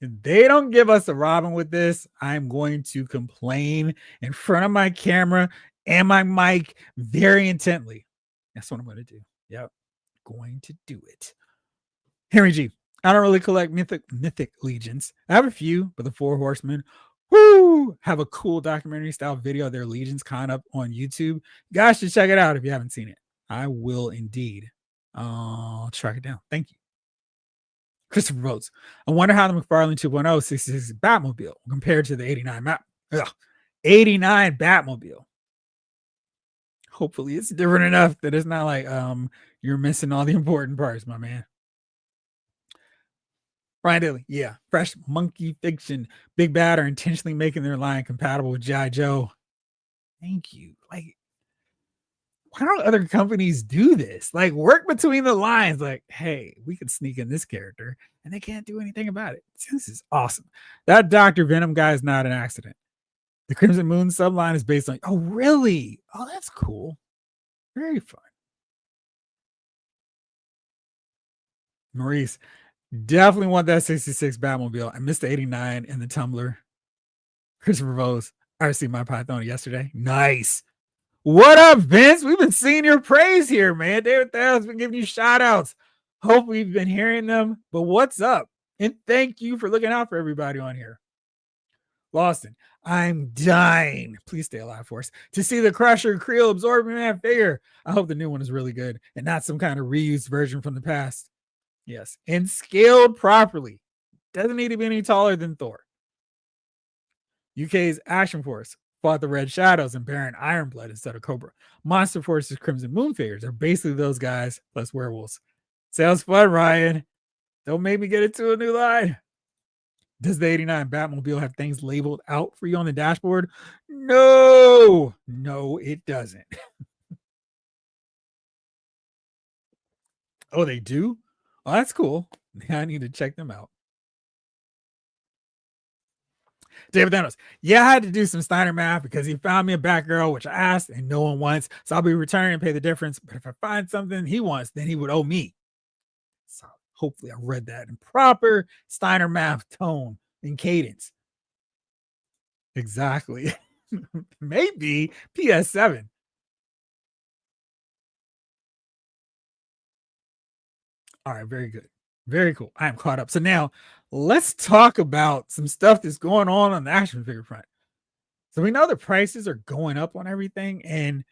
Speaker 1: if they don't give us a Robin with this, I'm going to complain in front of my camera and my mic very intently. That's what I'm going to do. Yep. Going to do it. Henry G. I don't really collect mythic legions. I have a few, but the Four Horsemen, have a cool documentary style video of their legions con up on YouTube. You guys should check it out if you haven't seen it. I will indeed. I'll track it down. Thank you. Christopher Votes. I wonder how the McFarlane 2.0 66 Batmobile compared to the 89 Batmobile. Hopefully it's different enough that it's not like you're missing all the important parts, my man. Ryan Daly, yeah. Fresh Monkey Fiction. Big Bad are intentionally making their line compatible with G.I. Joe. Thank you. Like, why don't other companies do this? Like, work between the lines. Like, hey, we could sneak in this character, and they can't do anything about it. This is awesome. That Dr. Venom guy is not an accident. The Crimson Moon subline is based on. Oh, really? Oh, that's cool. Very fun. Maurice, definitely want that 66 Batmobile. I missed the 89 and the Tumbler. Christopher Vose, I received my Python yesterday. Nice. What up, Vince? We've been seeing your praise here, man. David Thales been giving you shout outs. Hope we've been hearing them. But what's up? And thank you for looking out for everybody on here. Lawson, I'm dying. Please stay alive for us. To see the Crusher Creel Absorbing Man figure. I hope the new one is really good and not some kind of reused version from the past. Yes. And scaled properly. Doesn't need to be any taller than Thor. UK's Action Force fought the Red Shadows and Baron Ironblood instead of Cobra. Monster Force's Crimson Moon figures are basically those guys plus werewolves. Sounds fun, Ryan. Don't make me get into a new line. Does the 89 Batmobile have things labeled out for you on the dashboard? No, no, it doesn't. Oh, they do? Oh, that's cool. Yeah, I need to check them out. David Thanos. Yeah, I had to do some Steiner math because he found me a Batgirl, which I asked and no one wants. So I'll be returning and pay the difference. But if I find something he wants, then he would owe me. So hopefully I read that in proper Steiner math tone and cadence. Exactly. Maybe PS7. All right, very good. Very cool. I am caught up. So now let's talk about some stuff that's going on the action figure front. So we know the prices are going up on everything, and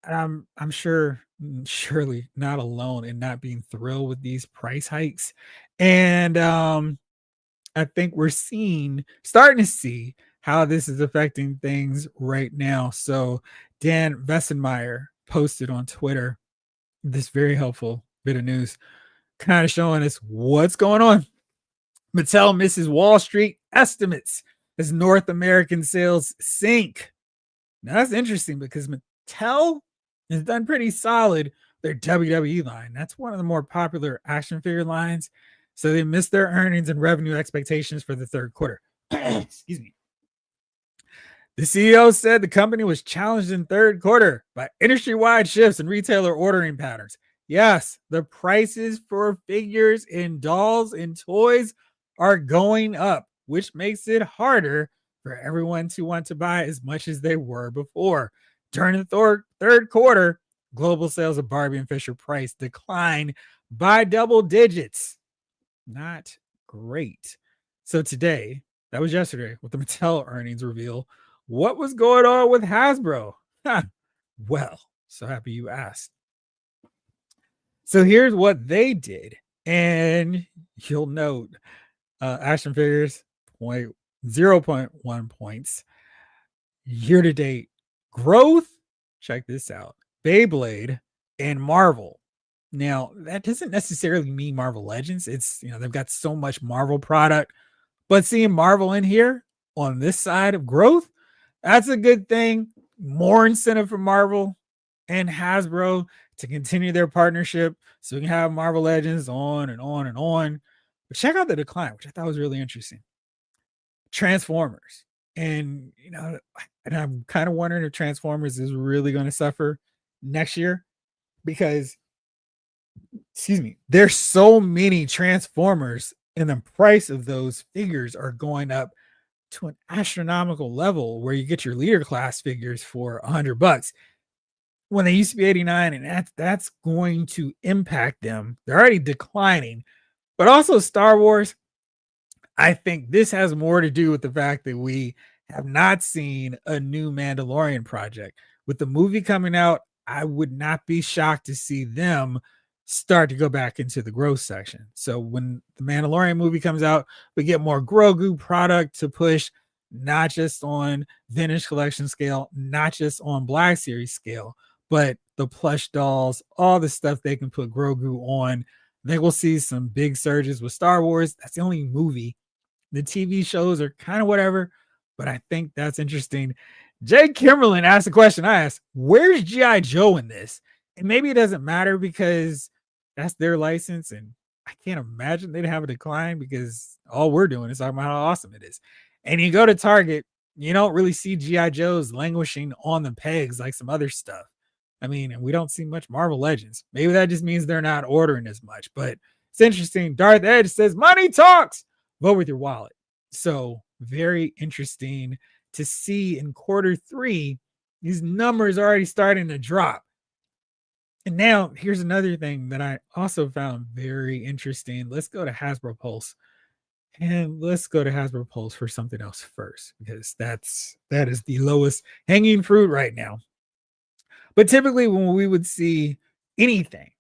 Speaker 1: I'm sure surely not alone in not being thrilled with these price hikes. And I think we're starting to see how this is affecting things right now. So Dan Vessenmeyer posted on Twitter this very helpful bit of news, kind of showing us what's going on. Mattel misses Wall Street estimates as North American sales sink. Now that's interesting because Mattel has done pretty solid their WWE line. That's one of the more popular action figure lines. So they missed their earnings and revenue expectations for the third quarter. Excuse me. The CEO said the company was challenged in third quarter by industry-wide shifts in retailer ordering patterns. Yes, the prices for figures and dolls and toys are going up, which makes it harder for everyone to want to buy as much as they were before. During the third quarter, global sales of Barbie and Fisher Price declined by double digits. Not great. So today, that was yesterday with the Mattel earnings reveal. What was going on with Hasbro? Well, so happy you asked. So here's what they did. And you'll note action figures, 0.1 points. Year to date growth, check this out, Beyblade and Marvel. Now, that doesn't necessarily mean Marvel Legends. It's, they've got so much Marvel product, but seeing Marvel in here on this side of growth, that's a good thing. More incentive for Marvel and Hasbro to continue their partnership so we can have Marvel Legends on and on and on. But check out the decline, which I thought was really interesting. Transformers. And, and I'm kind of wondering if Transformers is really going to suffer next year because, excuse me, there's so many Transformers and the price of those figures are going up to an astronomical level where you get your leader class figures for $100 when they used to be 89, and that's going to impact them. They're already declining, but also Star Wars. I think this has more to do with the fact that we have not seen a new Mandalorian project. With the movie coming out, I would not be shocked to see them start to go back into the growth section. So when the Mandalorian movie comes out, we get more Grogu product to push, not just on vintage collection scale, not just on Black Series scale, but the plush dolls, all the stuff they can put Grogu on. I think we'll see some big surges with Star Wars. That's the only movie. The TV shows are kind of whatever, but I think that's interesting. Jay Kimberlin asked a question I asked, where's G.I. Joe in this? And maybe it doesn't matter because that's their license, and I can't imagine they'd have a decline because all we're doing is talking about how awesome it is. And you go to Target, you don't really see G.I. Joes languishing on the pegs like some other stuff. I mean, and we don't see much Marvel Legends. Maybe that just means they're not ordering as much, but it's interesting. Darth Edge says, money talks. Vote with your wallet. So very interesting to see in quarter three, these numbers are already starting to drop. And now here's another thing that I also found very interesting. Let's go to Hasbro Pulse. And let's go to Hasbro Pulse for something else first, because that is the lowest hanging fruit right now. But typically when we would see anything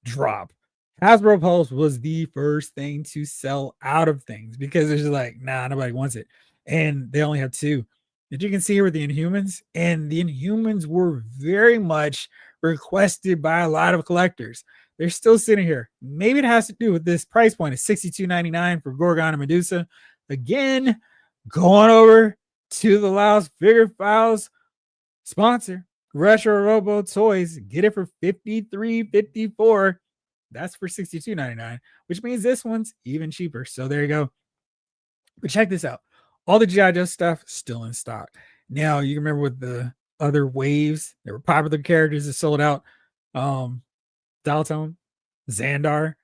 Speaker 1: drop, Hasbro Pulse was the first thing to sell out of things because it's just like, nah, nobody wants it. And they only have two. That you can see here with the Inhumans, and the Inhumans were very much requested by a lot of collectors. they're still sitting here. Maybe it has to do with this price point of $62.99 for Gorgon and Medusa. Again, going over to the Laos Figure Files sponsor, Retro Robo Toys. Get it for $53.54. That's for $62.99, which means this one's even cheaper. So there you go. But check this out. All the G.I. Joe stuff still in stock. Now, you remember with the other waves, there were popular characters that sold out. Dalton, Xandar.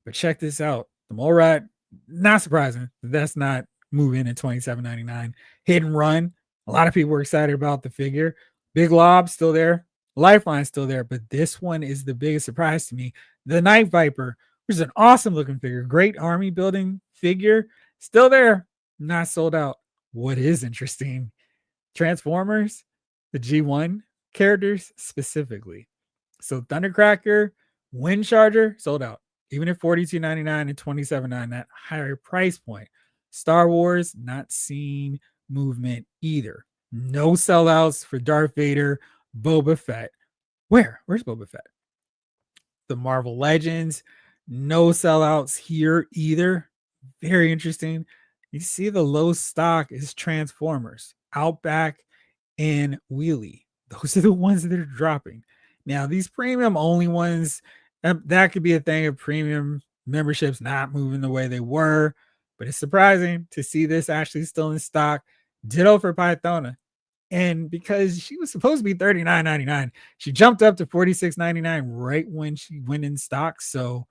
Speaker 1: But check this out. The Mole Rat, not surprising. That's not moving at $27.99. Hidden Run. A lot of people were excited about the figure. Big Lob still there. Lifeline still there. But this one is the biggest surprise to me. The Night Viper, which is an awesome looking figure. Great army building figure. Still there. Not sold out. What is interesting, Transformers, the G1 characters specifically. So Thundercracker, Wind Charger, sold out. Even at $42.99 and $27.99, that higher price point. Star Wars, not seeing movement either. No sellouts for Darth Vader, Boba Fett. Where's Boba Fett? The Marvel Legends, no sellouts here either. Very interesting. You see the low stock is Transformers, Outback, and Wheelie. Those are the ones that are dropping. Now, these premium only ones, that could be a thing of premium memberships not moving the way they were, but it's surprising to see this actually still in stock. Ditto for Pythona. And because she was supposed to be $39.99, she jumped up to $46.99 right when she went in stock. So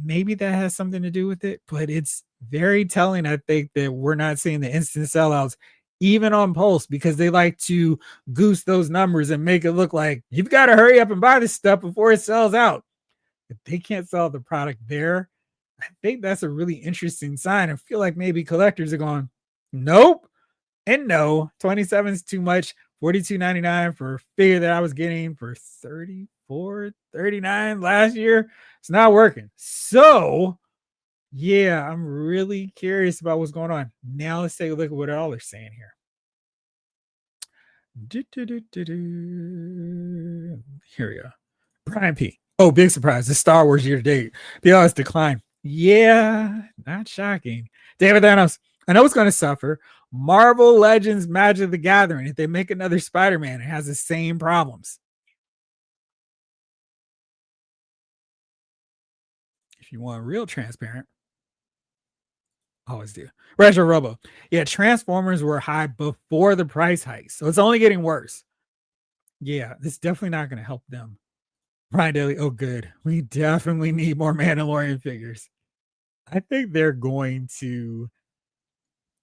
Speaker 1: maybe that has something to do with it, but it's very telling, I think, that we're not seeing the instant sellouts even on Pulse, because they like to goose those numbers and make it look like you've got to hurry up and buy this stuff before it sells out. If they can't sell the product there, I think that's a really interesting sign. I feel like maybe collectors are going, nope and no. 27 is too much. $42.99 for a figure that I was getting for $34.39 last year. It's not working. So yeah, I'm really curious about what's going on. Now let's take a look at what all they're saying here. Here we go. Brian P. Oh, big surprise. The Star Wars year to date. The odds decline. Yeah, not shocking. David Thanos, I know it's going to suffer. Marvel Legends Magic the Gathering. If they make another Spider-Man, it has the same problems. If you want real transparent, always do. Retro Robo. Yeah, Transformers were high before the price hike, so it's only getting worse. Yeah, it's definitely not going to help them. Brian Daly, oh, good. We definitely need more Mandalorian figures. I think they're going to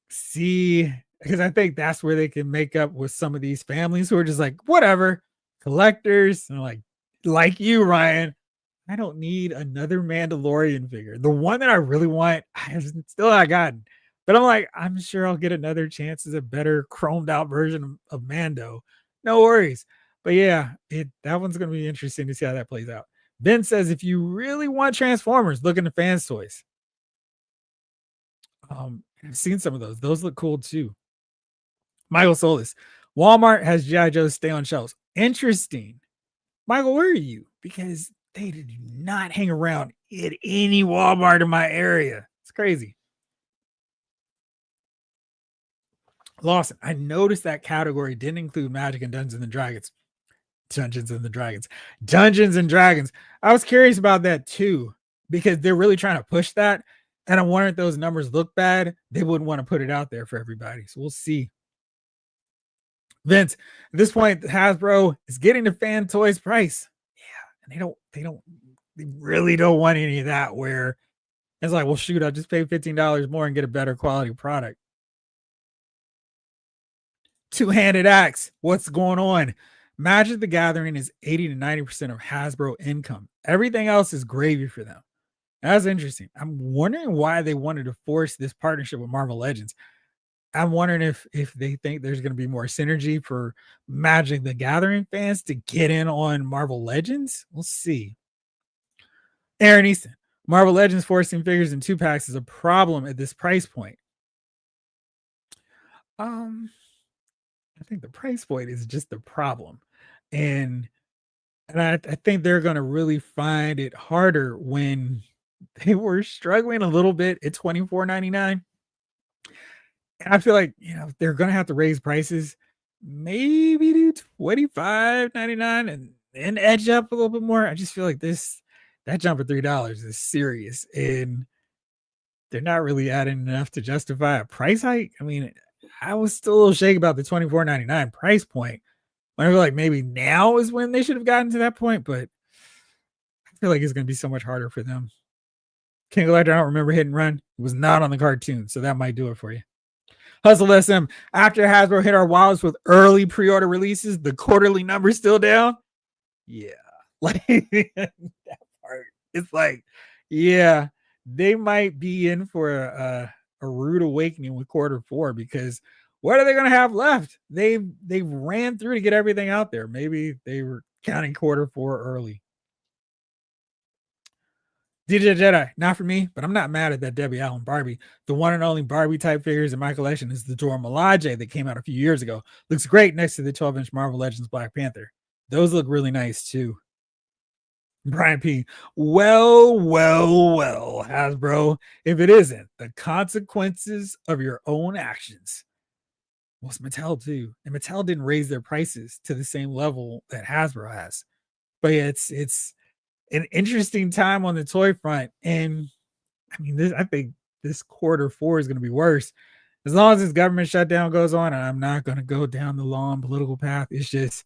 Speaker 1: see, because I think that's where they can make up with some of these families who are just like, whatever, collectors. And like you, Ryan, I don't need another Mandalorian figure. The one that I really want, I still not gotten. But I'm like, I'm sure I'll get another chance as a better chromed out version of Mando. No worries. But yeah, that one's going to be interesting to see how that plays out. Ben says, if you really want Transformers, look into Fans Toys. I've seen some of those. Those look cool too. Michael Solis, Walmart has G.I. Joe stay on shelves. Interesting. Michael, where are you? Because they did not hang around at any Walmart in my area. It's crazy. Lawson, I noticed that category didn't include Magic and Dungeons and Dragons. Dungeons and Dragons. Dungeons and Dragons. I was curious about that too, because they're really trying to push that. And I'm wondering if those numbers look bad. They wouldn't want to put it out there for everybody. So we'll see. Vince, at this point, Hasbro is getting the Fan Toys price. Yeah, and they really don't want any of that where it's like, well, shoot, I'll just pay $15 more and get a better quality product. Two-handed axe. What's going on? Magic the Gathering is 80 to 90% of Hasbro income. Everything else is gravy for them. That's interesting. I'm wondering why they wanted to force this partnership with Marvel Legends. I'm wondering if they think there's going to be more synergy for Magic the Gathering fans to get in on Marvel Legends. We'll see. Aaron Easton, Marvel Legends forcing figures in 2-packs is a problem at this price point. I think the price point is just the problem. And And I think they're gonna really find it harder when they were struggling a little bit at 24.99. And I feel like, they're gonna have to raise prices, maybe to 25.99 and edge up a little bit more. I just feel like that jump of $3 is serious, and they're not really adding enough to justify a price hike. I mean, I was still a little shaky about the 24.99 price point. I feel like maybe now is when they should have gotten to that point, but I feel like it's gonna be so much harder for them. King Electra, I don't remember Hit and Run. It was not on the cartoon, so that might do it for you. Hustle SM. After Hasbro hit our wallets with early pre-order releases, the quarterly number's still down. Yeah. Like that part. It's like, yeah, they might be in for a rude awakening with quarter four, because what are they gonna have left? They ran through to get everything out there. Maybe they were counting quarter four early. DJ Jedi, not for me, but I'm not mad at that Debbie Allen Barbie. The one and only Barbie type figures in my collection is the Dora Milaje that came out a few years ago. Looks great next to the 12-inch Marvel Legends Black Panther. Those look really nice too. Brian P. Well, Hasbro. If it isn't the consequences of your own actions. Well, it's Mattel too. And Mattel didn't raise their prices to the same level that Hasbro has. But yeah, it's an interesting time on the toy front. And I mean, I think this quarter four is going to be worse. As long as this government shutdown goes on, and I'm not going to go down the long political path. It's just,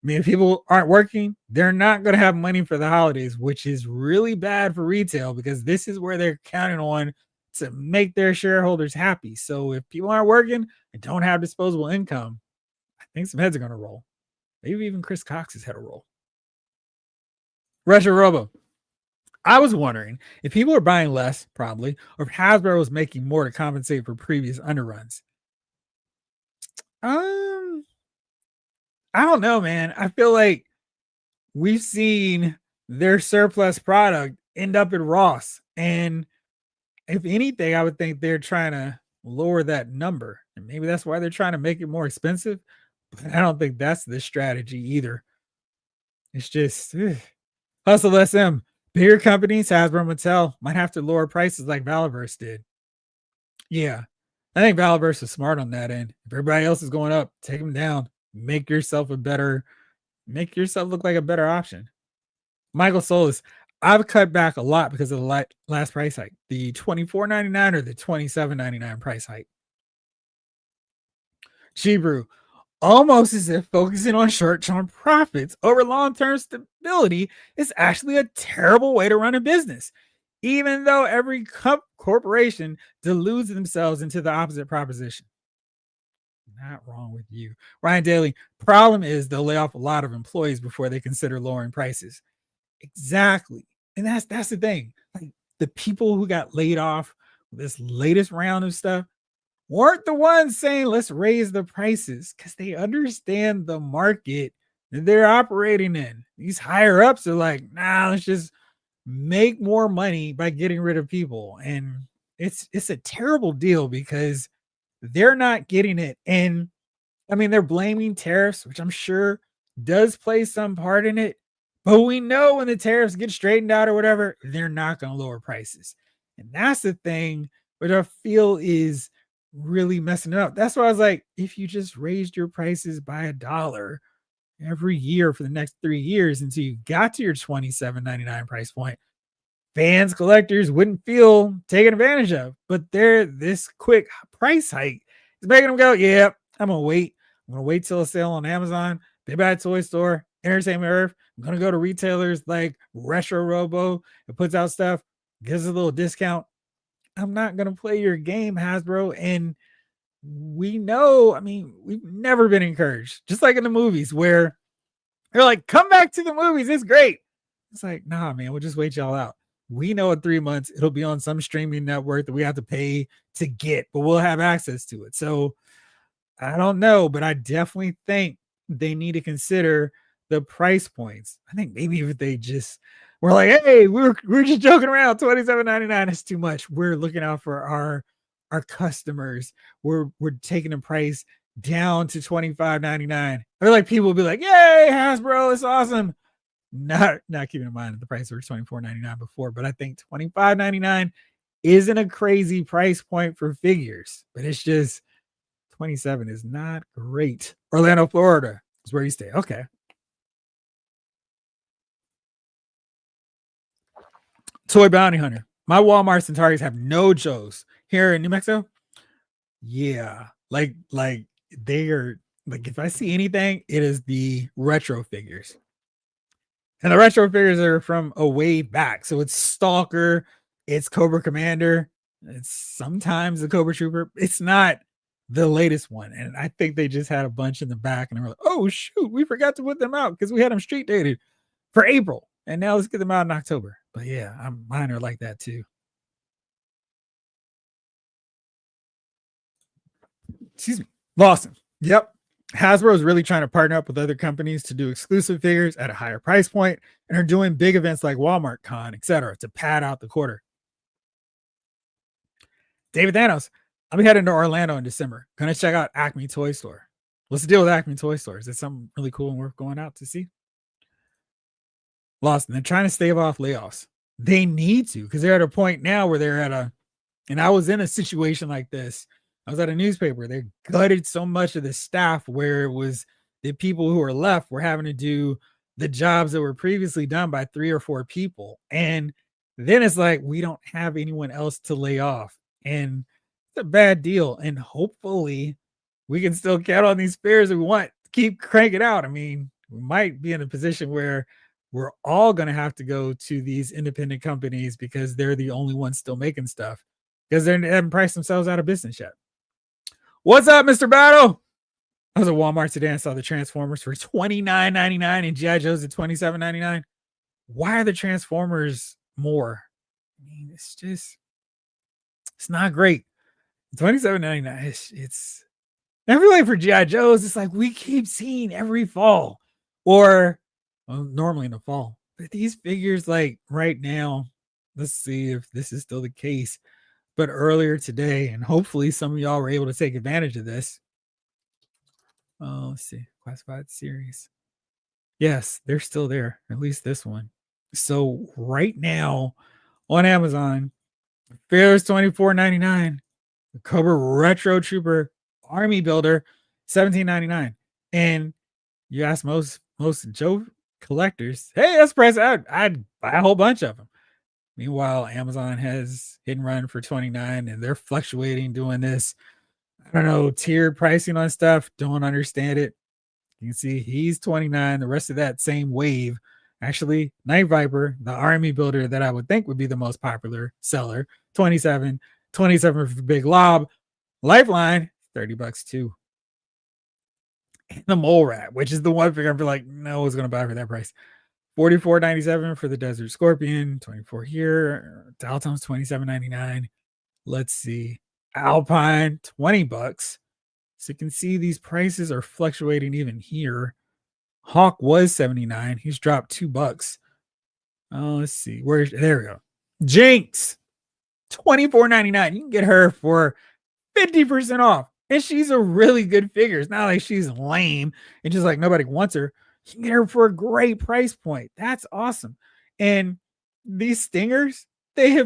Speaker 1: I mean, if people aren't working, they're not going to have money for the holidays, which is really bad for retail, because this is where they're counting on to make their shareholders happy. So if people aren't working and don't have disposable income, I think some heads are going to roll. Maybe even Chris Cox's head will roll. Retro Robo. I was wondering if people are buying less, probably, or if Hasbro was making more to compensate for previous underruns. I don't know, man. I feel like we've seen their surplus product end up at Ross, and if anything, I would think they're trying to lower that number, and maybe that's why they're trying to make it more expensive. But I don't think that's the strategy either. It's just Hustle SM. Bigger companies, Hasbro, Mattel, might have to lower prices like Valiverse did. Yeah, I think Valiverse is smart on that end. If everybody else is going up, take them down. Make yourself look like a better option. Michael Solis, I've cut back a lot because of the last price hike, the $24.99 or the $27.99 price hike. Chibru, almost as if focusing on short-term profits over long-term stability is actually a terrible way to run a business, even though every corporation deludes themselves into the opposite proposition. Not wrong with you. Ryan Daly, problem is they'll lay off a lot of employees before they consider lowering prices. Exactly. And that's the thing. Like, the people who got laid off with this latest round of stuff weren't the ones saying let's raise the prices, because they understand the market that they're operating in. These higher ups are like, nah, let's just make more money by getting rid of people. And it's a terrible deal because they're not getting it. And I mean, they're blaming tariffs, which I'm sure does play some part in it. But we know when the tariffs get straightened out or whatever, they're not going to lower prices. And that's the thing which I feel is really messing it up. That's why I was like, if you just raised your prices by $1 every year for the next 3 years until you got to your $27.99 price point, fans, collectors wouldn't feel taken advantage of. But this quick price hike is making them go, yeah, I'm going to wait. I'm going to wait till a sale on Amazon, Big Bad Toy Store, Entertainment Earth. I'm going to go to retailers like Retro Robo. It puts out stuff, gives a little discount. I'm not going to play your game, Hasbro. And we know, I mean, we've never been encouraged, just like in the movies where they're like, come back to the movies. It's great. It's like, nah, man, we'll just wait y'all out. We know in 3 months it'll be on some streaming network that we have to pay to get, but we'll have access to it. So I don't know, but I definitely think they need to consider the price points. I think maybe if they just were like, hey, we're just joking around, $27.99 is too much. We're looking out for our customers. We're taking the price down to $25.99. Or like people will be like, yay, Hasbro, it's awesome. Not keeping in mind that the price was $24.99 before, but I think $25.99 isn't a crazy price point for figures, but it's just 27 is not great. Orlando, Florida is where you stay. Okay. Toy Bounty Hunter. My Walmarts and Targets have no Joes. Here in New Mexico, yeah. Like they are like if I see anything, it is the retro figures. And the retro figures are from a way back. So it's Stalker, it's Cobra Commander, it's sometimes the Cobra Trooper. It's not the latest one. And I think they just had a bunch in the back and they were like, oh shoot, we forgot to put them out because we had them street dated for April. And now let's get them out in October. But yeah, mine are like that too. Excuse me. Lawson. Yep. Hasbro is really trying to partner up with other companies to do exclusive figures at a higher price point and are doing big events like Walmart Con, etc., to pad out the quarter. David Thanos, I'll be heading to Orlando in December. Gonna check out Acme Toy Store. What's the deal with Acme Toy Store? Is it something really cool and worth going out to see? Lawson, they're trying to stave off layoffs. They need to because they're at a point now where they're at a, and I was in a situation like this. I was at a newspaper. They gutted so much of the staff where it was the people who were left were having to do the jobs that were previously done by 3 or 4 people. And then it's like, we don't have anyone else to lay off. And it's a bad deal. And hopefully we can still count on these fares we want to keep cranking out. I mean, we might be in a position where we're all going to have to go to these independent companies because they're the only ones still making stuff because they haven't priced themselves out of business yet. What's up, Mr. Battle? I was at Walmart today and saw the Transformers for $29.99 and G.I. Joe's at $27.99. Why are the Transformers more? I mean, it's not great. $27.99. It's everything for G.I. Joe's. It's like we keep seeing every fall or normally in the fall. But these figures, like right now, let's see if this is still the case. But earlier today, and hopefully some of y'all were able to take advantage of this. Oh, let's see. Classified series. Yes, they're still there. At least this one. So right now on Amazon, fares $24.99. The Cobra Retro Trooper Army Builder, $17.99. And you ask most Joe collectors, hey, that's the price I'd buy a whole bunch of them. Meanwhile, Amazon has hit and run for $29 and they're fluctuating doing this. I don't know, tiered pricing on stuff. Don't understand it. You can see he's $29. The rest of that same wave. Actually, Night Viper, the Army Builder that I would think would be the most popular seller, $27. $27 for Big Lob. Lifeline, $30 too. And the Mole Rat, which is the one figure I feel like no one's going to buy for that price. $44.97 for the Desert Scorpion, 24 here. Dalton's $27.99. Let's see. Alpine, $20. So you can see these prices are fluctuating even here. Hawk was $79. He's dropped $2. Oh, let's see. There we go. Jinx, $24.99. You can get her for 50% off. And she's a really good figure. It's not like she's lame and just like nobody wants her. You can get her for a great price point. That's awesome. And these stingers, I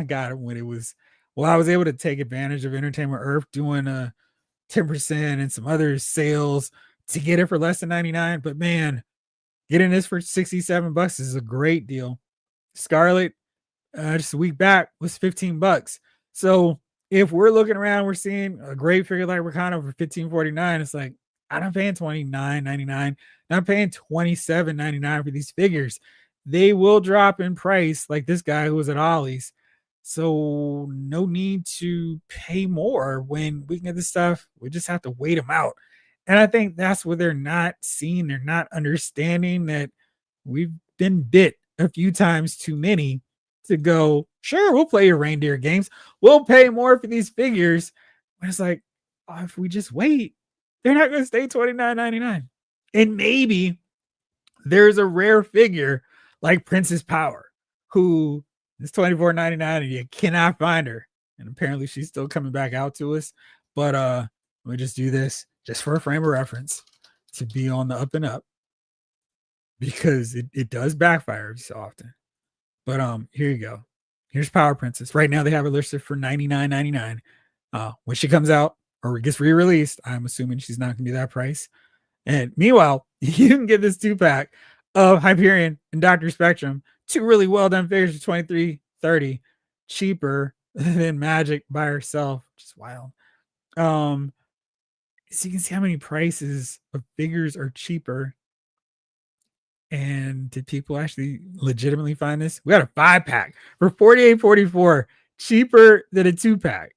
Speaker 1: got them when it was, well, I was able to take advantage of Entertainment Earth doing a 10% and some other sales to get it for less than 99. But man, getting this for $67 is a great deal. Scarlet, just a week back was $15. So if we're looking around, we're seeing a great figure like Wakanda for $15.49. It's like, I'm not paying $29.99. I'm paying $27.99 for these figures. They will drop in price, like this guy who was at Ollie's. So no need to pay more when we can get this stuff. We just have to wait them out. And I think that's what they're not seeing. They're not understanding that we've been bit a few times too many to go, sure, we'll play your reindeer games. We'll pay more for these figures. But it's like, oh, if we just wait, they're not going to stay $29.99. And maybe there's a rare figure like Princess Power, who is $24.99 and you cannot find her. And apparently she's still coming back out to us. But let me just do this just for a frame of reference to be on the up and up. because it does backfire so often. But here you go. Here's Power Princess. Right now they have her listed for $99.99. When she comes out or gets re-released, I'm assuming she's not gonna be that price. And meanwhile, you can get this two-pack of Hyperion and Dr. Spectrum, two really well done figures for 23.30, cheaper than Magic by herself, which is wild. So you can see how many prices of figures are cheaper. And did people actually legitimately find this? We got a 5-pack for 48.44, cheaper than a 2-pack.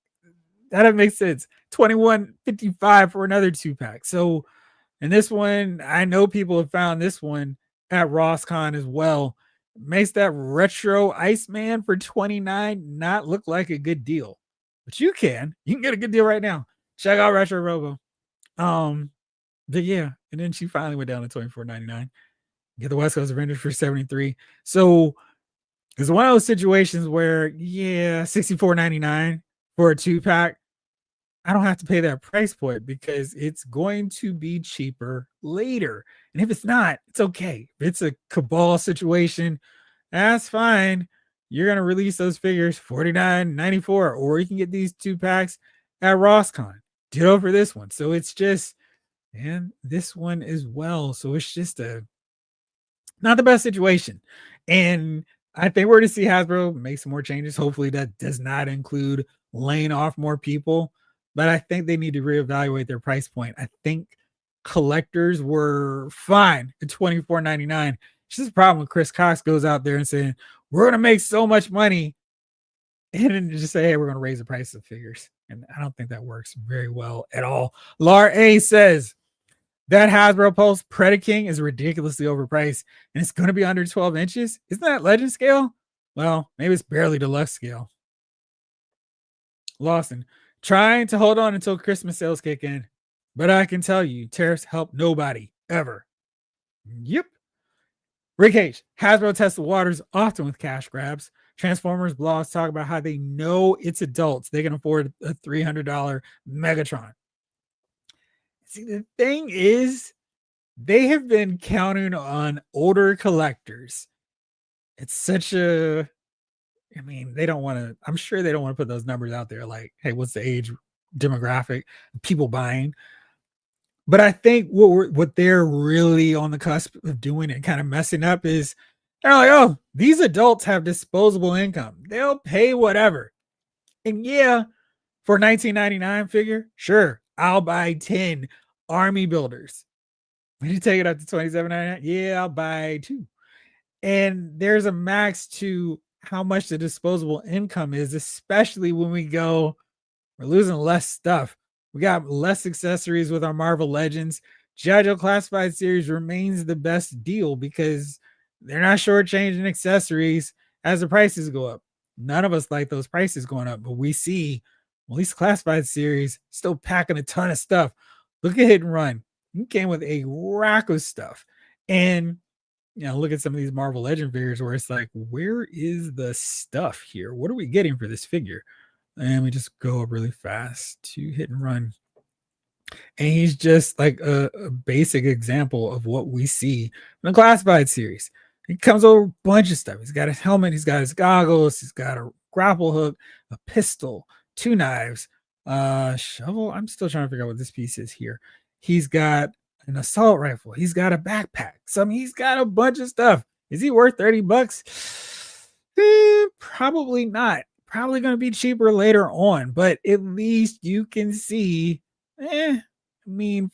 Speaker 1: That doesn't make sense. 21.55 for another 2-pack. So, and this one, I know people have found this one at RossCon as well. Makes that retro Iceman for 29 not look like a good deal. But you can get a good deal right now. Check out Retro Robo. But yeah, and then she finally went down to 24.99. Get the West Coast Avengers for 73. So it's one of those situations where, yeah, 64.99 for a 2-pack. I don't have to pay that price point because it's going to be cheaper later. And if it's not, it's okay. If it's a cabal situation, that's fine. You're going to release those figures $49.94, or you can get these 2-packs at RossCon. Ditto for this one. So it's just, and this one as well. So it's just not the best situation. And I think we're to see Hasbro make some more changes. Hopefully that does not include laying off more people, but I think they need to reevaluate their price point. I think collectors were fine at $24.99. It's just a problem when Chris Cox goes out there and saying, we're going to make so much money, and then just say, hey, we're going to raise the price of figures. And I don't think that works very well at all. Lar A says, that Hasbro Pulse Predaking is ridiculously overpriced, and it's going to be under 12 inches. Isn't that legend scale? Well, maybe it's barely deluxe scale. Lawson, trying to hold on until Christmas sales kick in, but I can tell you, tariffs help nobody ever. Yep. Rick H. Hasbro tests the waters often with cash grabs. Transformers blogs talk about how they know it's adults. They can afford a $300 Megatron. See, the thing is, they have been counting on older collectors. It's such a, I mean, they don't want to, I'm sure they don't want to put those numbers out there like, hey, what's the age demographic, people buying? But I think what they're really on the cusp of doing and kind of messing up is they're like, oh, these adults have disposable income. They'll pay whatever. And yeah, for $19.99 figure, sure, I'll buy 10 army builders. When you take it up to $27.99, yeah, I'll buy 2. And there's a max to how much the disposable income is, especially when we're losing less stuff. We got less accessories with our Marvel Legends. G.I. Joe Classified Series remains the best deal because they're not shortchanging accessories as the prices go up. None of us like those prices going up, but we see, well, at least Classified Series still packing a ton of stuff. Look at Hit and Run. He came with a rack of stuff. And look at some of these Marvel Legend figures where it's like, where is the stuff here? What are we getting for this figure? And we just go up really fast to Hit and Run. And he's just like a basic example of what we see in the Classified series. He comes over a bunch of stuff. He's got his helmet, he's got his goggles, he's got a grapple hook, a pistol, 2 knives, shovel. I'm still trying to figure out what this piece is here. He's got an assault rifle, he's got a backpack. So I mean, he's got a bunch of stuff. Is he worth $30? Probably not. Probably going to be cheaper later on, but at least you can see, I mean,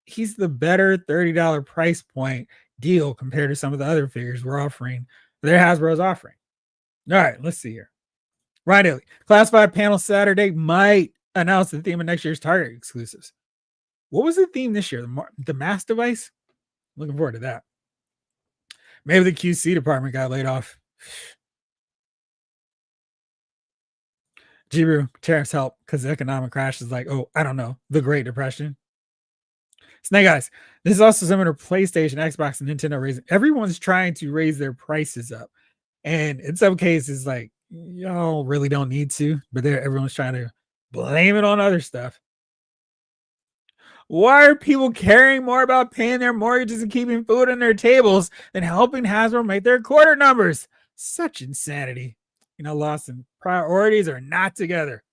Speaker 1: he's the better $30 price point deal compared to some of the other figures we're offering. Their Hasbro's offering. All right, let's see here. Ryan Daly, Classified Panel Saturday might announce the theme of next year's Target exclusives. What was the theme this year? The mass device? Looking forward to that. Maybe the QC department got laid off. Jiru, tariffs help because the economic crash is like, oh, I don't know, the Great Depression. Snake Eyes. This is also similar to PlayStation, Xbox, and Nintendo raising. Everyone's trying to raise their prices up. And in some cases, like, y'all really don't need to, but everyone's trying to blame it on other stuff. Why are people caring more about paying their mortgages and keeping food on their tables than helping Hasbro make their quarter numbers? Such insanity. Lawson, priorities are not together.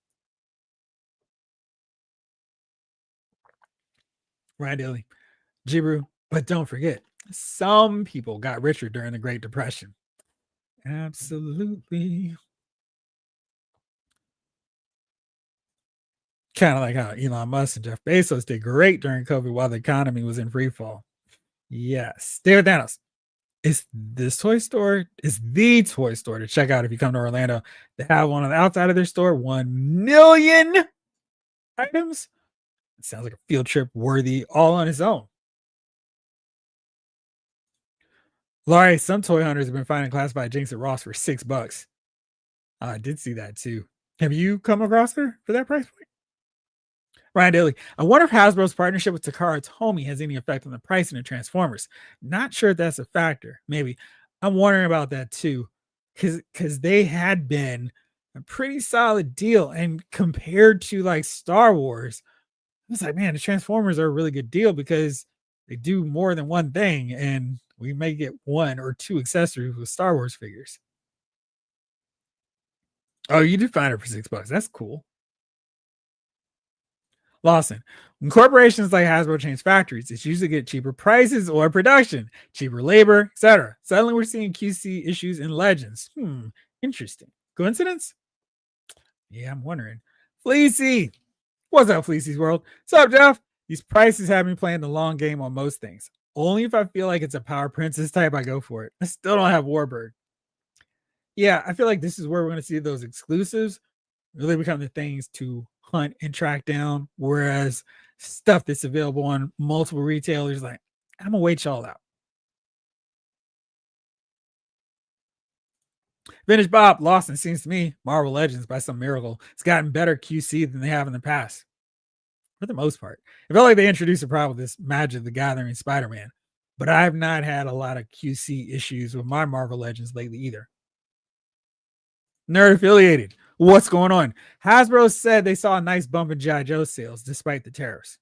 Speaker 1: Right, Dilly. Jibru, but don't forget, some people got richer during the Great Depression. Absolutely. Kind of like how Elon Musk and Jeff Bezos did great during COVID while the economy was in free fall. Yes. David Thanos. Is the toy store to check out if you come to Orlando. They have one on the outside of their store, 1 million items. It sounds like a field trip worthy all on its own. Laurie, some toy hunters have been finding classified Jinx at Ross for $6. I did see that too. Have you come across her for that price point? Ryan Daly, I wonder if Hasbro's partnership with Takara Tomy has any effect on the pricing of Transformers. Not sure if that's a factor. Maybe. I'm wondering about that too. Because they had been a pretty solid deal. And compared to like Star Wars, it's like, man, the Transformers are a really good deal because they do more than one thing. And we may get one or two accessories with Star Wars figures. Oh, you did find it for $6. That's cool. Lawson. When corporations like Hasbro change factories, it's usually get cheaper prices or production, cheaper labor, etc. Suddenly, we're seeing QC issues in Legends. Interesting. Coincidence? Yeah, I'm wondering. Fleecy. What's up, Fleecy's World? What's up, Jeff? These prices have me playing the long game on most things. Only if I feel like it's a Power Princess type, I go for it. I still don't have Warbird. Yeah, I feel like this is where we're going to see those exclusives really become the things to hunt and track down. Whereas stuff that's available on multiple retailers, like, I'm gonna wait y'all out. Vintage Bob Lawson seems to me Marvel Legends by some miracle. It's gotten better QC than they have in the past. For the most part. It felt like they introduced a problem with this Magic the Gathering Spider-Man. But I have not had a lot of QC issues with my Marvel Legends lately either. Nerd affiliated. What's going on? Hasbro said they saw a nice bump in G.I. Joe sales despite the tariffs.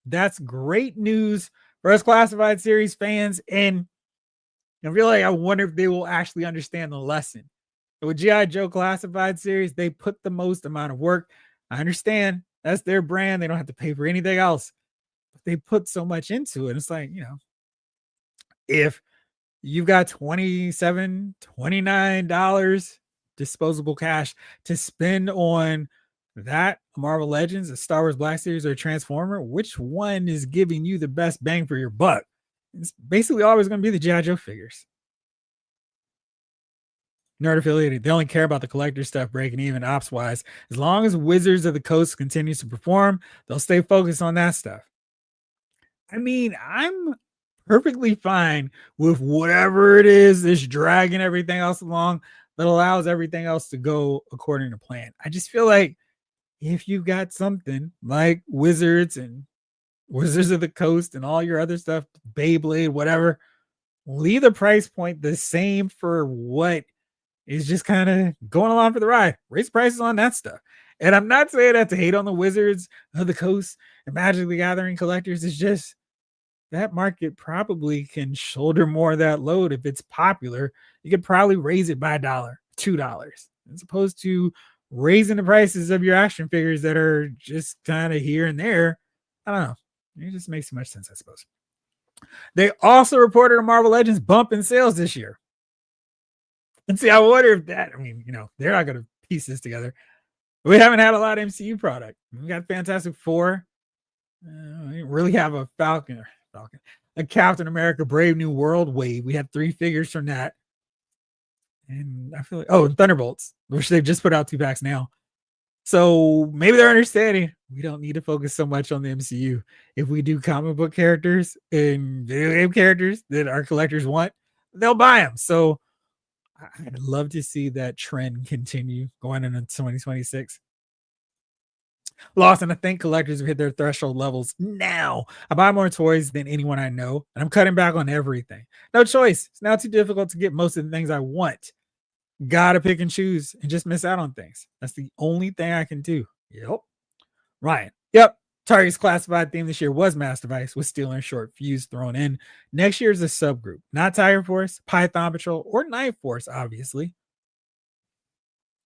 Speaker 1: That's great news for us classified series fans. And I feel like I wonder if they will actually understand the lesson. With G.I. Joe classified series, they put the most amount of work. I understand that's their brand. They don't have to pay for anything else. But they put so much into it. It's like, if you've got $27, $29 disposable cash to spend on that Marvel Legends, a Star Wars Black Series, or Transformer, which one is giving you the best bang for your buck? It's basically always going to be the G.I. Joe figures. Nerd affiliated. They only care about the collector stuff breaking even ops wise. As long as Wizards of the Coast continues to perform, they'll stay focused on that stuff. I mean, I'm perfectly fine with whatever it is that's dragging everything else along that allows everything else to go according to plan. I just feel like if you've got something like Wizards and Wizards of the Coast and all your other stuff, Beyblade, whatever, leave the price point the same for what is just kind of going along for the ride. Raise prices on that stuff. And I'm not saying that to hate on the Wizards of the Coast and Magic the Gathering collectors. It's just that market probably can shoulder more of that load. If it's popular, you could probably raise it by $1, $2, as opposed to raising the prices of your action figures that are just kind of here and there. I don't know. It just makes too much sense, I suppose. They also reported a Marvel Legends bump in sales this year. And see, I wonder if that, they're not going to piece this together. We haven't had a lot of MCU product. We got Fantastic Four. We didn't really have a Falcon, a Captain America Brave New World wave. We had 3 figures from that. And I feel like, and Thunderbolts, which they've just put out 2 packs now. So maybe they're understanding we don't need to focus so much on the MCU. If we do comic book characters and video game characters that our collectors want, they'll buy them. So I'd love to see that trend continue going into 2026. Lawson, I think collectors have hit their threshold levels now. I buy more toys than anyone I know, and I'm cutting back on everything. No choice. It's now too difficult to get most of the things I want. Gotta pick and choose and just miss out on things. That's the only thing I can do. Yep. Ryan. Yep. Target's classified theme this year was Mass Device with Steel and Short Fuse thrown in. Next year is a subgroup, not Tiger Force, Python Patrol, or Night Force, obviously.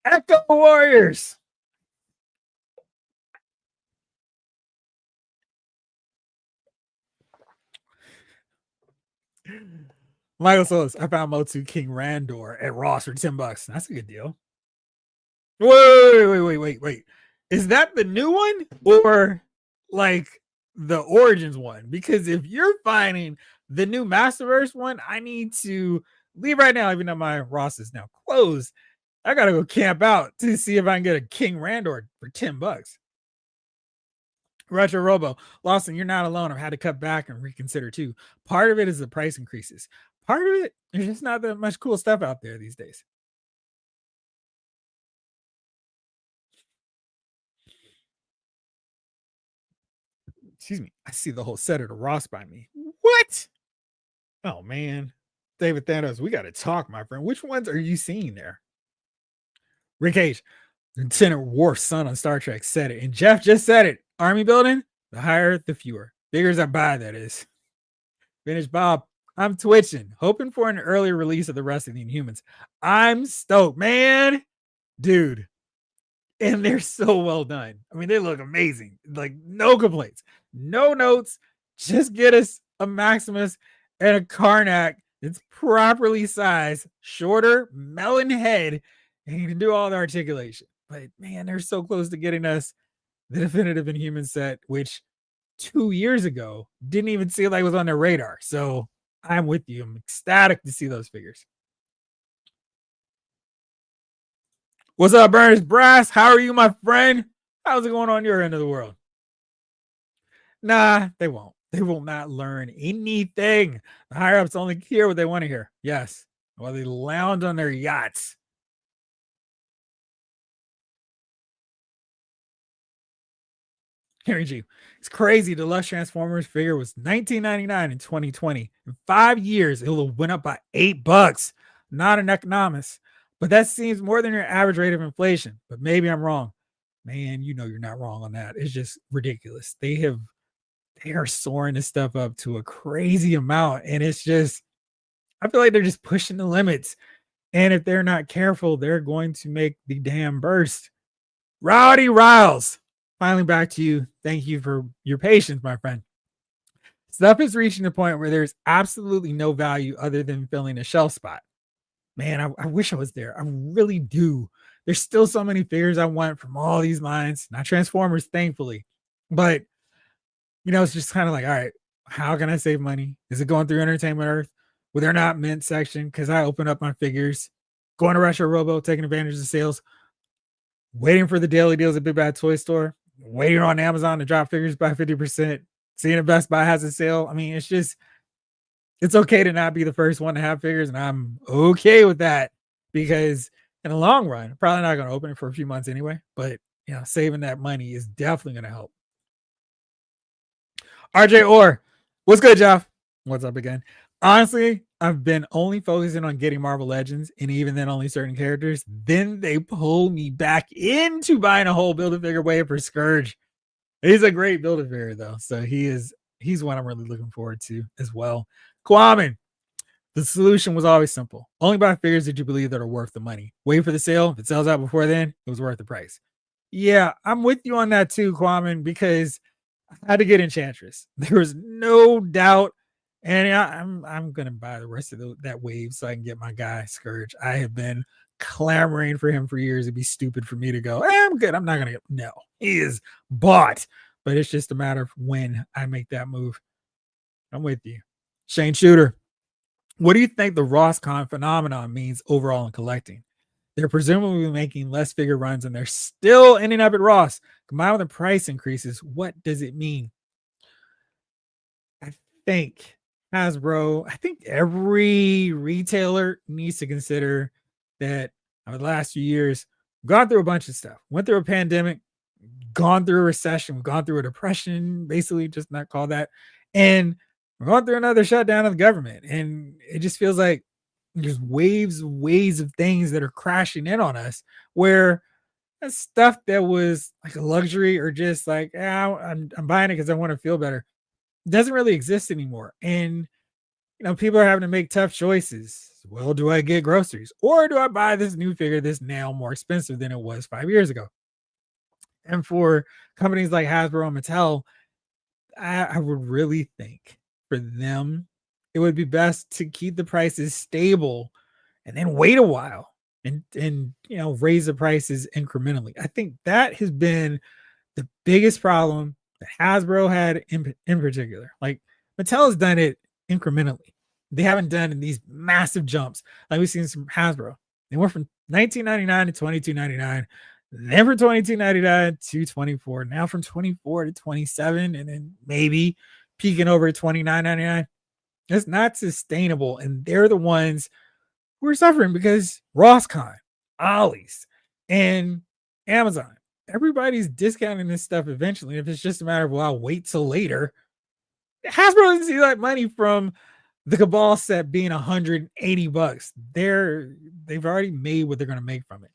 Speaker 1: Echo Warriors. Michael Solis, I found Motu King Randor at Ross for $10. That's a good deal. Wait. Is that the new one or like the Origins one? Because if you're finding the new Masterverse one, I need to leave right now, even though my Ross is now closed. I gotta go camp out to see if I can get a King Randor for $10. Retro Robo, Lawson, you're not alone. I've had to cut back and reconsider too. Part of it is the price increases. Part of it, there's just not that much cool stuff out there these days. Excuse me. I see the whole set of the Ross by me. What? Oh man. David Thanos, we got to talk, my friend. Which ones are you seeing there? Rick H. Lieutenant Worf's son on Star Trek said it. And Jeff just said it. Army building, the higher, the fewer. Figures I buy, that is. Vintage Bob, I'm twitching, hoping for an early release of the rest of the Inhumans. I'm stoked, man. Dude. And they're so well done. I mean, they look amazing. Like, no complaints, no notes. Just get us a Maximus and a Karnak that's properly sized, shorter, melon head, and you can do all the articulation. But man, they're so close to getting us the definitive Inhuman set, which 2 years ago didn't even seem like it was on their radar. So I'm with you. I'm ecstatic to see those figures. What's up, Ernest Brass? How are you, my friend? How's it going on your end of the world? Nah, they won't. They will not learn anything. The higher ups only hear what they want to hear. Yes, while they lounge on their yachts. Henry G. It's crazy. The Lush Transformers figure was $19.99 in 2020. In 5 years, it will have went up by $8. Not an economist, but that seems more than your average rate of inflation. But maybe I'm wrong. Man, you know you're not wrong on that. It's just ridiculous. They are soaring this stuff up to a crazy amount. And it's just, I feel like they're just pushing the limits. And if they're not careful, they're going to make the dam burst. Rowdy Riles. Finally back to you. Thank you for your patience, my friend. Stuff is reaching the point where there's absolutely no value other than filling a shelf spot. Man, I wish I was there. I really do. There's still so many figures I want from all these lines, not Transformers, thankfully. But, it's just kind of like, all right, how can I save money? Is it going through Entertainment Earth? Well, they're not mint section because I open up my figures, going to Retro Robo, taking advantage of sales, waiting for the daily deals at Big Bad Toy Store, waiting on Amazon to drop figures by 50%, seeing if Best Buy has a sale. I mean, it's okay to not be the first one to have figures, and I'm okay with that because in the long run, I'm probably not going to open it for a few months anyway, but saving that money is definitely going to help. RJ Orr, what's good, Jeff? What's up again? Honestly, I've been only focusing on getting Marvel Legends, and even then only certain characters. Then they pull me back into buying a whole Build-A-Figure wave for Scourge. He's a great Build-A-Figure though, so he's one I'm really looking forward to as well. Kwamen, the solution was always simple. Only buy figures that you believe that are worth the money. Wait for the sale. If it sells out before then, it was worth the price. Yeah, I'm with you on that too, Kwamen, because I had to get Enchantress. There was no doubt. And I'm gonna buy the rest of that wave so I can get my guy Scourge. I have been clamoring for him for years. It'd be stupid for me to go, I'm good. I'm not gonna get. No, he is bought, but it's just a matter of when I make that move. I'm with you, Shane Shooter. What do you think the Rosscon phenomenon means overall in collecting? They're presumably making less figure runs, and they're still ending up at Ross. Combined with the price increases, what does it mean? I think Hasbro, I think every retailer needs to consider that over the last few years, we've gone through a bunch of stuff, went through a pandemic, gone through a recession, we've gone through a depression, basically just not call that. And we're going through another shutdown of the government. And it just feels like there's waves of things that are crashing in on us where That's stuff that was like a luxury or just like, "Ah, I'm buying it because I want to feel better." Doesn't really exist anymore. And people are having to make tough choices. Well, do I get groceries or do I buy this new figure that's now more expensive than it was 5 years ago? And for companies like Hasbro and Mattel, I would really think for them, it would be best to keep the prices stable and then wait a while and raise the prices incrementally. I think that has been the biggest problem that Hasbro had in particular. Like Mattel has done it incrementally. They haven't done these massive jumps like we've seen from Hasbro. They went from 19.99 to 22.99, then from 22.99 to 24, now from 24 to 27, and then maybe peaking over 29.99. It's not sustainable, and they're the ones who are suffering because Rosscon, Ollie's, and Amazon, everybody's discounting this stuff eventually. If it's just a matter of, well, I'll wait till later. Hasbro doesn't see that money from the Cabal set being $180. They've already made what they're going to make from it.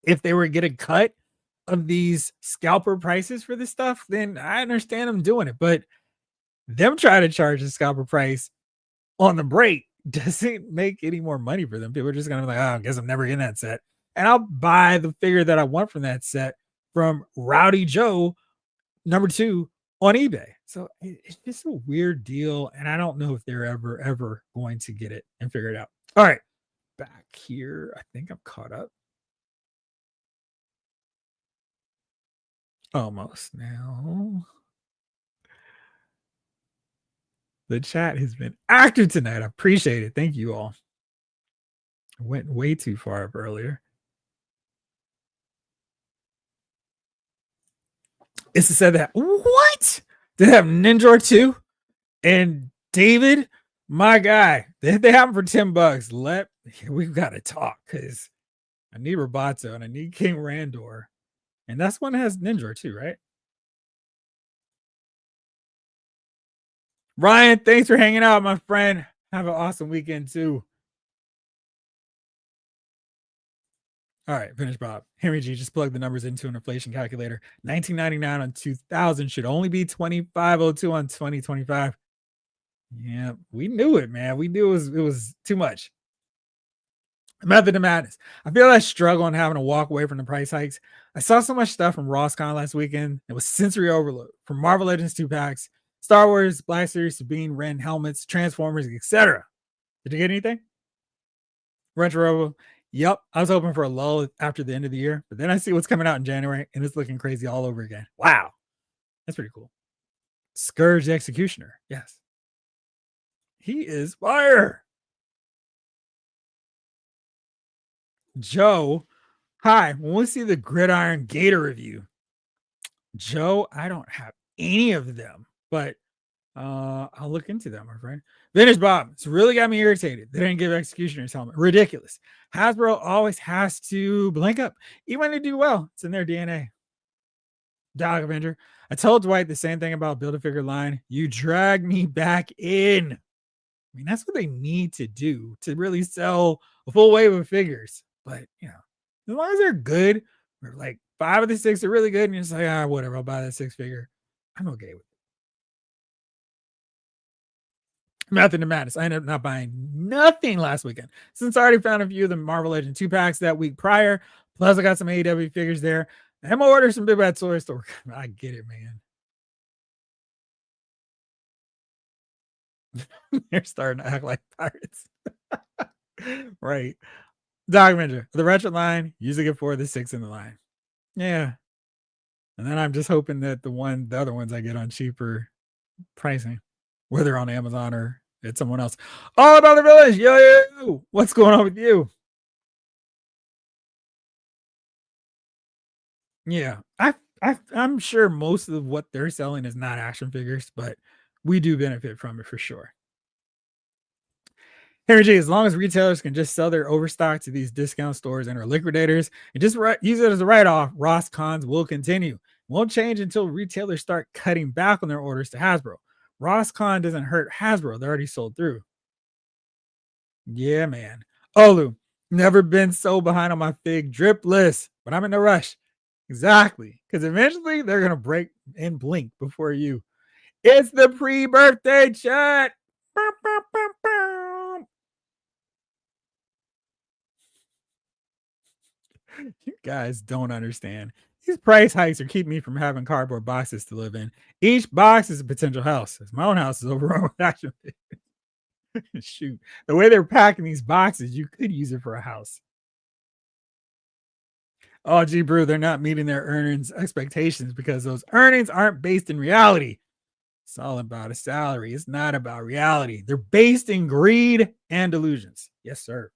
Speaker 1: If they were to get a cut of these scalper prices for this stuff, then I understand them doing it. But them trying to charge the scalper price on the break doesn't make any more money for them. People are just gonna be like, oh, I guess I'm never getting that set. And I'll buy the figure that I want from that set from Rowdy Joe #2 on eBay. So it's just a weird deal. And I don't know if they're ever going to get it and figure it out. All right. Back here. I think I'm caught up. Almost now. The chat has been active tonight. I appreciate it. Thank you all. I went way too far up earlier. It's said that what? They have Ninja too? And David, my guy, they have them for $10. We've got to talk because I need Roboto and I need King Randor. And that's one that has Ninja too, right? Ryan, thanks for hanging out, my friend. Have an awesome weekend too. All right, finish Bob. Henry G, just plug the numbers into an inflation calculator. 1999 on 2000 should only be 2502 on 2025. Yeah, we knew it, man. We knew it was too much. Method of Madness. I feel like I struggle on having to walk away from the price hikes. I saw so much stuff from Rosscon last weekend. It was sensory overload from Marvel Legends 2 packs, Star Wars, Black Series, Sabine, Ren, helmets, Transformers, etc. Did you get anything? Retro. Yep. I was hoping for a lull after the end of the year, but then I see what's coming out in January and it's looking crazy all over again. Wow. That's pretty cool. Scourge the Executioner. Yes. He is fire. Joe. Hi. When we see the Gridiron Gator review, Joe, I don't have any of them, but I'll look into that, my friend. Vintage Bob, it's really got me irritated. They didn't give Executioner's helmet. Ridiculous. Hasbro always has to blink up, even when they do well. It's in their DNA. Dog Avenger. I told Dwight the same thing about Build-A-Figure line. You drag me back in. I mean, that's what they need to do to really sell a full wave of figures. But, as long as they're good, or like 5 of the 6 are really good, and you're just like, whatever, I'll buy that 6 figure. I'm okay with it. Method of Madness. I ended up not buying nothing last weekend since I already found a few of the Marvel Legend 2 packs that week prior. Plus, I got some AEW figures there. I'm gonna order some Big Bad Toy Store. I get it, man. They're starting to act like pirates. Right. Documentary. The retro line, usually get 4 of the 6 in the line. Yeah. And then I'm just hoping that the other ones I get on cheaper pricing, whether on Amazon or at someone else. All about the village. Yo, what's going on with you? Yeah. I'm sure most of what they're selling is not action figures, but we do benefit from it for sure. Henry G, as long as retailers can just sell their overstock to these discount stores and or liquidators and just use it as a write-off, Ross cons will continue. Won't change until retailers start cutting back on their orders to Hasbro. Ross con doesn't hurt Hasbro. They're already sold through. Yeah, man. Olu, Never been so behind on my fig drip list, but I'm in a rush. Exactly. Because eventually they're going to break and blink before you. It's the pre birthday chat. Bow, bow, bow, bow. You guys don't understand. These price hikes are keeping me from having cardboard boxes to live in. Each box is a potential house. My own house is overrun with action. Shoot. The way they're packing these boxes, you could use it for a house. Oh, gee, brew, they're not meeting their earnings expectations because those earnings aren't based in reality. It's all about a salary. It's not about reality. They're based in greed and delusions. Yes, sir.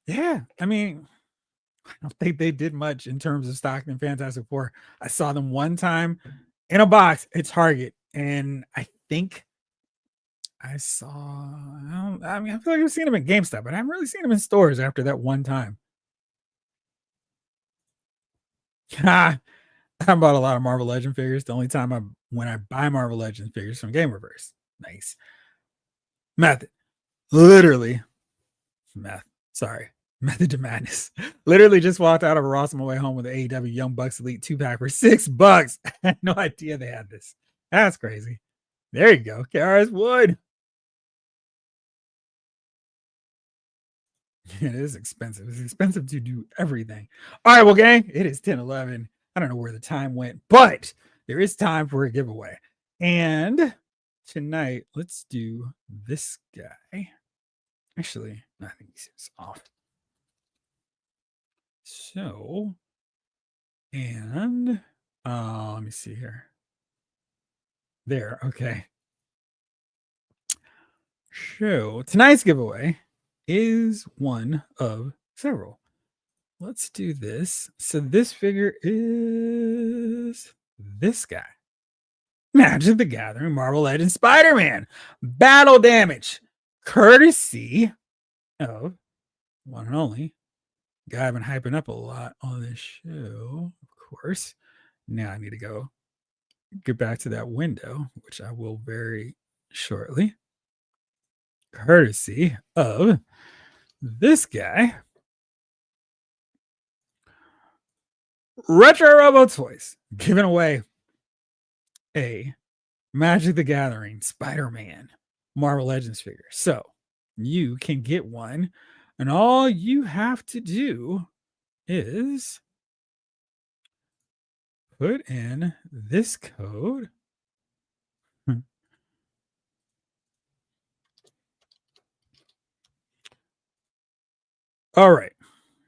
Speaker 1: Yeah. I mean, I don't think they did much in terms of stock in Fantastic Four. I saw them one time in a box at Target, and I think I saw. I mean, I feel like I've seen them at GameStop, but I haven't really seen them in stores after that one time. I bought a lot of Marvel Legend figures. The only time when I buy Marvel Legend figures from Game Reverse. Nice method, literally meth. Sorry, method to madness. Literally just walked out of a Ross on my way home with the AEW Young Bucks Elite 2-pack for $6. I had no idea they had this. That's crazy. There you go. KRS Wood. It is expensive. It's expensive to do everything. All right, well, gang, it is 10:11. I don't know where the time went, but there is time for a giveaway. And tonight, let's do this guy. Actually, I think he's off. So, and let me see here. There, okay. So tonight's giveaway is one of several. Let's do this. So this figure is this guy. Magic the Gathering Marvel Legends Spider-Man. Battle damage. Courtesy of one and only guy I've been hyping up a lot on this show, of course. Now I need to go get back to that window, which I will very shortly. Courtesy of this guy, Retro Robo Toys, giving away a Magic the Gathering Spider-Man Marvel Legends figure. So you can get one, and all you have to do is put in this code. All right,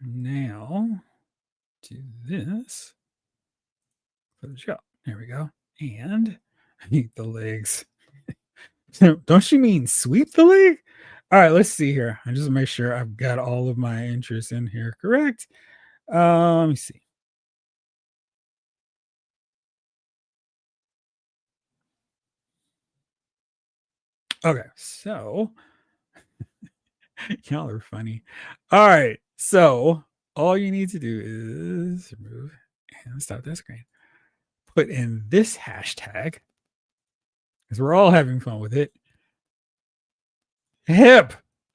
Speaker 1: now do this. For the show. There we go. And eat the legs. Don't you mean sweep the leg? All right, let's see here. I just make sure I've got all of my interests in here correct. Let me see. Okay, so y'all are funny. All right, so all you need to do is remove and stop that screen. Put in this hashtag because we're all having fun with it. Hip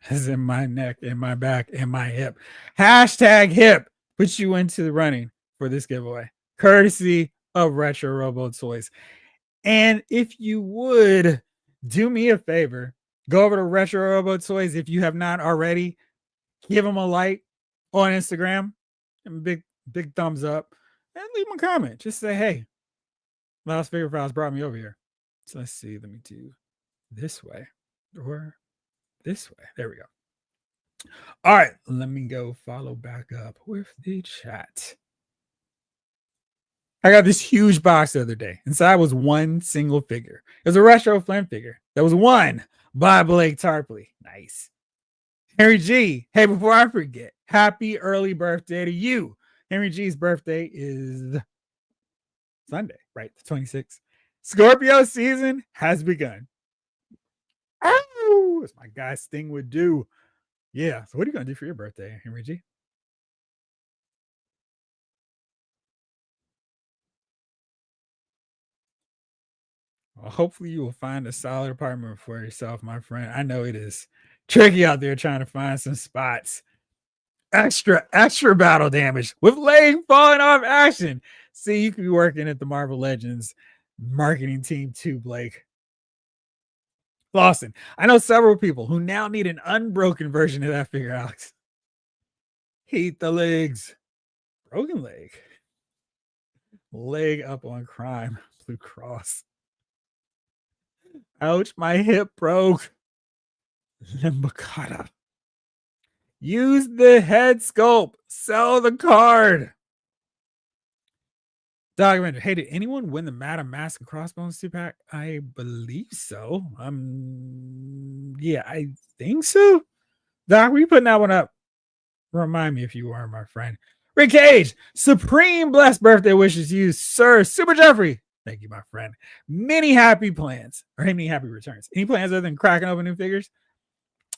Speaker 1: as in my neck, in my back, in my hip. Hashtag hip puts you into the running for this giveaway, courtesy of Retro Robo Toys. And if you would do me a favor, go over to Retro Robo Toys if you have not already. Give them a like on Instagram, and big thumbs up, and leave them a comment. Just say, "Hey, Last Figure Files brought me over here." So let's see. Let me do this way or this way. There we go. All right, let me go follow back up with the chat. I got this huge box the other day. Inside was one single figure. It was a retro Flynn figure. That was won by Blake Tarpley. Nice. Henry G. Hey, before I forget, happy early birthday to you. Henry G's birthday is Sunday, right? The 26th. Scorpio season has begun. Oh, as my guy Sting would do. Yeah. So what are you going to do for your birthday, Henry G? Well, hopefully you will find a solid apartment for yourself, my friend. I know it is tricky out there trying to find some spots. Extra battle damage with leg falling off action. See, you could be working at the Marvel Legends marketing team too, Blake. Lawson, I know several people who now need an unbroken version of that figure, Alex. Heat the legs. Broken leg. Leg up on crime. Blue Cross. Ouch, my hip broke. Limbicata. Use the head sculpt. Sell the card. Documentary. Hey, did anyone win the Madam Mask and Crossbones 2-pack? I believe so. Yeah, I think so. Doc, were you putting that one up? Remind me if you were, my friend. Rick Cage, supreme blessed birthday wishes to you, sir. Super Jeffrey. Thank you, my friend. Many happy plans, or many happy returns. Any plans other than cracking open new figures?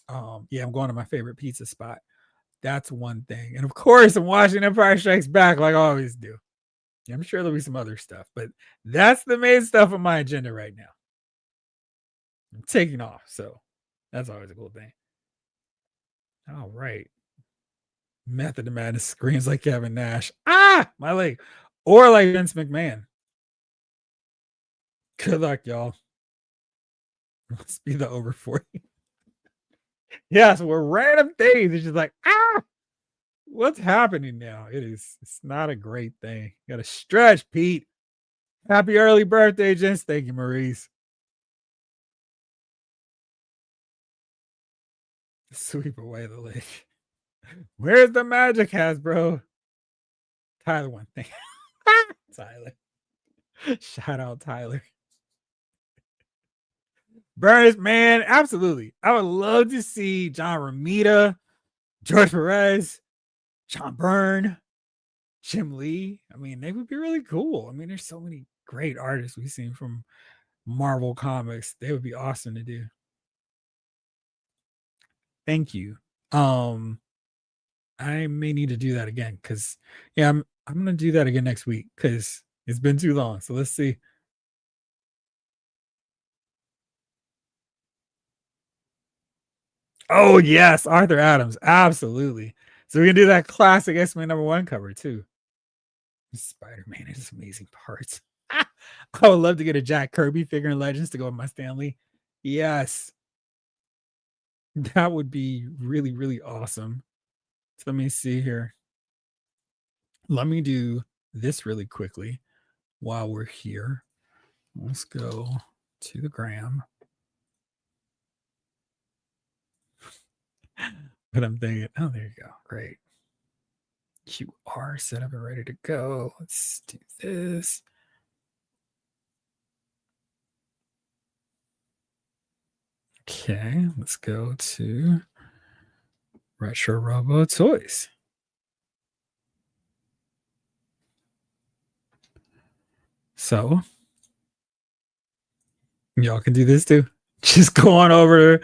Speaker 1: Yeah, I'm going to my favorite pizza spot. That's one thing. And of course, I'm watching Empire Strikes Back like I always do. I'm sure there'll be some other stuff, but that's the main stuff on my agenda right now. I'm taking off, so that's always a cool thing. All right. Method of Madness screams like Kevin Nash. Ah, my leg. Or like Vince McMahon. Good luck, y'all. Must be the over 40. Yeah, so we're random things. It's just like, what's happening now? It's not a great thing. You gotta stretch, Pete. Happy early birthday, gents. Thank you, Maurice. Sweep away the leg. Where's the magic, Hasbro? Tyler one thing. Tyler. Shout out Tyler. Burns, man, absolutely. I would love to see John Romita, George Perez, John Byrne, Jim Lee. I mean, they would be really cool. I mean, there's so many great artists we've seen from Marvel Comics. They would be awesome to do. Thank you. I may need to do that again because I'm gonna do that again next week because it's been too long. So let's see. Oh yes, Arthur Adams, absolutely. So we can do that classic X-Men #1 cover too. Spider-Man has amazing parts. I would love to get a Jack Kirby figure in Legends to go with my Stanley. Yes. That would be really, really awesome. So let me see here. Let me do this really quickly while we're here. Let's go to the gram. But I'm thinking, oh, there you go. Great. QR set up and ready to go. Let's do this. Okay, let's go to Retro Robo Toys. So y'all can do this too. Just go on over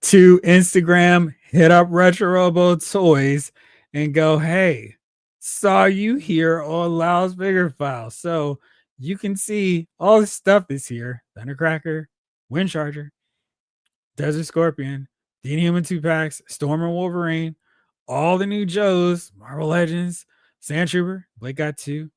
Speaker 1: to Instagram, hit up Retro Robo Toys, and go, hey, saw you here on Lyle's Bigger File. So you can see all the stuff that's here. Thundercracker, Wind Charger, Desert Scorpion, the Inhuman 2-packs, Storm and Wolverine, all the new Joes, Marvel Legends, Sand Trooper, Blake got 2,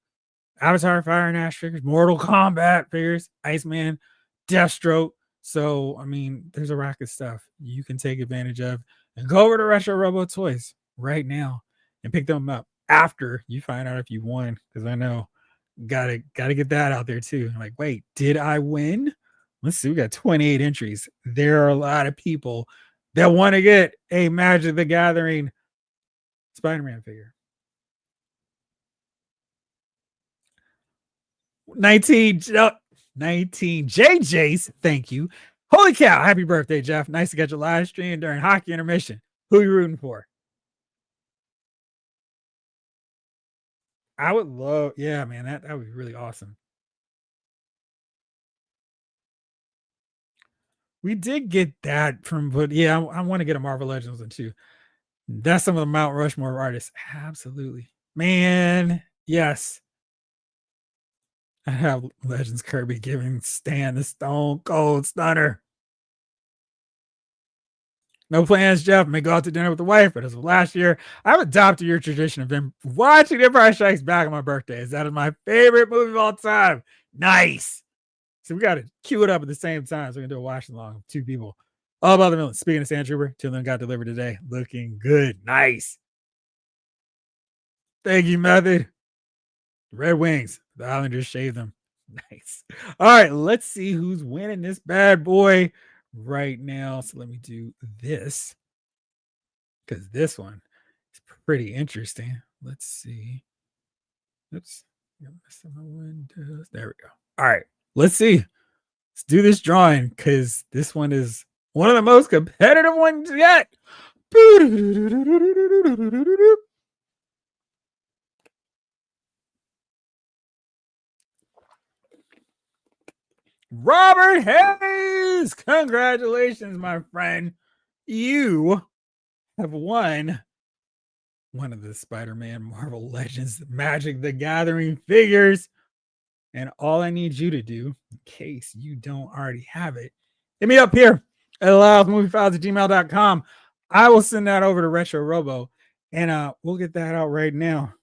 Speaker 1: Avatar, Fire and Ash figures, Mortal Kombat figures, Iceman, Deathstroke. So, I mean, there's a rack of stuff you can take advantage of and go over to Retro Robo Toys right now and pick them up after you find out if you won. Because I know gotta get that out there too. I'm like, wait, did I win? Let's see, we got 28 entries. There are a lot of people that want to get a Magic the Gathering Spider-Man figure. 19 JJ's, thank you. Holy cow, happy birthday, Jeff. Nice to get your live stream during hockey intermission. Who are you rooting for? I would love, yeah, man, that would be really awesome. We did get that from, but yeah, I want to get a Marvel Legends one too. That's some of the Mount Rushmore artists. Absolutely. Man, yes. I have Legends Kirby giving Stan the Stone Cold Stunner. No plans, Jeff. May go out to dinner with the wife, but as of last year, I've adopted your tradition of been watching Empire Strikes Back on my birthdays. That is my favorite movie of all time. Nice. So we got to cue it up at the same time. So we can do a watch along with two people. All about the million. Speaking of Sand Trooper, two of them got delivered today. Looking good. Nice. Thank you, Method. Red Wings. The Islanders shaved them. Nice. All right, let's see who's winning this bad boy right now. So let me do this because this one is pretty interesting. Let's see. Oops. There we go. All right, let's see. Let's do this drawing because this one is one of the most competitive ones yet. Robert Hayes, congratulations, my friend. You have won one of the Spider-Man Marvel Legends Magic the Gathering figures. And all I need you to do, in case you don't already have it, hit me up here at allows.moviefiles@gmail.com. I will send that over to Retro Robo, and we'll get that out right now.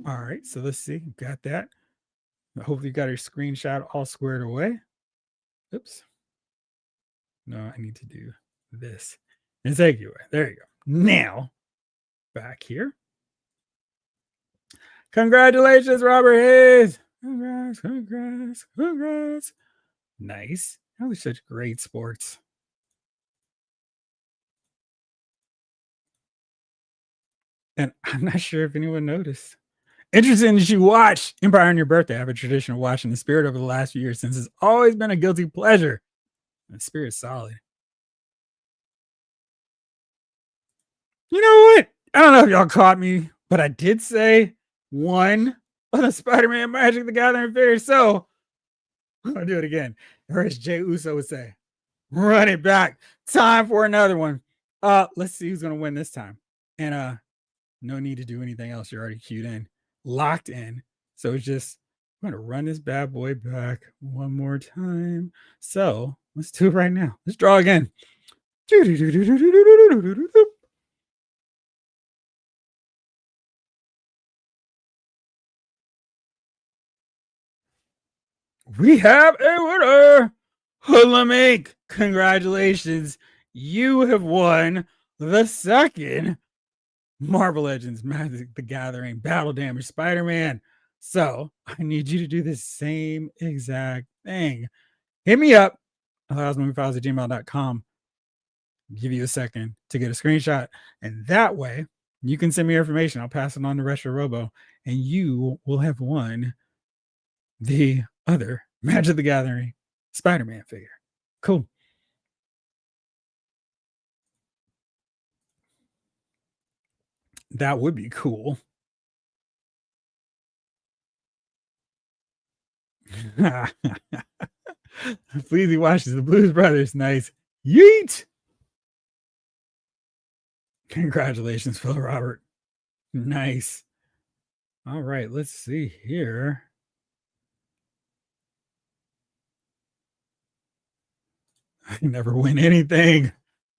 Speaker 1: All right, so let's see. Got that. Hopefully you got your screenshot all squared away. Oops. No, I need to do this. And take you away. There you go. Now, back here. Congratulations, Robert Hayes. Congrats, congrats, congrats. Nice. That was such great sports. And I'm not sure if anyone noticed. Interesting that you watch Empire on your birthday. I have a tradition of watching The Spirit over the last few years since it's always been a guilty pleasure. The Spirit's solid. You know what? I don't know if y'all caught me, but I did say one of the Spider-Man Magic the Gathering figures. So I'm gonna do it again. Or as Jay Uso would say, run it back. Time for another one. Let's see who's gonna win this time. And no need to do anything else. You're already queued in, locked in. So it's just I'm gonna run this bad boy back one more time. So let's do it right now. Let's draw again. We have a winner. Hulamink, congratulations. You have won the second Marvel Legends Magic the Gathering Battle Damage Spider-Man. So I need you to do the same exact thing. Hit me up, allowsmoviefiles@gmail.com. Give you a second to get a screenshot. And that way you can send me your information. I'll pass it on to Retro Robo, and you will have won the other Magic the Gathering Spider-Man figure. Cool. That would be cool. Fleazy watches the Blues Brothers. Nice. Yeet. Congratulations, Phil Robert. Nice. All right, let's see here. I never win anything.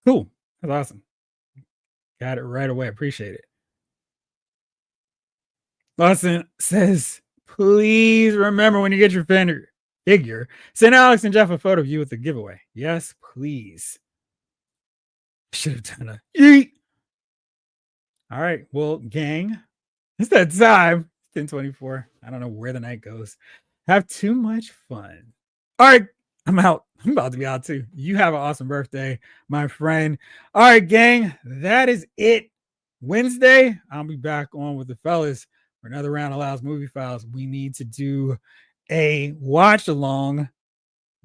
Speaker 1: Cool. That's awesome. Got it right away. Appreciate it. Lawson says, please remember when you get your figure, send Alex and Jeff a photo of you with the giveaway. Yes, please. Should have done a yeet. All right. Well, gang, it's that time. 10:24. I don't know where the night goes. Have too much fun. All right. I'm out. I'm about to be out too. You have an awesome birthday, my friend. All right, gang. That is it. Wednesday, I'll be back on with the fellas for another round of Allows Movie Files. We need to do a watch along.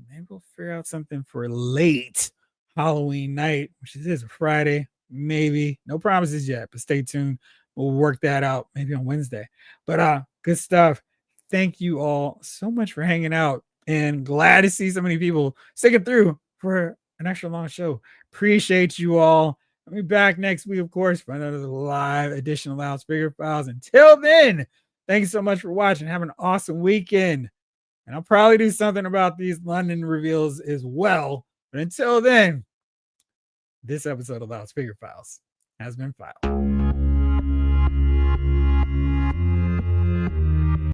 Speaker 1: Maybe we'll figure out something for late Halloween night, which is a Friday. Maybe. No promises yet, but stay tuned. We'll work that out maybe on Wednesday. But good stuff. Thank you all so much for hanging out, and glad to see so many people sticking through for an extra long show. Appreciate you all. I'll be back next week, of course, for another live edition of Loud's Figure Files. Until then, thanks so much for watching. Have an awesome weekend. And I'll probably do something about these London reveals as well. But until then, this episode of Loud's Figure Files has been filed.